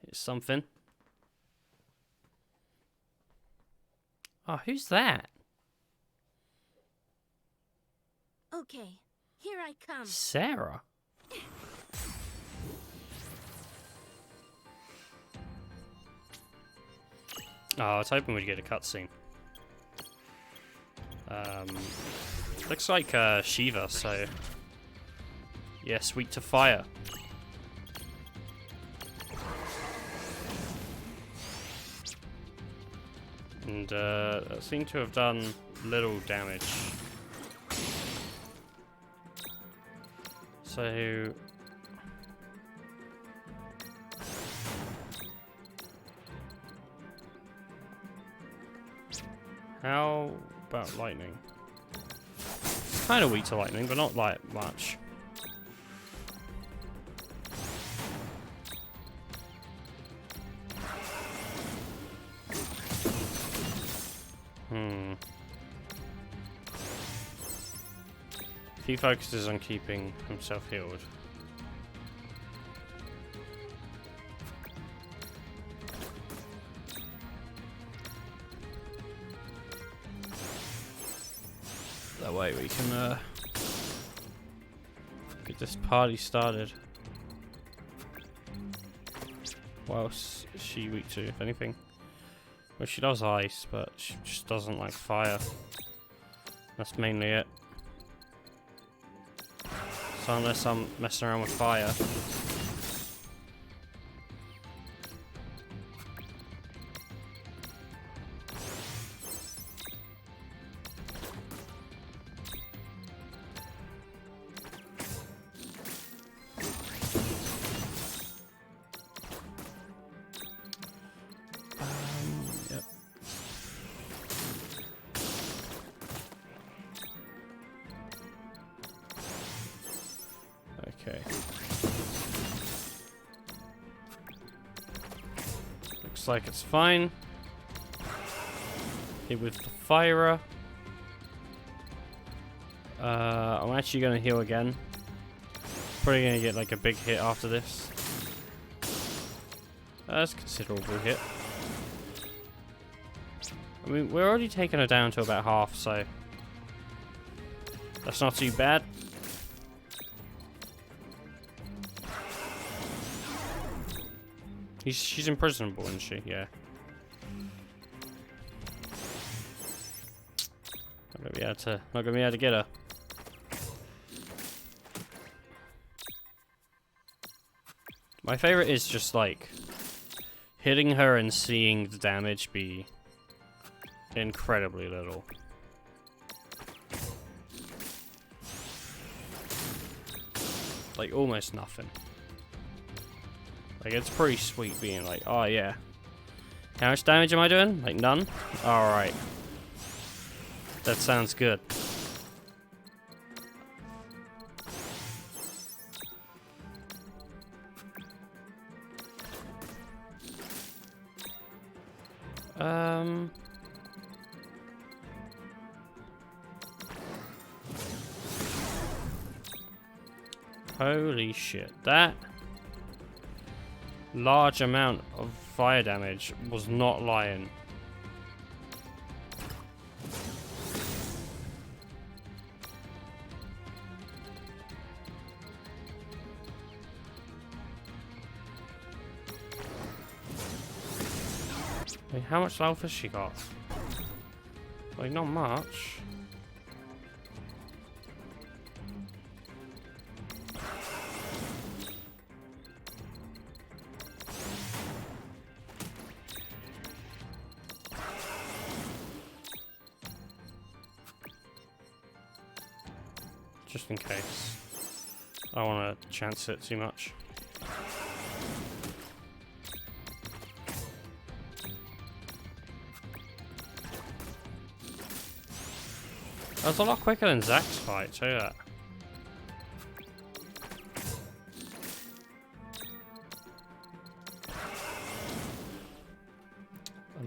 It's something. Oh, who's that? Okay, here I come. Sarah? Oh, I was hoping we'd get a cutscene. Looks like Shiva, so... Yeah, sweet to fire. And that seemed to have done little damage. So how about lightning? It's kind of weak to lightning, but not like much. He focuses on keeping himself healed. That way we can get this party started. What else is she weak to, if anything? Well, she does ice, but she just doesn't like fire. That's mainly it. So unless I'm messing around with fire. Yep. Okay. Looks like it's fine. Hit with the fire. I'm actually gonna heal again. Probably gonna get like a big hit after this. That's a considerable hit. I mean, we're already taking her down to about half, so that's not too bad. She's imprisonable, isn't she? Yeah. Not gonna be able to get her. My favorite is just like hitting her and seeing the damage be incredibly little. Like almost nothing. Like, it's pretty sweet being like, oh yeah. How much damage am I doing? Like, none? Alright. That sounds good. Holy shit. That large amount of fire damage was not lying. Wait, how much health has she got? Like, not much. Just in case. I don't want to chance it too much. That was a lot quicker than Zack's fight, tell you that.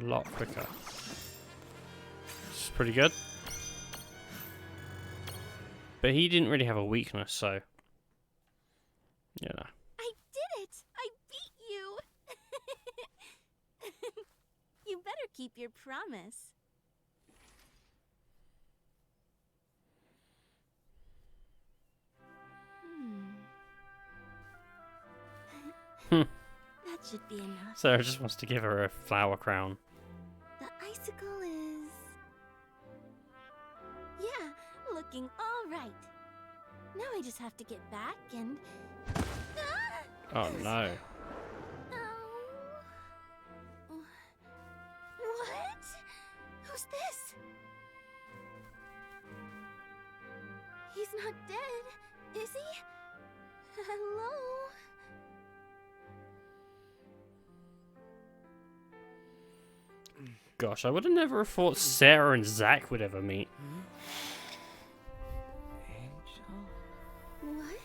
A lot quicker. This is pretty good. But he didn't really have a weakness, so you know. I did it! I beat you! You better keep your promise. That should be enough. Sarah just wants to give her a flower crown. The icicle is... yeah, looking all right. Now I just have to get back and... Oh no. What? Who's this? He's not dead, is he? Hello? Gosh, I would have never thought Sarah and Zach would ever meet. What?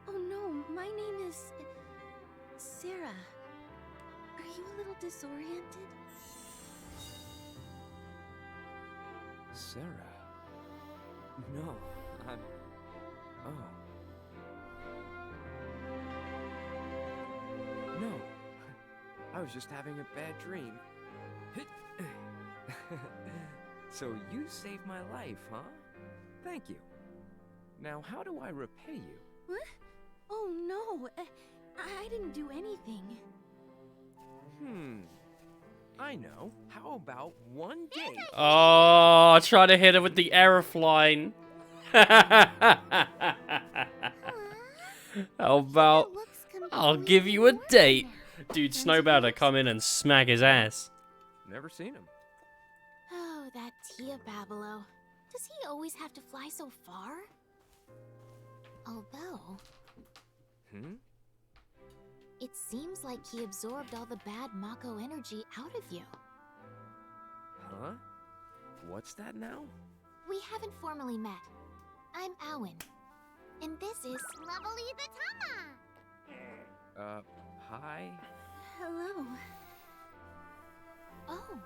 Oh no, my name is... Sarah. Are you a little disoriented? Sarah? No, I'm... Oh. No. I was just having a bad dream. So you saved my life, huh? Thank you. Now, how do I repay you? What? Oh no, I didn't do anything. I know. How about one day? Oh, try to hit her with the aeroplane. How about I'll give you a date? Dude, Snowbowder come in and smack his ass. Never seen him. Oh, that Tia Babelo. Does he always have to fly so far? Although... It seems like he absorbed all the bad Mako energy out of you. Huh? What's that now? We haven't formally met. I'm Awen. And this is... Lovely the Tama! Hi? Hello. Oh.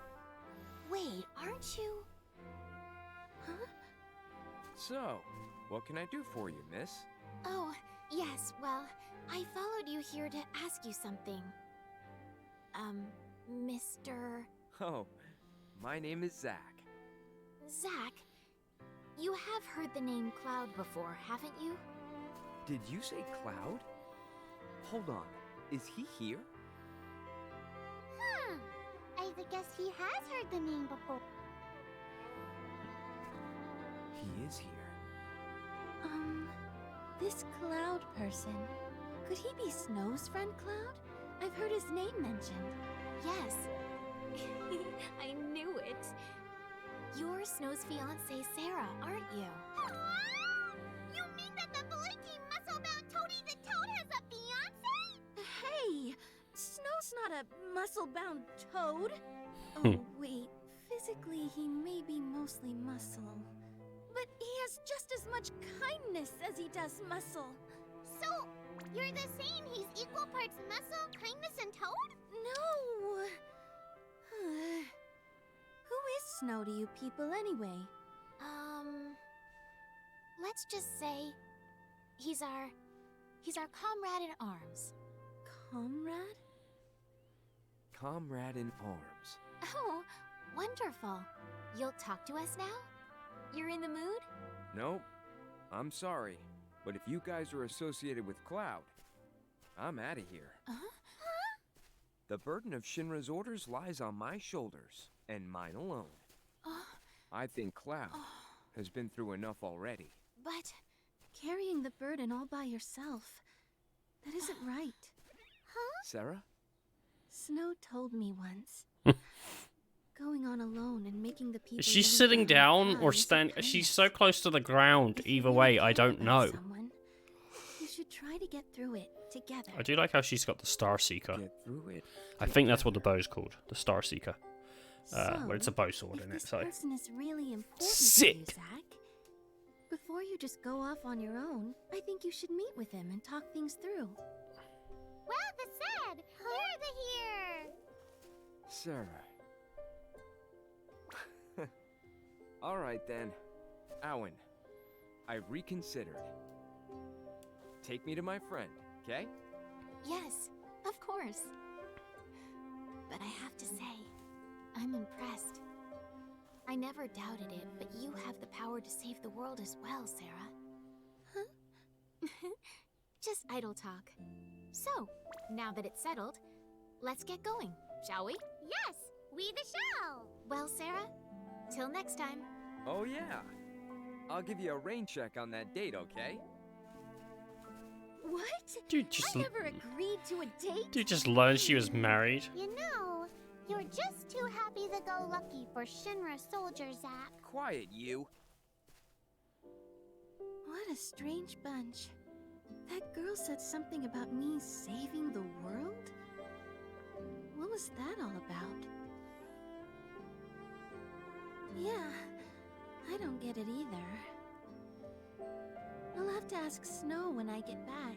Wait, aren't you... Huh? So, what can I do for you, miss? Oh, yes, well, I followed you here to ask you something. Mr... Oh, my name is Zach. Zach, you have heard the name Cloud before, haven't you? Did you say Cloud? Hold on, is he here? Huh. I guess he has heard the name before. He is here. This Cloud person. Could he be Snow's friend Cloud? I've heard his name mentioned. Yes. I knew it. You're Snow's fiancée, Sarah, aren't you? You mean that the blinky muscle-bound Toady the Toad has a fiancé? Hey! Snow's not a muscle-bound toad. Oh, wait. Physically, he may be mostly muscle. But he has just as much kindness as he does muscle. So, you're the same. He's equal parts muscle, kindness, and toad? No! Who is Snow to you people, anyway? Let's just say... He's our comrade in arms. Comrade? Comrade in arms. Oh, wonderful. You'll talk to us now? You're in the mood? Nope. I'm sorry, but if you guys are associated with Cloud, I'm out of here. The burden of Shinra's orders lies on my shoulders, and mine alone. I think Cloud has been through enough already. But... Carrying the burden all by yourself. That isn't right. Sarah? Snow told me once. Going on alone and making the people... Is she sitting down or standing? She's so close to the ground. Either way, I don't know. You should try to get through it together. I do like how she's got the Star Seeker. Get through it. I think that's what the bow's called. The Star Seeker. But it's a bow sword in it, so... This person is really important Sick! to you, Zach. Before you just go off on your own, I think you should meet with him and talk things through. Wow, the sad! Hear the here! Sarah. Alright then. Awen, I've reconsidered. Take me to my friend, okay? Yes, of course. But I have to say, I'm impressed. I never doubted it, but you have the power to save the world as well, Sarah. Huh? Just idle talk. So, now that it's settled, let's get going, shall we? Yes, we the shall! Well, Sarah, till next time. Oh yeah. I'll give you a rain check on that date, okay? What? Dude, just... I never agreed to a date. Dude just learned she was married. You know, you're just too happy-go-lucky for Shinra soldier, Zach. Quiet, you. What a strange bunch. That girl said something about me saving the world? What was that all about? Yeah, I don't get it either. I'll have to ask Snow when I get back.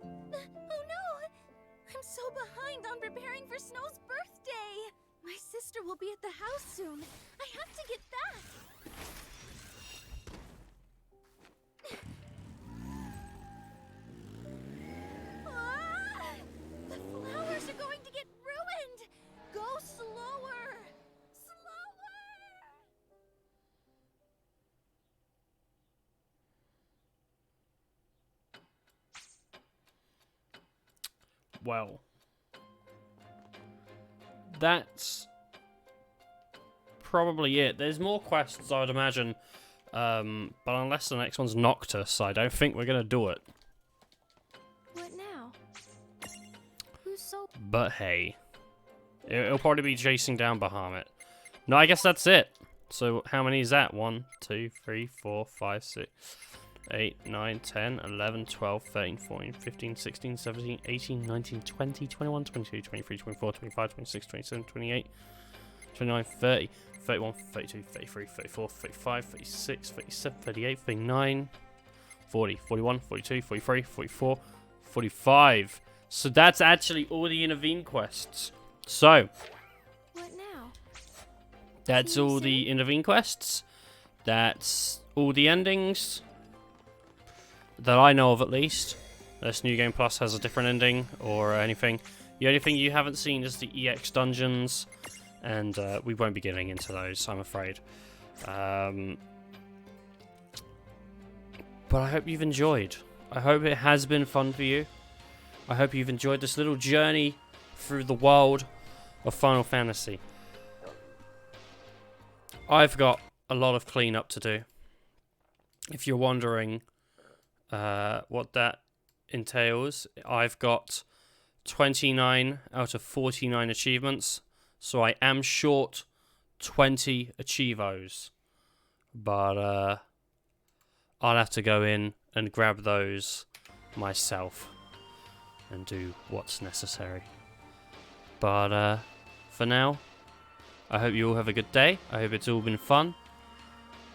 Oh no! I'm so behind on preparing for Snow's birthday! My sister will be at the house soon. I have to get back! Ah! The flowers are going to get ruined! Go slower! Slower! Well, that's probably it. There's more quests, I would imagine, but unless the next one's Noctis, I don't think we're gonna do it. What now? Who's so... But hey, it'll probably be chasing down Bahamut. No, I guess that's it. So how many is that? 1, 2, 3, 4, 5, 6, 8, 9, 10, 11, 12, 13, 14, 15, 16, 17, 18, 19, 20, 21, 22, 23, 24, 25, 26, 27, 28, 29, 30, 31, 32, 33, 34, 35, 36, 37, 38, 39, 40, 41, 42, 43, 44, 45. So that's actually all the Intervene quests. So, What now? that's all the Intervene quests. That's all the endings. That I know of, at least. Unless New Game Plus has a different ending or anything. The only thing you haven't seen is the EX dungeons. And we won't be getting into those, I'm afraid. But I hope you've enjoyed. I hope it has been fun for you. I hope you've enjoyed this little journey through the world of Final Fantasy. I've got a lot of cleanup to do. If you're wondering what that entails, I've got 29 out of 49 achievements, so I am short 20 achievos. But I'll have to go in and grab those myself and do what's necessary. But for now, I hope you all have a good day. I hope it's all been fun.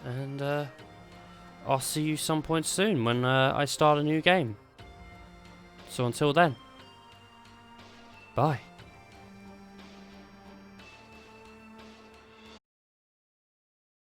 And I'll see you some point soon when I start a new game. So until then, bye.